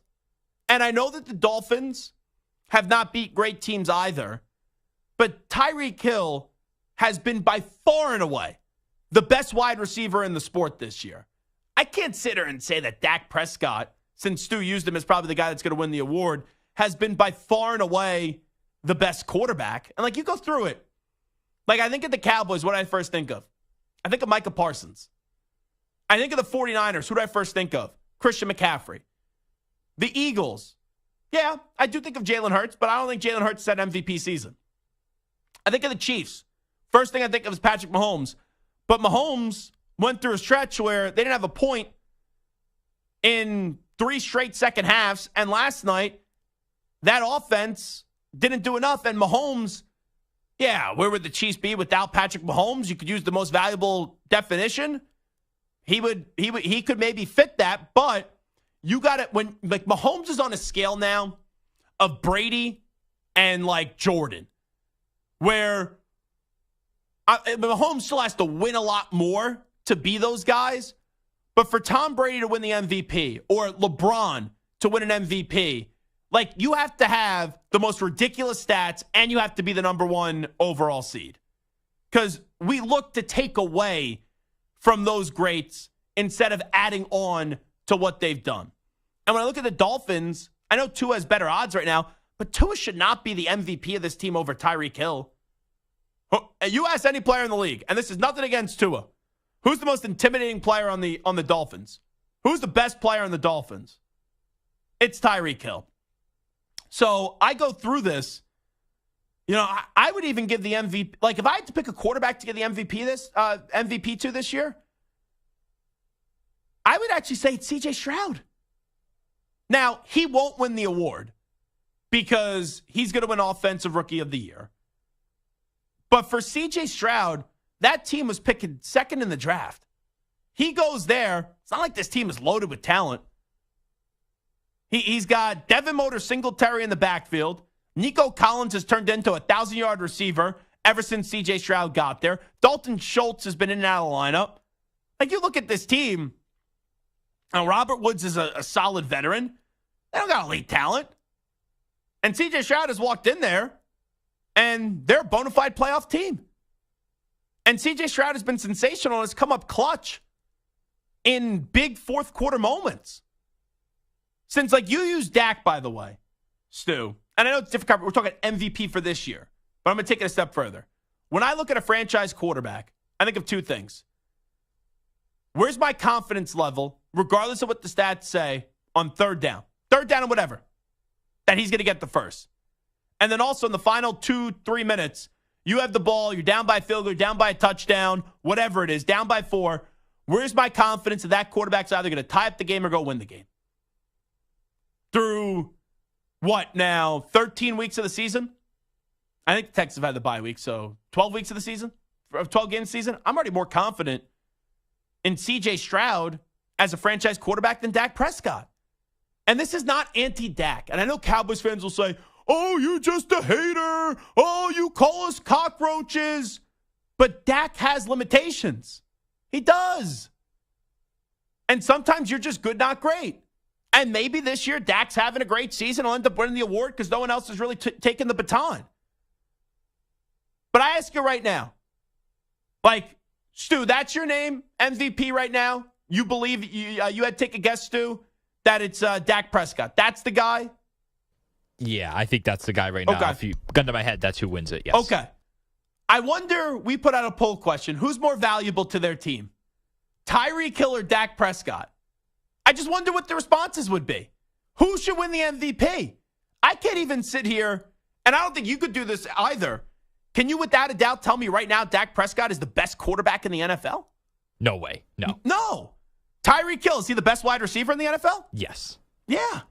And I know that the Dolphins have not beat great teams either. But Tyreek Hill has been by far and away the best wide receiver in the sport this year. I can't sit here and say that Dak Prescott, since Stu used him as probably the guy that's going to win the award, has been by far and away the best quarterback. And you go through it. I think of the Cowboys, what do I first think of? I think of Micah Parsons. I think of the 49ers. Who do I first think of? Christian McCaffrey. The Eagles. Yeah, I do think of Jalen Hurts, but I don't think Jalen Hurts had an MVP season. I think of the Chiefs. First thing I think of is Patrick Mahomes. But Mahomes went through a stretch where they didn't have a point in 3 straight second halves. And last night, that offense didn't do enough. And Mahomes, yeah, where would the Chiefs be without Patrick Mahomes? You could use the most valuable definition. He could maybe fit that, but you got it when Mahomes is on a scale now of Brady and Jordan, where Mahomes still has to win a lot more to be those guys. But for Tom Brady to win the MVP or LeBron to win an MVP, you have to have the most ridiculous stats and you have to be the number 1 overall seed. Because we look to take away from those greats instead of adding on to what they've done. And when I look at the Dolphins, I know Tua has better odds right now, but Tua should not be the MVP of this team over Tyreek Hill. You ask any player in the league, and this is nothing against Tua, who's the most intimidating player on the Dolphins? Who's the best player on the Dolphins? It's Tyreek Hill. So I go through this. I would even give the MVP. If I had to pick a quarterback to get the MVP to this year, I would actually say it's C.J. Stroud. Now, he won't win the award because he's going to win Offensive Rookie of the Year. But for C.J. Stroud, that team was picking second in the draft. He goes there. It's not like this team is loaded with talent. He's got Devin Motor Singletary in the backfield. Nico Collins has turned into a 1,000-yard receiver ever since C.J. Stroud got there. Dalton Schultz has been in and out of the lineup. You look at this team, and Robert Woods is a solid veteran. They don't got elite talent. And C.J. Stroud has walked in there, and they're a bona fide playoff team. And C.J. Stroud has been sensational and has come up clutch in big fourth quarter moments. Since, you use Dak, by the way, Stu, and I know it's different. We're talking MVP for this year, but I'm going to take it a step further. When I look at a franchise quarterback, I think of 2 things. Where's my confidence level, regardless of what the stats say, on third down and whatever, that he's going to get the first? And then also in the final 2-3 minutes, you have the ball, you're down by a field goal, down by a touchdown, whatever it is, down by 4. Where's my confidence that quarterback's either going to tie up the game or go win the game? Through what now, 13 weeks of the season? I think the Texans have had the bye week, so 12 weeks of the season? 12 games season? I'm already more confident in C.J. Stroud as a franchise quarterback than Dak Prescott. And this is not anti-Dak. And I know Cowboys fans will say, oh, you're just a hater. Oh, you call us cockroaches. But Dak has limitations. He does. And sometimes you're just good, not great. And maybe this year Dak's having a great season. He'll end up winning the award because no one else has really taken the baton. But I ask you right now, Stu, that's your name, MVP right now? You believe, you had to take a guess, Stu, that it's Dak Prescott. That's the guy? Yeah, I think that's the guy right now. Okay. If you gun to my head, that's who wins it, yes. Okay. I wonder, we put out a poll question, who's more valuable to their team? Tyreek Hill or Dak Prescott? I just wonder what the responses would be. Who should win the MVP? I can't even sit here, and I don't think you could do this either. Can you, without a doubt, tell me right now Dak Prescott is the best quarterback in the NFL? No way. No. No. Tyreek Hill, is he the best wide receiver in the NFL? Yes. Yeah.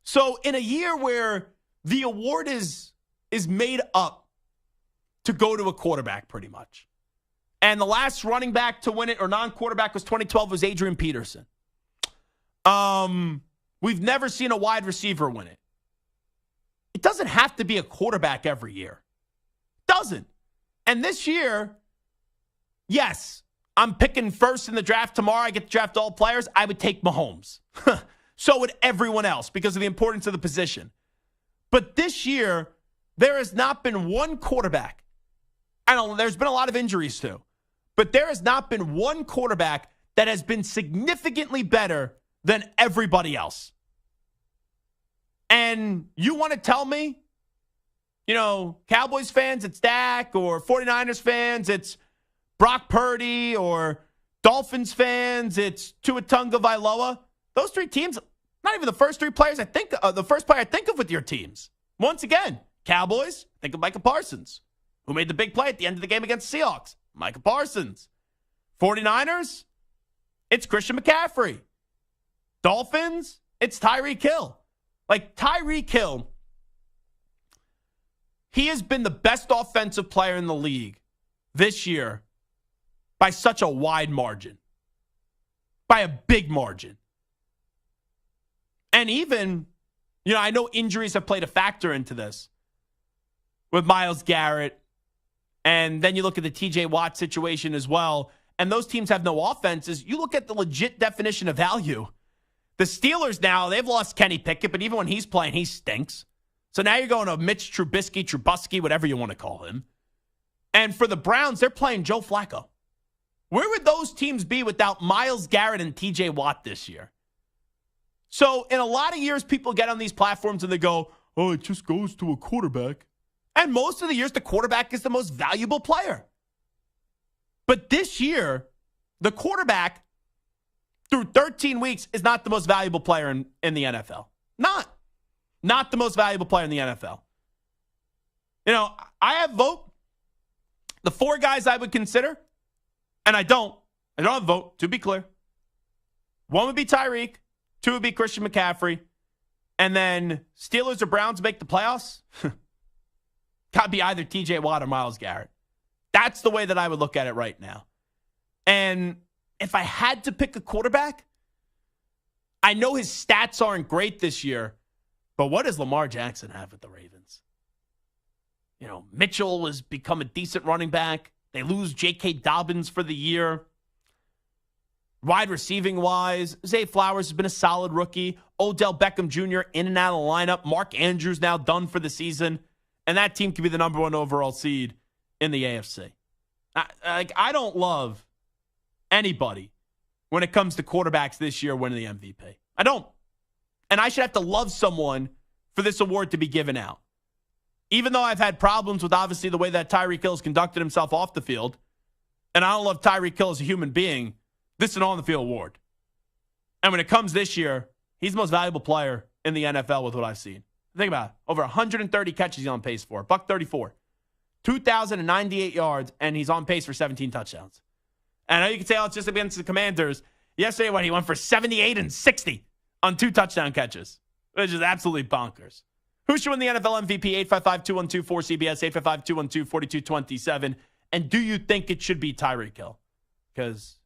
So in a year where the award is made up to go to a quarterback pretty much, and the last running back to win it or non-quarterback was 2012 was Adrian Peterson. We've never seen a wide receiver win it. It doesn't have to be a quarterback every year. doesn't. And this year, yes, I'm picking first in the draft tomorrow. I get to draft all players. I would take Mahomes. So would everyone else because of the importance of the position. But this year, there has not been one quarterback. I know there's been a lot of injuries too. But there has not been one quarterback that has been significantly better than everybody else. And you want to tell me, Cowboys fans, it's Dak, or 49ers fans, it's Brock Purdy, or Dolphins fans, it's Tua Tagovailoa. Those three teams, not even the first three players the first player I think of with your teams. Once again, Cowboys, think of Micah Parsons, who made the big play at the end of the game against the Seahawks. Micah Parsons. 49ers, it's Christian McCaffrey. Dolphins, it's Tyreek Hill. Like Tyreek Hill, he has been the best offensive player in the league this year by such a wide margin, by a big margin. And even, I know injuries have played a factor into this with Myles Garrett. And then you look at the TJ Watt situation as well. And those teams have no offenses. You look at the legit definition of value. The Steelers now, they've lost Kenny Pickett, but even when he's playing, he stinks. So now you're going to Mitch Trubisky, whatever you want to call him. And for the Browns, they're playing Joe Flacco. Where would those teams be without Myles Garrett and TJ Watt this year? So in a lot of years, people get on these platforms and they go, oh, it just goes to a quarterback. And most of the years, the quarterback is the most valuable player. But this year, the quarterback, through 13 weeks, is not the most valuable player in the NFL. Not the most valuable player in the NFL. I have vote. The four guys I would consider, and I don't have vote, to be clear. One would be Tyreek. Two would be Christian McCaffrey. And then Steelers or Browns make the playoffs. Got to be either TJ Watt or Myles Garrett. That's the way that I would look at it right now. And if I had to pick a quarterback, I know his stats aren't great this year, but what does Lamar Jackson have with the Ravens? Mitchell has become a decent running back. They lose J.K. Dobbins for the year. Wide receiving wise, Zay Flowers has been a solid rookie. Odell Beckham Jr. in and out of the lineup. Mark Andrews now done for the season. And that team could be the number one overall seed in the AFC. I don't love anybody when it comes to quarterbacks this year winning the MVP. I don't. And I should have to love someone for this award to be given out. Even though I've had problems with, obviously, the way that Tyreek Hill has conducted himself off the field, and I don't love Tyreek Hill as a human being, this is an on-the-field award. And when it comes this year, he's the most valuable player in the NFL with what I've seen. Think about it. Over 130 catches he's on pace for. $134. 2,098 yards, and he's on pace for 17 touchdowns. And I know you can say, it's just against the Commanders. Yesterday, he went for 78 and 60 on 2 touchdown catches, which is absolutely bonkers. Who should win the NFL MVP? 855-212-4CBS, 855-212-4227. And do you think it should be Tyreek Hill? Because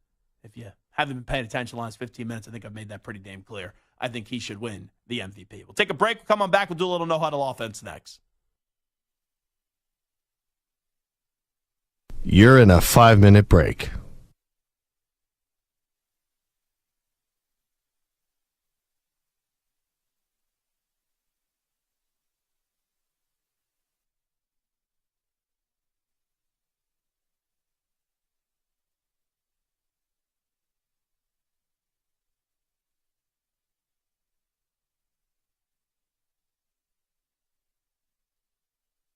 if you haven't been paying attention the last 15 minutes, I think I've made that pretty damn clear. I think he should win the MVP. We'll take a break. We'll come on back. We'll do a little no-huddle offense next. You're in a 5-minute break.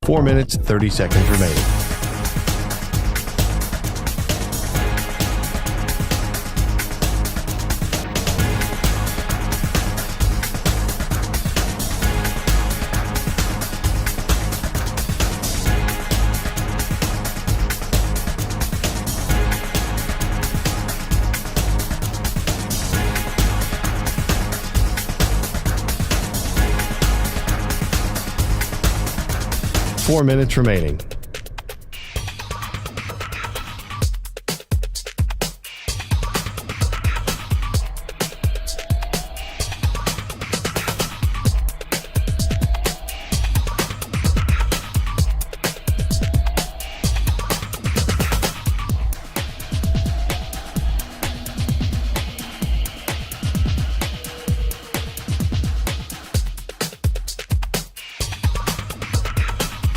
Four minutes, 30 seconds remaining. Four minutes remaining.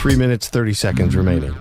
3 minutes, 30 seconds remaining.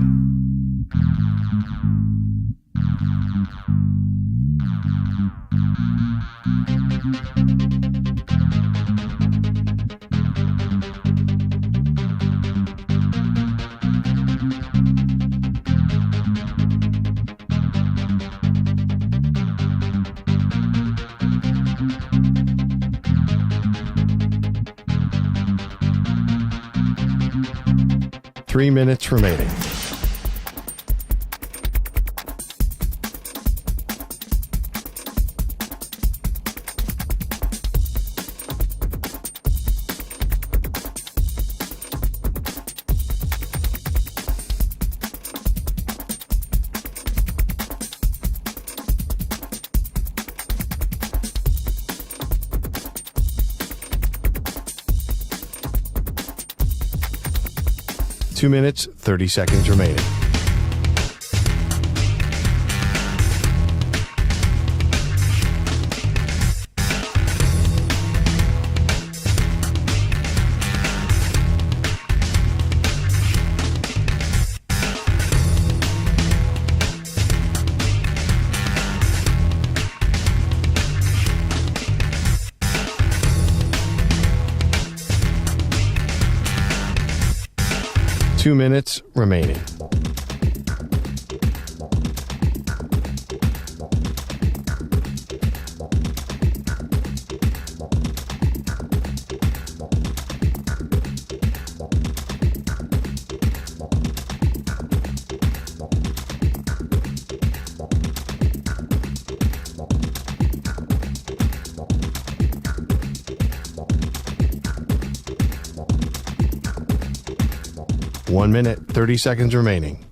Three minutes remaining. Two minutes, 30 seconds remaining. Two minutes remaining. One minute, 30 seconds remaining.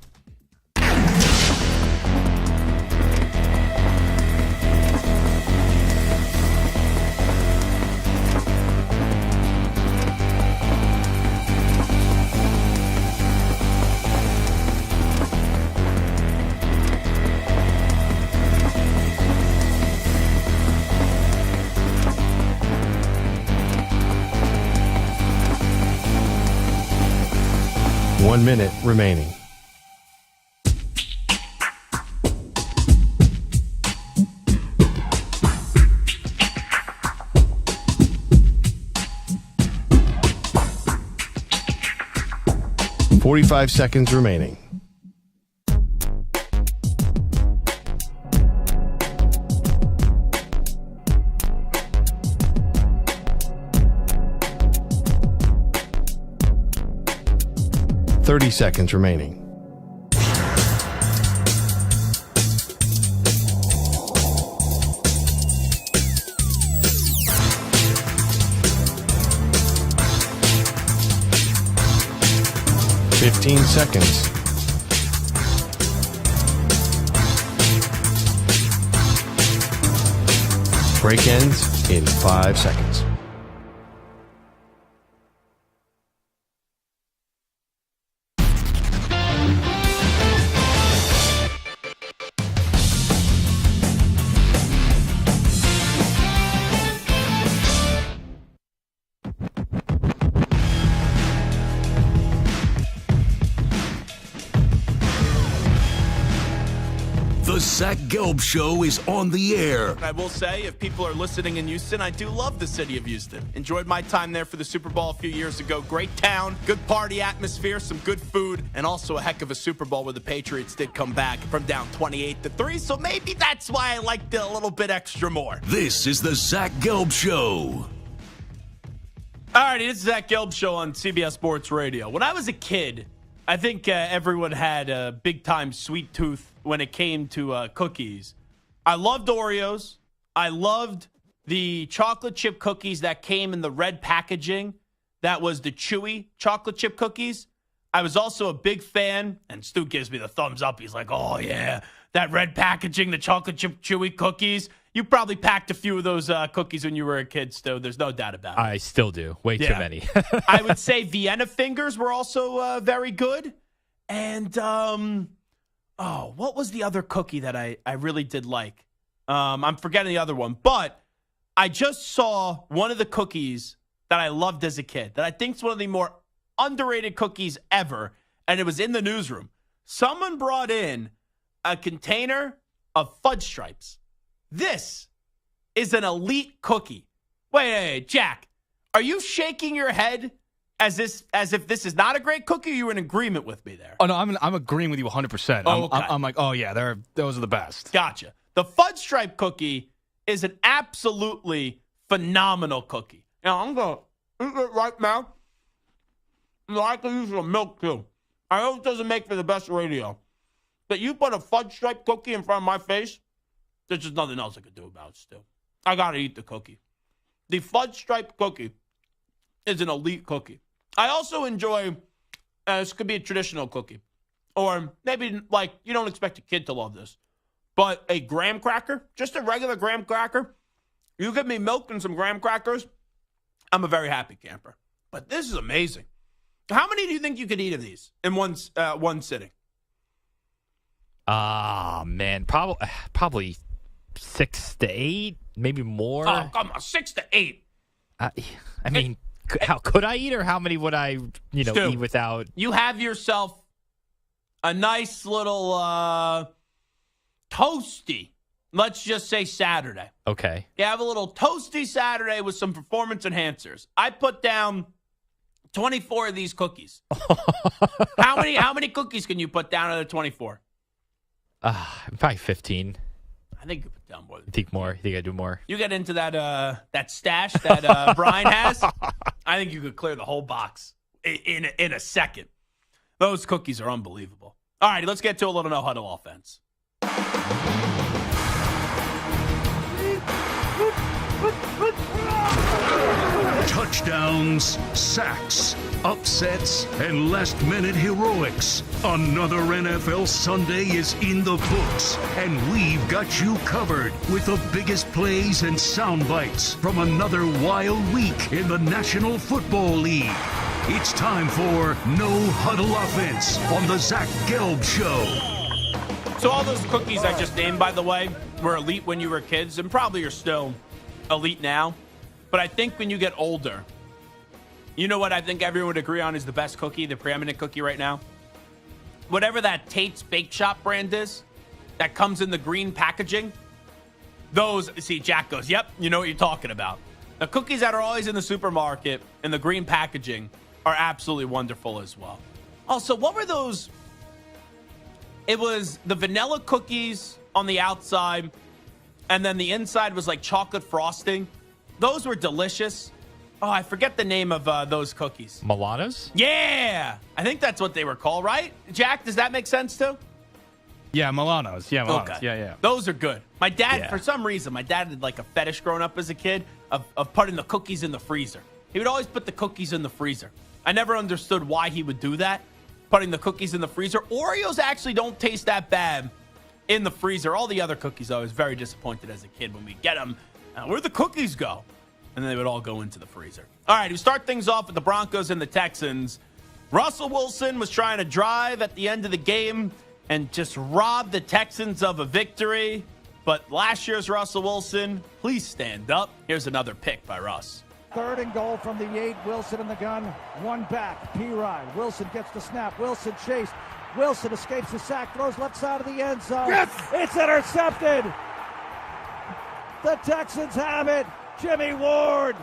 One minute remaining. Forty-five seconds remaining. Thirty seconds remaining. Fifteen seconds. Break ends in 5 seconds. The Zach Gelb Show is on the air. I will say, if people are listening in Houston, I do love the city of Houston. Enjoyed my time there for the Super Bowl a few years ago. Great town, good party atmosphere, some good food, and also a heck of a Super Bowl where the Patriots did come back from down 28-3. So maybe that's why I liked it a little bit extra more. This is the Zach Gelb Show. All right, it's the Zach Gelb Show on CBS Sports Radio. When I was a kid, I think everyone had a big-time sweet tooth when it came to cookies. I loved Oreos. I loved the chocolate chip cookies that came in the red packaging. That was the chewy chocolate chip cookies. I was also a big fan, and Stu gives me the thumbs up. He's like, oh, yeah, that red packaging, the chocolate chip chewy cookies. You probably packed a few of those cookies when you were a kid, Stu. There's no doubt about it. I still do. Way too many. I would say Vienna fingers were also very good. And, what was the other cookie that I really did like? I'm forgetting the other one. But I just saw one of the cookies that I loved as a kid that I think is one of the more underrated cookies ever. and it was in the newsroom. Someone brought in a container of fudge stripes. This is an elite cookie. Wait, Jack, are you shaking your head as if this is not a great cookie? Or you're in agreement with me there? Oh no, I'm agreeing with you 100%. Oh, okay. I'm like, oh yeah, those are the best. Gotcha. The fudge stripe cookie is an absolutely phenomenal cookie. Now I'm gonna eat it right now. I can use some milk too. I know it doesn't make for the best radio, but you put a fudge stripe cookie in front of my face, there's just nothing else I could do about it still. I gotta eat the cookie. The fudge stripe cookie is an elite cookie. I also enjoy, this could be a traditional cookie, or maybe like you don't expect a kid to love this, but a graham cracker, just a regular graham cracker. You give me milk and some graham crackers, I'm a very happy camper. But this is amazing. How many do you think you could eat of these in one sitting? Man, probably 6 to 8, maybe more. Oh, come on, 6 to 8. I mean, how could I eat, or how many would I, Stu, eat without? You have yourself a nice little toasty. Let's just say Saturday. Okay. You have a little toasty Saturday with some performance enhancers. I put down 24 of these cookies. How many cookies can you put down out of 24? Probably 15. I think you put down more. You think more? You think I do more? You get into that stash that Brian has. I think you could clear the whole box in a second. Those cookies are unbelievable. All right, let's get to a little no huddle offense. Touchdowns, sacks, upsets, and last-minute heroics. Another NFL Sunday is in the books, and we've got you covered with the biggest plays and sound bites from another wild week in the National Football League. It's time for No Huddle Offense on the Zach Gelb Show. So all those cookies I just named, by the way, were elite when you were kids, and probably are still elite now. But I think when you get older, you know what I think everyone would agree on is the best cookie, the preeminent cookie right now? Whatever that Tate's Bake Shop brand is that comes in the green packaging, those, see, Jack goes, yep, you know what you're talking about. The cookies that are always in the supermarket in the green packaging are absolutely wonderful as well. Also, what were those? It was the vanilla cookies on the outside, and then the inside was like chocolate frosting. Those were delicious. Oh, I forget the name of those cookies. Milanos? Yeah. I think that's what they were called, right? Jack, does that make sense too? Yeah, Milanos. Yeah, Milanos. Okay. Yeah. Those are good. My dad, for some reason, my dad had like a fetish growing up as a kid of putting the cookies in the freezer. He would always put the cookies in the freezer. I never understood why he would do that, putting the cookies in the freezer. Oreos actually don't taste that bad in the freezer. All the other cookies, I was very disappointed as a kid when we get them. Where'd the cookies go? And then they would all go into the freezer. All right, we start things off with the Broncos and the Texans. Russell Wilson was trying to drive at the end of the game and just rob the Texans of a victory. But last year's Russell Wilson, please stand up. Here's another pick by Russ. 3rd and goal from the 8. Wilson in the gun. One back. P-Ride. Wilson gets the snap. Wilson chased. Wilson escapes the sack. Throws left side of the end zone. Yes! It's intercepted. The Texans have it. Jimmy Ward.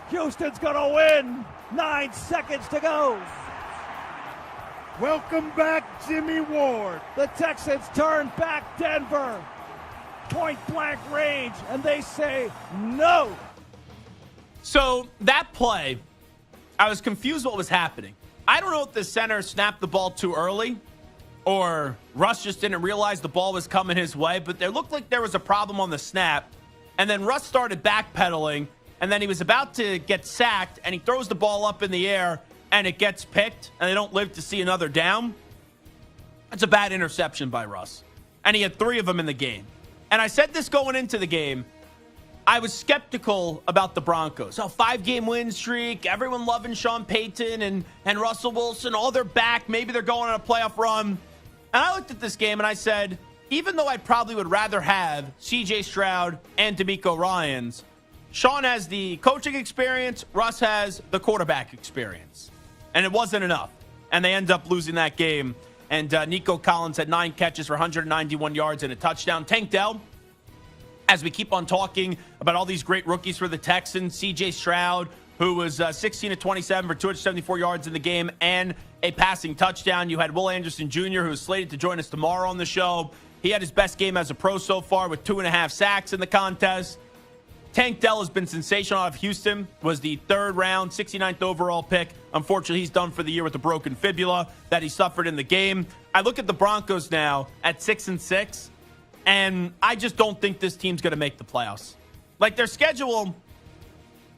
Houston's going to win. 9 seconds to go. Welcome back, Jimmy Ward. The Texans turn back Denver. Point blank range, and they say no. So that play, I was confused what was happening. I don't know if the center snapped the ball too early or Russ just didn't realize the ball was coming his way, but there looked like there was a problem on the snap. And then Russ started backpedaling, and then he was about to get sacked, and he throws the ball up in the air, and it gets picked, and they don't live to see another down. That's a bad interception by Russ. And he had 3 of them in the game. And I said this going into the game. I was skeptical about the Broncos. 5-game win streak, everyone loving Sean Payton and Russell Wilson. Oh, they're back. Maybe they're going on a playoff run. And I looked at this game, and I said, even though I probably would rather have C.J. Stroud and DeMeco Ryans, Sean has the coaching experience, Russ has the quarterback experience. And it wasn't enough. and they end up losing that game. And Nico Collins had 9 catches for 191 yards and a touchdown. Tank Dell, as we keep on talking about all these great rookies for the Texans, C.J. Stroud, who was 16 of 27 for 274 yards in the game and a passing touchdown. You had Will Anderson Jr., who is slated to join us tomorrow on the show. He had his best game as a pro so far with 2.5 sacks in the contest. Tank Dell has been sensational out of Houston, was the 3rd round, 69th overall pick. Unfortunately, he's done for the year with a broken fibula that he suffered in the game. I look at the Broncos now at 6-6, and I just don't think this team's going to make the playoffs. Like, their schedule,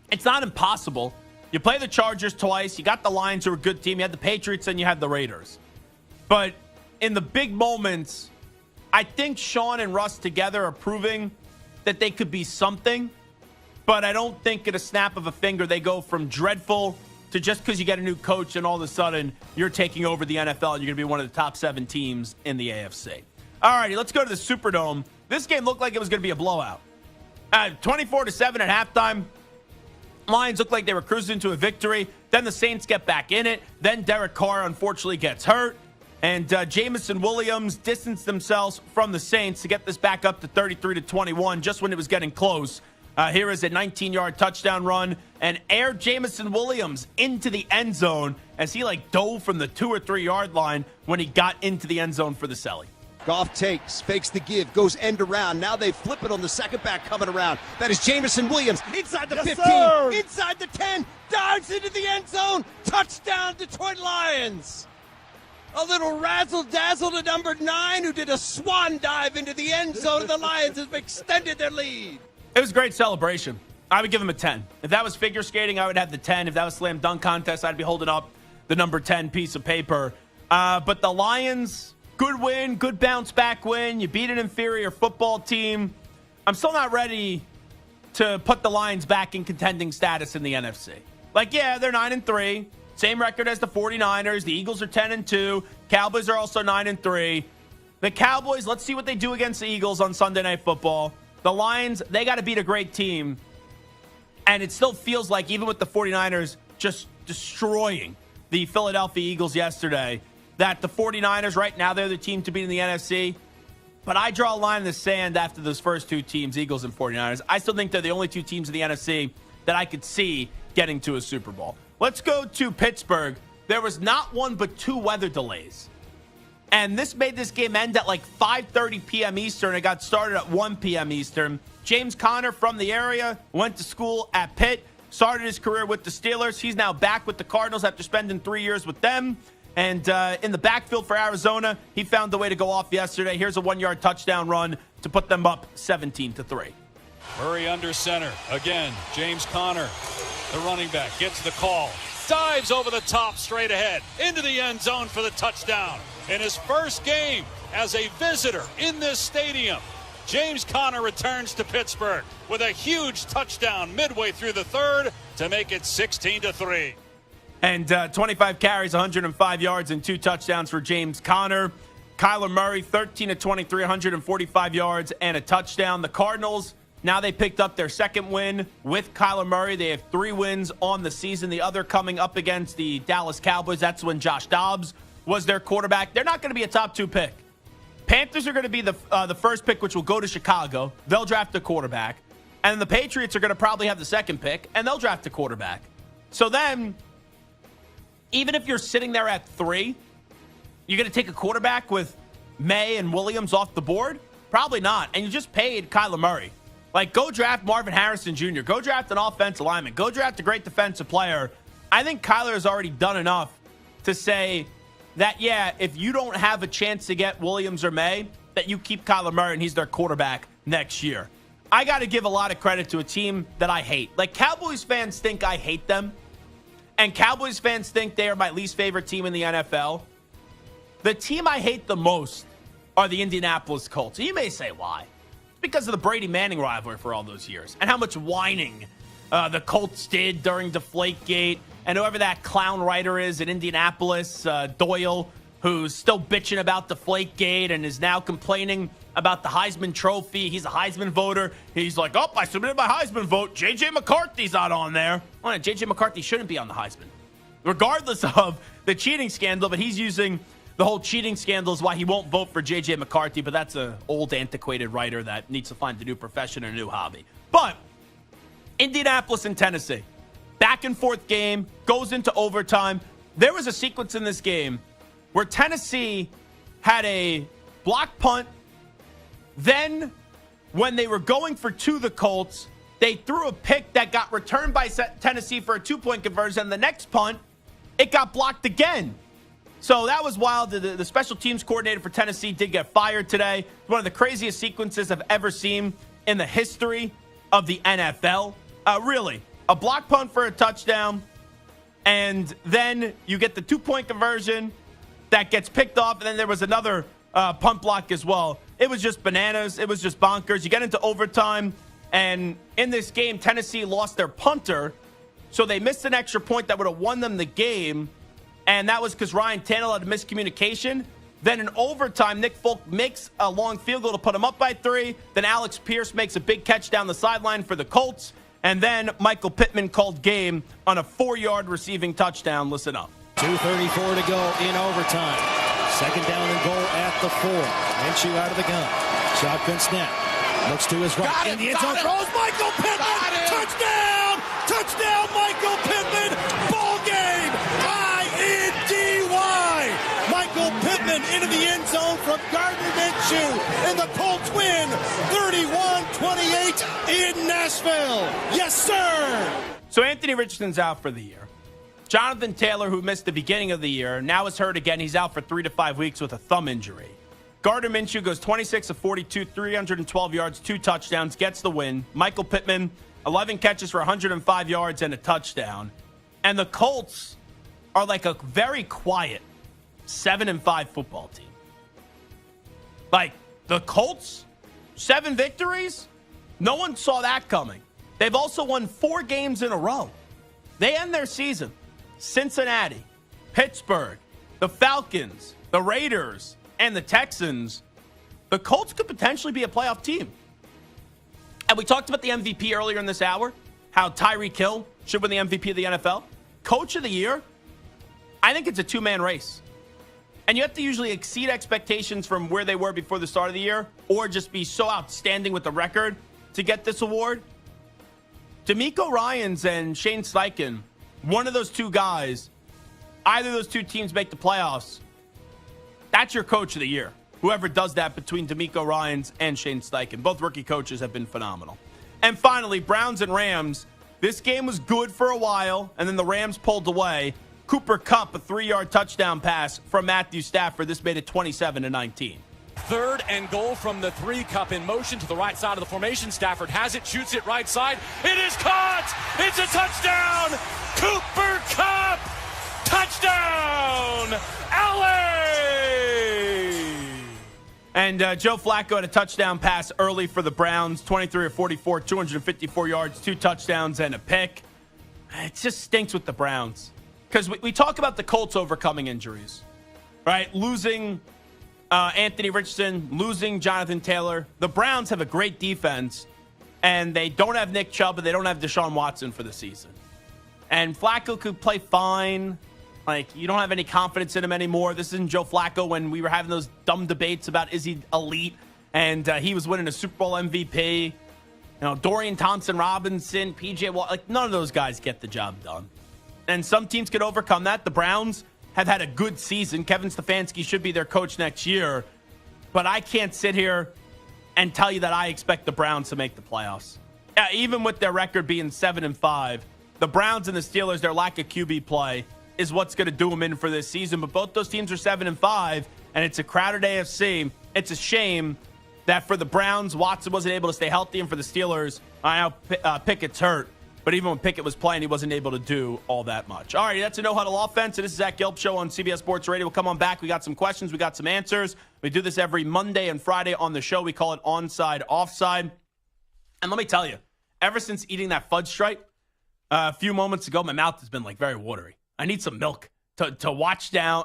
it's not impossible. You play the Chargers twice. You got the Lions, who are a good team. You had the Patriots, and you had the Raiders. But in the big moments, I think Sean and Russ together are proving that they could be something. But I don't think at a snap of a finger they go from dreadful to just because you get a new coach and all of a sudden you're taking over the NFL and you're going to be one of the top 7 teams in the AFC. All righty, let's go to the Superdome. This game looked like it was going to be a blowout. 24-7 at halftime. Lions looked like they were cruising into a victory. Then the Saints get back in it. Then Derek Carr unfortunately gets hurt. And Jamison Williams distanced themselves from the Saints to get this back up to 33-21 just when it was getting close. Here is a 19-yard touchdown run and air Jamison Williams into the end zone as he dove from the 2 or 3 yard line when he got into the end zone for the Selly. Goff takes, fakes the give, goes end around. Now they flip it on the second back coming around. That is Jamison Williams inside the 15, sir. inside the 10, dives into the end zone. Touchdown, Detroit Lions. A little razzle-dazzle to number 9 who did a swan dive into the end zone, and the Lions have extended their lead. It was a great celebration. I would give him a 10. If that was figure skating, I would have the 10. If that was slam dunk contest, I'd be holding up the number 10 piece of paper. But the Lions, good win, good bounce back win. You beat an inferior football team. I'm still not ready to put the Lions back in contending status in the NFC. Yeah, they're 9-3. Same record as the 49ers. The Eagles are 10-2. Cowboys are also 9-3. The Cowboys, let's see what they do against the Eagles on Sunday Night Football. The Lions, they got to beat a great team. And it still feels like, even with the 49ers just destroying the Philadelphia Eagles yesterday, that the 49ers right now, they're the team to beat in the NFC. But I draw a line in the sand after those first 2 teams, Eagles and 49ers. I still think they're the only 2 teams in the NFC that I could see getting to a Super Bowl. Let's go to Pittsburgh. There was not 1 but 2 weather delays. And this made this game end at 5:30 p.m. Eastern. It got started at 1 p.m. Eastern. James Conner from the area, went to school at Pitt, started his career with the Steelers. He's now back with the Cardinals after spending 3 years with them. And in the backfield for Arizona, he found the way to go off yesterday. Here's a 1-yard touchdown run to put them up 17-3. Murray under center. Again, James Conner, the running back, gets the call. Dives over the top straight ahead into the end zone for the touchdown. In his first game as a visitor in this stadium, James Conner returns to Pittsburgh with a huge touchdown midway through the 3rd to make it 16-3. And 25 carries, 105 yards, and 2 touchdowns for James Conner. Kyler Murray, 13-23, 145 yards, and a touchdown. The Cardinals, now they picked up their 2nd win with Kyler Murray. They have 3 wins on the season. The other coming up against the Dallas Cowboys. That's when Josh Dobbs was their quarterback. They're not going to be a top 2 pick. Panthers are going to be the first pick, which will go to Chicago. They'll draft a quarterback. And the Patriots are going to probably have the 2nd pick, and they'll draft a quarterback. So then, even if you're sitting there at 3, you're going to take a quarterback with May and Williams off the board? Probably not. And you just paid Kyler Murray. Go draft Marvin Harrison Jr. Go draft an offensive lineman. Go draft a great defensive player. I think Kyler has already done enough to say that, yeah, if you don't have a chance to get Williams or May, that you keep Kyler Murray and he's their quarterback next year. I got to give a lot of credit to a team that I hate. Cowboys fans think I hate them, and Cowboys fans think they are my least favorite team in the NFL. The team I hate the most are the Indianapolis Colts. And you may say, why? It's because of the Brady Manning rivalry for all those years and how much whining the Colts did during Deflategate. And whoever that clown writer is in Indianapolis, Doyle, who's still bitching about Deflategate and is now complaining about the Heisman Trophy. He's a Heisman voter. He's like, I submitted my Heisman vote. J.J. McCarthy's not on there. Well, J.J. McCarthy shouldn't be on the Heisman. Regardless of the cheating scandal, but he's using the whole cheating scandal is why he won't vote for J.J. McCarthy, but that's an old, antiquated writer that needs to find a new profession or a new hobby. But Indianapolis and Tennessee, back and forth game, goes into overtime. There was a sequence in this game where Tennessee had a block punt. Then, when they were going for two, the Colts, they threw a pick that got returned by Tennessee for a 2-point conversion. The next punt, it got blocked again. So that was wild. The special teams coordinator for Tennessee did get fired today. One of the craziest sequences I've ever seen in the history of the NFL. Really, a block punt for a touchdown, and then you get the 2-point conversion that gets picked off, and then there was another punt block as well. It was just bananas. It was just bonkers. You get into overtime, and in this game, Tennessee lost their punter, so they missed an extra point that would have won them the game, and that was because Ryan Tannehill had a miscommunication. Then in overtime, Nick Folk makes a long field goal to put him up by 3. Then Alex Pierce makes a big catch down the sideline for the Colts. And then Michael Pittman called game on a 4-yard receiving touchdown. Listen up. 2:34 to go in overtime. Second down and goal at the 4. Minshew out of the gun. Shotgun snap. Looks to his right. In the end zone throws Michael Pittman. Touchdown! Touchdown, Michael Pittman. Ball game. I-N-D-Y. Michael Pittman into the end zone from Gardner Minshew. And the Colts win 31-28 in Nashville. Yes, sir. So Anthony Richardson's out for the year. Jonathan Taylor, who missed the beginning of the year, now is hurt again. He's out for 3 to 5 weeks with a thumb injury. Gardner Minshew goes 26 of 42, 312 yards, 2 touchdowns, gets the win. Michael Pittman, 11 catches for 105 yards and a touchdown. And the Colts are like a very quiet 7-5 football team. Like, the Colts, 7 victories? No one saw that coming. They've also won 4 games in a row. They end their season. Cincinnati, Pittsburgh, the Falcons, the Raiders, and the Texans. The Colts could potentially be a playoff team. And we talked about the MVP earlier in this hour, how Tyreek Hill should win the MVP of the NFL. Coach of the year, I think it's a 2-man race. And you have to usually exceed expectations from where they were before the start of the year, or just be so outstanding with the record to get this award. D'Amico Ryans and Shane Steichen, one of those 2 guys, either of those 2 teams make the playoffs, that's your coach of the year. Whoever does that between D'Amico Ryans and Shane Steichen. Both rookie coaches have been phenomenal. And finally, Browns and Rams. This game was good for a while, and then the Rams pulled away. Cooper Kupp, a 3-yard touchdown pass from Matthew Stafford. This made it 27-19. 3rd and goal from the 3. Kupp in motion to the right side of the formation. Stafford has it, shoots it right side. It is caught! It's a touchdown! Cooper Kupp! Touchdown! LA! And Joe Flacco had a touchdown pass early for the Browns. 23 of 44, 254 yards, 2 touchdowns, and a pick. It just stinks with the Browns. Because we talk about the Colts overcoming injuries, right? Losing Anthony Richardson, losing Jonathan Taylor. The Browns have a great defense, and they don't have Nick Chubb, and they don't have Deshaun Watson for the season. And Flacco could play fine. Like, you don't have any confidence in him anymore. This isn't Joe Flacco when we were having those dumb debates about is he elite, and he was winning a Super Bowl MVP. You know, Dorian Thompson-Robinson, P.J. Watt, like, none of those guys get the job done. And some teams could overcome that. The Browns have had a good season. Kevin Stefanski should be their coach next year. But I can't sit here and tell you that I expect the Browns to make the playoffs. Even with their record being 7-5, the Browns and the Steelers, their lack of QB play is what's going to do them in for this season. But both those teams are 7-5, and it's a crowded AFC. It's a shame that for the Browns, Watson wasn't able to stay healthy, and for the Steelers, I know Pickett's hurt. But even when Pickett was playing, he wasn't able to do all that much. All right, that's a no-huddle offense. And this is Zach Gelb Show on CBS Sports Radio. We'll come on back. We got some questions. We got some answers. We do this every Monday and Friday on the show. We call it Onside, Offside. And let me tell you, ever since eating that fudge stripe a few moments ago, my mouth has been like very watery. I need some milk to wash down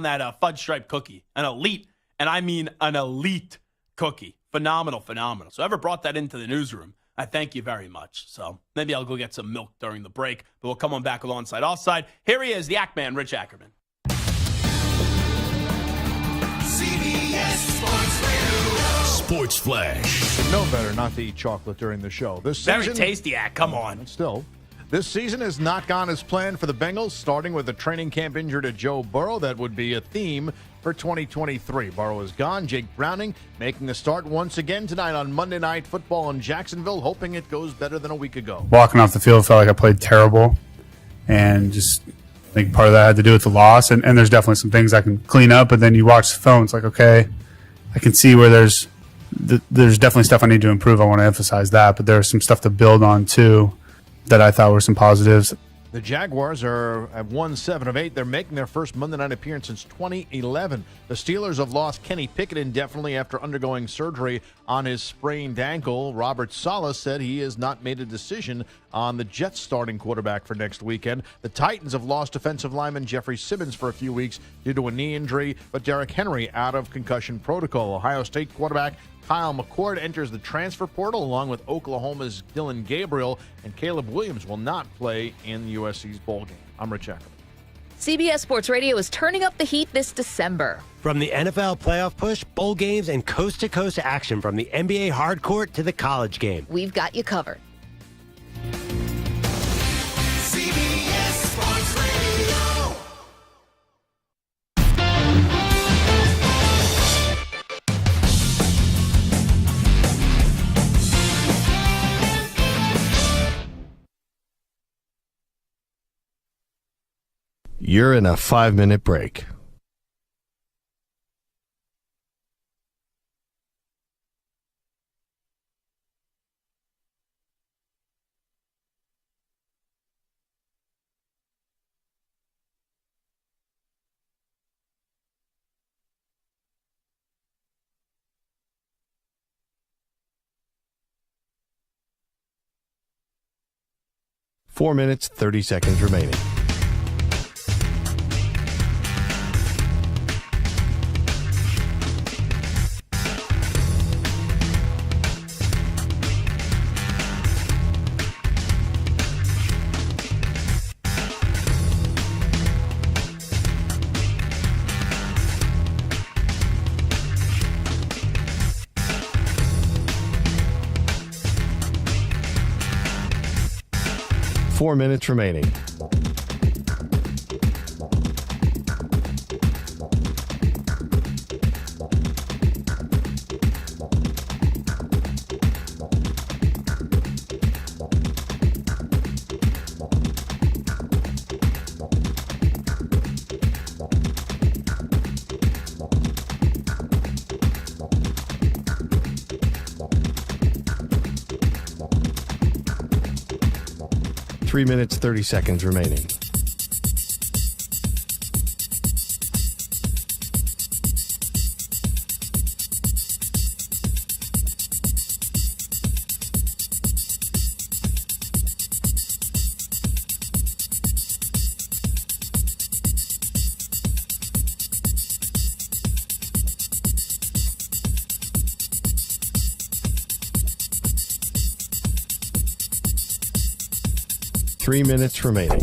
that fudge stripe cookie. An elite, and I mean an elite cookie. Phenomenal. So whoever brought that into the newsroom, I thank you very much. So maybe I'll go get some milk during the break, but we'll come on back with Onside Offside. Here he is, the Ackman, Rich Ackerman. Sports Flash. No better not to eat chocolate during the show. This Very season, tasty, come on. Still, this season has not gone as planned for the Bengals, starting with the training camp injury to Joe Burrow. That would be a theme for 2023. Burrow is gone. Jake Browning making the start once again tonight on Monday Night Football in Jacksonville, hoping it goes better than a week ago. Walking off the field, felt like I played terrible, and just I think part of that had to do with the loss. And there's definitely some things I can clean up, but then you watch the film, it's like, okay, I can see where there's definitely stuff I need to improve. I want to emphasize that, but there's some stuff to build on too that I thought were some positives. The Jaguars have won 7 of 8. They're making their first Monday night appearance since 2011. The Steelers have lost Kenny Pickett indefinitely after undergoing surgery on his sprained ankle. Robert Saleh said he has not made a decision on the Jets starting quarterback for next weekend. The Titans have lost defensive lineman Jeffrey Simmons for a few weeks due to a knee injury, but Derrick Henry out of concussion protocol. Ohio State quarterback Kyle McCord enters the transfer portal along with Oklahoma's Dylan Gabriel, and Caleb Williams will not play in USC's bowl game. I'm Rich Eckler. CBS Sports Radio is turning up the heat this December. From the NFL playoff push, bowl games, and coast-to-coast action from the NBA hardcourt to the college game, we've got you covered. CBS Sports Radio. You're in a 5-minute break. Four minutes, 30 seconds remaining. Four minutes remaining. Three minutes, 30 seconds remaining. Three minutes remaining.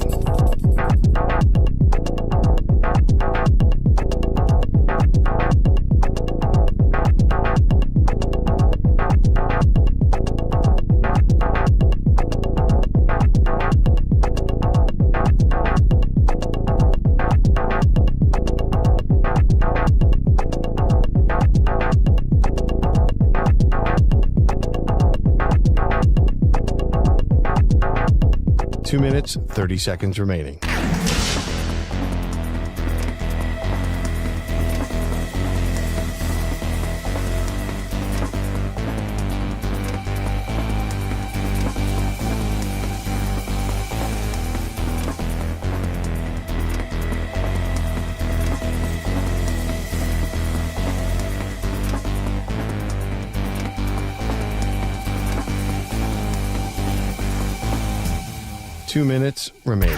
Two minutes, 30 seconds remaining. Two minutes remaining.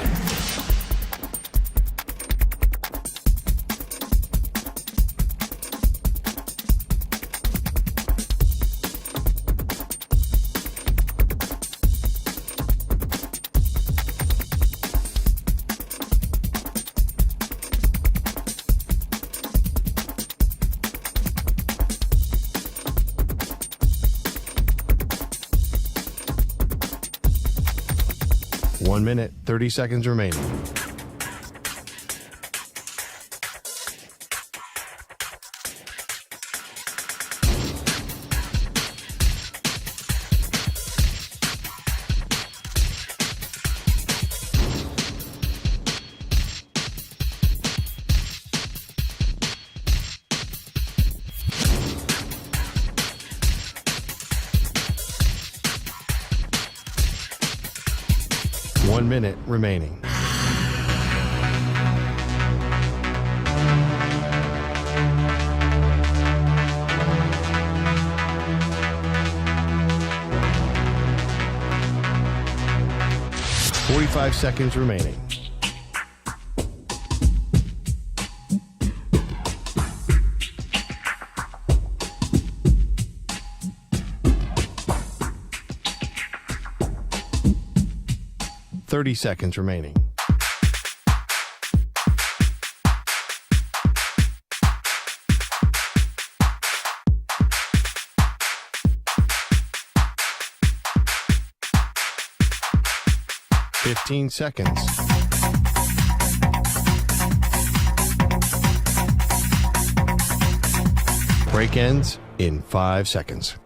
1 minute, 30 seconds remaining. One minute remaining. Forty-five seconds remaining. Thirty seconds remaining. Fifteen seconds. Break ends in 5 seconds.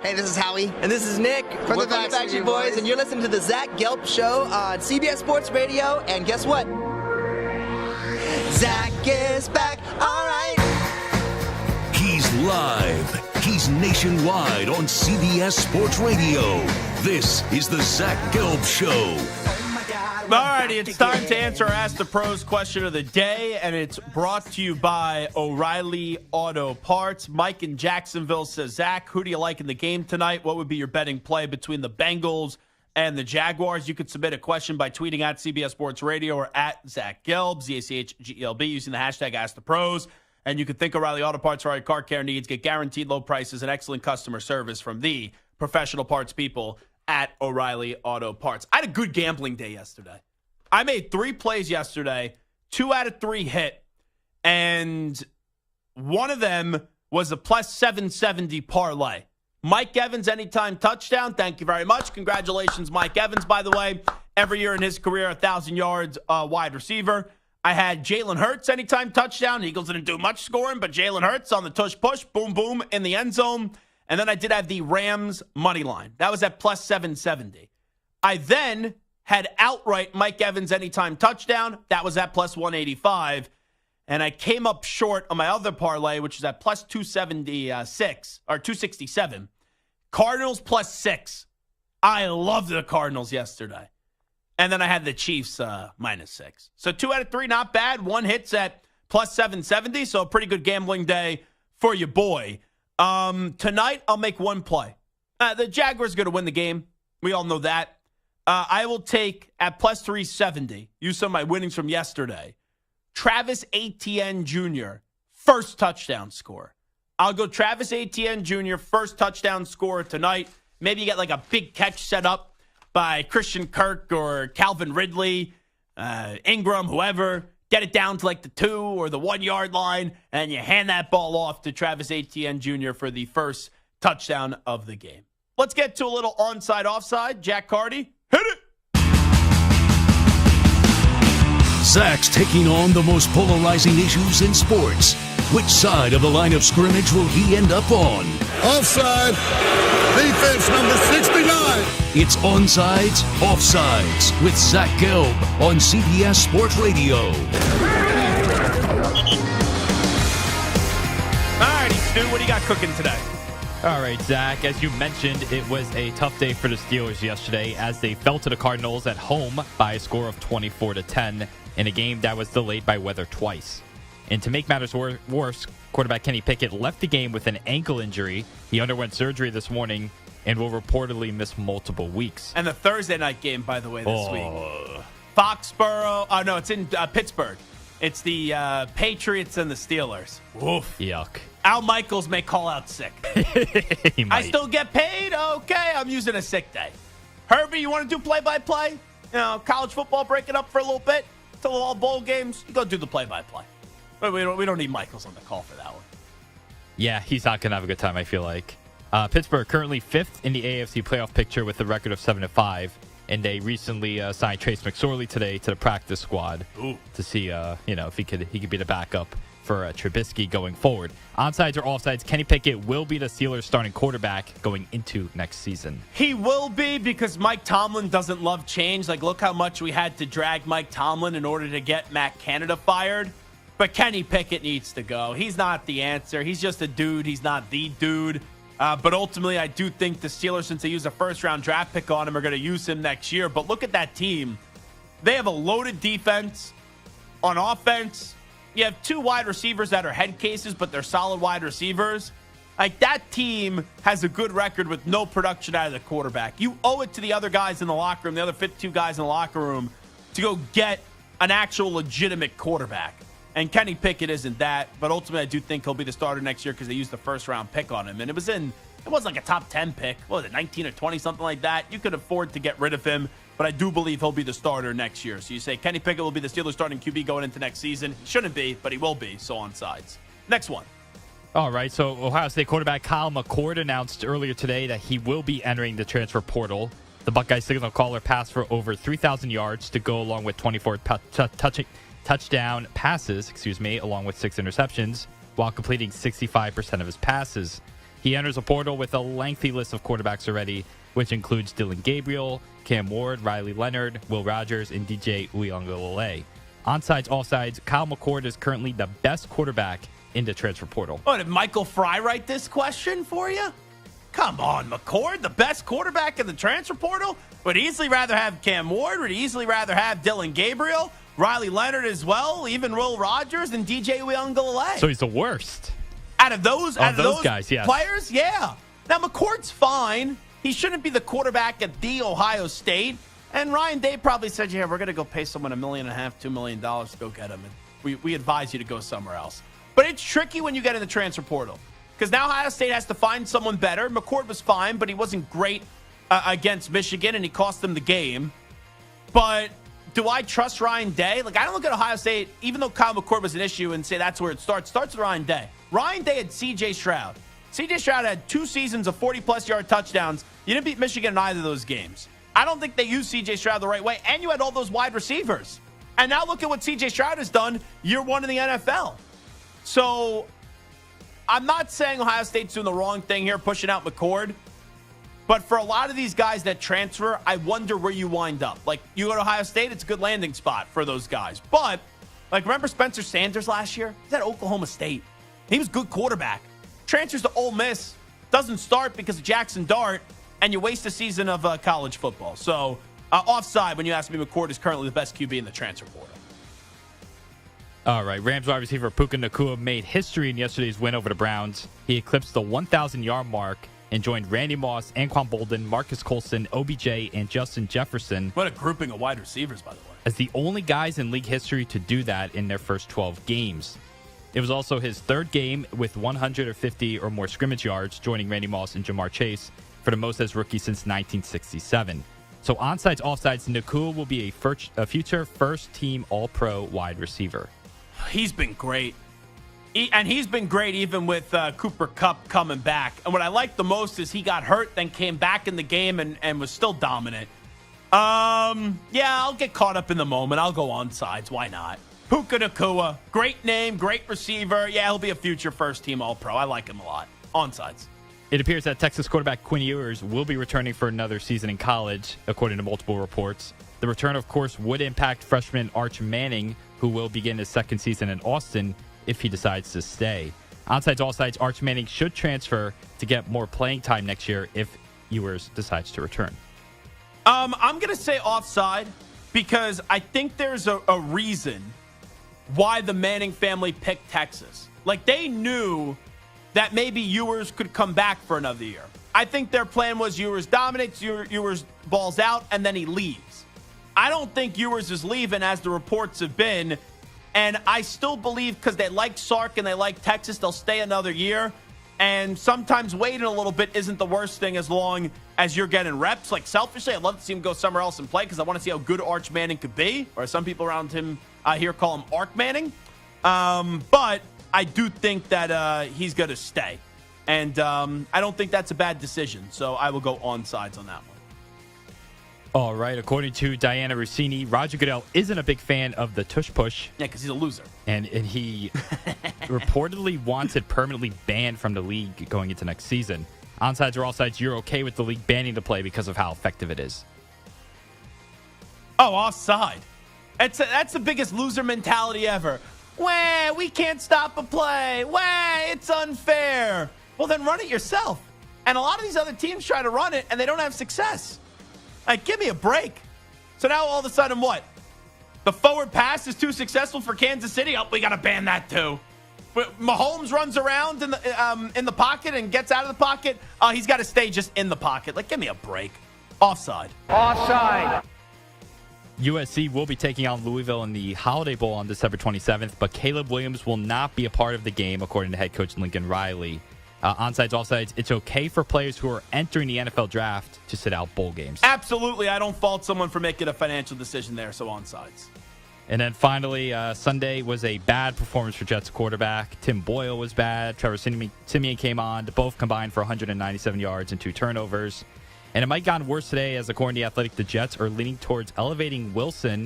Hey, this is Howie. And this is Nick from the Backstreet Boys. And you're listening to the Zach Gelb Show on CBS Sports Radio. And guess what? Zach is back. All right. He's live. He's nationwide on CBS Sports Radio. This is the Zach Gelb Show. Alrighty, it's time to answer our Ask the Pros question of the day, and it's brought to you by O'Reilly Auto Parts. Mike in Jacksonville says, Zach, who do you like in the game tonight? What would be your betting play between the Bengals and the Jaguars? You could submit a question by tweeting at CBS Sports Radio or at Zach Gelb, ZACHGELB, using the hashtag Ask the Pros. And you can think O'Reilly Auto Parts for all your car care needs. Get guaranteed low prices and excellent customer service from the professional parts people at O'Reilly Auto Parts. I had a good gambling day yesterday. I made 3 plays yesterday. 2 out of 3 hit. And one of them was a plus 770 parlay. Mike Evans, anytime touchdown. Thank you very much. Congratulations, Mike Evans, by the way. Every year in his career, 1,000 yards wide receiver. I had Jalen Hurts, anytime touchdown. Eagles didn't do much scoring, but Jalen Hurts on the tush-push, boom, boom, in the end zone. And then I did have the Rams money line. That was at plus 770. I then had outright Mike Evans anytime touchdown. That was at plus 185. And I came up short on my other parlay, which is at plus 276 or 267. Cardinals plus 6. I loved the Cardinals yesterday. And then I had the Chiefs minus 6. So 2 out of 3, not bad. One hits at plus 770. So a pretty good gambling day for your boy. Tonight, I'll make one play. The Jaguars are going to win the game. We all know that. I will take, at plus 370, use some of my winnings from yesterday, Travis Etienne Jr., first touchdown score. I'll go Travis Etienne Jr., first touchdown score tonight. Maybe you get like a big catch set up by Christian Kirk or Calvin Ridley, Ingram, whoever. Get it down to like the 2 or the 1 yard line, and you hand that ball off to Travis Etienne Jr. for the first touchdown of the game. Let's get to a little onside, offside. Jack Carty, hit it! Zach's taking on the most polarizing issues in sports. Which side of the line of scrimmage will he end up on? Offside. Defense number 69. It's Onsides, Offsides with Zach Gelb on CBS Sports Radio. All righty, Stu, what do you got cooking today? All right, Zach, as you mentioned, it was a tough day for the Steelers yesterday as they fell to the Cardinals at home by a score of 24-10 in a game that was delayed by weather twice. And to make matters worse, quarterback Kenny Pickett left the game with an ankle injury. He underwent surgery this morning and will reportedly miss multiple weeks. And the Thursday night game, by the way, this week. Foxborough. Oh, no, it's in Pittsburgh. It's the Patriots and the Steelers. Woof. Yuck. Al Michaels may call out sick. I still get paid? Okay, I'm using a sick day. Herbie, you want to do play-by-play? You know, college football, break it up for a little bit till all bowl games. You go do the play-by-play. But we don't need Michaels on the call for that one. Yeah, he's not going to have a good time, I feel like. Pittsburgh currently 5th in the AFC playoff picture with a record of 7-5. And they recently signed Trace McSorley today to the practice squad to see, if he could be the backup for Trubisky going forward. Onsides or offsides, Kenny Pickett will be the Steelers' starting quarterback going into next season. He will be because Mike Tomlin doesn't love change. Like, look how much we had to drag Mike Tomlin in order to get Matt Canada fired. But Kenny Pickett needs to go. He's not the answer. He's just a dude. He's not the dude. But ultimately, I do think the Steelers, since they used a first-round draft pick on him, are going to use him next year. But look at that team. They have a loaded defense. On offense, you have 2 wide receivers that are head cases, but they're solid wide receivers. Like, that team has a good record with no production out of the quarterback. You owe it to the other guys in the locker room, the other 52 guys in the locker room, to go get an actual legitimate quarterback. And Kenny Pickett isn't that, but ultimately I do think he'll be the starter next year because they used the first-round pick on him. And it was like a top 10 pick. What was it, 19 or 20, something like that? You could afford to get rid of him, but I do believe he'll be the starter next year. So you say Kenny Pickett will be the Steelers starting QB going into next season. Shouldn't be, but he will be, so on sides. Next one. All right, so Ohio State quarterback Kyle McCord announced earlier today that he will be entering the transfer portal. The Buckeye signal caller passed for over 3,000 yards to go along with 24 touchdown passes, along with 6 interceptions, while completing 65% of his passes. He enters a portal with a lengthy list of quarterbacks already, which includes Dylan Gabriel, Cam Ward, Riley Leonard, Will Rogers, and DJ Uiagalelei. Onsides, offsides, Kyle McCord is currently the best quarterback in the transfer portal. Oh, did Michael Fry write this question for you? Come on, McCord, the best quarterback in the transfer portal? Would easily rather have Cam Ward, would easily rather have Dylan Gabriel, Riley Leonard as well, even Will Rogers and DJ Uiagalelei. So he's the worst. Out of those guys, yes. Players, yeah. Now, McCord's fine. He shouldn't be the quarterback at the Ohio State. And Ryan Day probably said, yeah, we're going to go pay someone $1.5 million, $2 million to go get him. And we advise you to go somewhere else. But it's tricky when you get in the transfer portal because now Ohio State has to find someone better. McCord was fine, but he wasn't great against Michigan, and he cost them the game. But do I trust Ryan Day? Like, I don't look at Ohio State, even though Kyle McCord was an issue, and say that's where it starts. Starts with Ryan Day. Ryan Day had C.J. Stroud. C.J. Stroud had 2 seasons of 40-plus yard touchdowns. You didn't beat Michigan in either of those games. I don't think they used C.J. Stroud the right way, and you had all those wide receivers. And now look at what C.J. Stroud has done year 1 in the NFL. So I'm not saying Ohio State's doing the wrong thing here, pushing out McCord. But for a lot of these guys that transfer, I wonder where you wind up. Like, you go to Ohio State, it's a good landing spot for those guys. But, like, remember Spencer Sanders last year? He's at Oklahoma State. He was a good quarterback. Transfers to Ole Miss, doesn't start because of Jackson Dart, and you waste a season of college football. So, offside when you ask me, McCord is currently the best QB in the transfer portal. All right, Rams wide receiver Puka Nacua made history in yesterday's win over the Browns. He eclipsed the 1,000-yard mark and joined Randy Moss, Anquan Bolden, Marcus Colston, OBJ, and Justin Jefferson. What a grouping of wide receivers, by the way. As the only guys in league history to do that in their first 12 games. It was also his 3rd game with 150 or more scrimmage yards, joining Randy Moss and Jamar Chase for the most as rookie since 1967. So onsides, offsides, Nacua will be a future first-team All-Pro wide receiver. He's been great. And he's been great even with Cooper Kupp coming back. And what I like the most is he got hurt, then came back in the game and was still dominant. Yeah, I'll get caught up in the moment. I'll go onsides. Why not? Puka Nacua, great name, great receiver. Yeah, he'll be a future first-team All-Pro. I like him a lot. Onsides. It appears that Texas quarterback Quinn Ewers will be returning for another season in college, according to multiple reports. The return, of course, would impact freshman Arch Manning, who will begin his 2nd season in Austin if he decides to stay. Onsides, offsides, Arch Manning should transfer to get more playing time next year if Ewers decides to return. I'm going to say offside because I think there's a reason why the Manning family picked Texas. Like, they knew that maybe Ewers could come back for another year. I think their plan was Ewers dominates, Ewers balls out, and then he leaves. I don't think Ewers is leaving, as the reports have been. And I still believe, because they like Sark and they like Texas, they'll stay another year. And sometimes waiting a little bit isn't the worst thing, as long as you're getting reps. Like, selfishly, I'd love to see him go somewhere else and play, because I want to see how good Arch Manning could be. Or some people around him here call him Ark Manning. But I do think that he's going to stay. And I don't think that's a bad decision. So I will go Onsides on that one. All right. According to Diana Rossini, Roger Goodell isn't a big fan of the tush push. Yeah, because he's a loser. And he reportedly wants it permanently banned from the league going into next season. Onsides or offsides, you're okay with the league banning the play because of how effective it is? Oh, offside. That's the biggest loser mentality ever. Wah, we can't stop a play. Wah, it's unfair. Well, then run it yourself. And a lot of these other teams try to run it, and they don't have success. Like, give me a break. So now all of a sudden, what? The forward pass is too successful for Kansas City? Oh, we got to ban that too. But Mahomes runs around in the pocket and gets out of the pocket. He's got to stay just in the pocket. Like, give me a break. Offside. Offside. USC will be taking on Louisville in the Holiday Bowl on December 27th, but Caleb Williams will not be a part of the game, according to head coach Lincoln Riley. Onsides, offsides, it's okay for players who are entering the NFL draft to sit out bowl games. Absolutely. I don't fault someone for making a financial decision there, so onsides. And then finally, Sunday was a bad performance for Jets quarterback. Tim Boyle was bad. Trevor Siemian came on. Both combined for 197 yards and 2 turnovers. And it might have gotten worse today, as according to The Athletic, the Jets are leaning towards elevating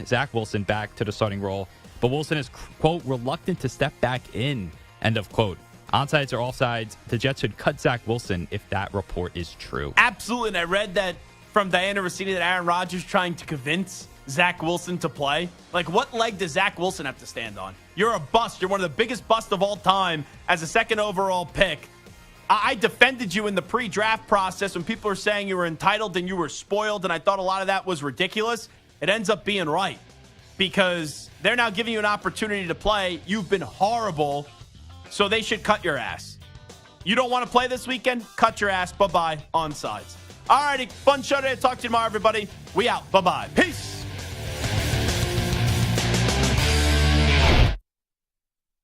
Zach Wilson, back to the starting role. But Wilson is, quote, reluctant to step back in, end of quote. Onsides or offsides, the Jets should cut Zach Wilson if that report is true. Absolutely, and I read that from Diana Rossini that Aaron Rodgers trying to convince Zach Wilson to play. Like, what leg does Zach Wilson have to stand on? You're a bust. You're one of the biggest busts of all time as a second overall pick. I defended you in the pre-draft process when people were saying you were entitled and you were spoiled, and I thought a lot of that was ridiculous. It ends up being right because they're now giving you an opportunity to play. You've been horrible, so they should cut your ass. You don't want to play this weekend? Cut your ass. Bye-bye. Onsides. All righty. Fun show today. Talk to you tomorrow, everybody. We out. Bye-bye. Peace.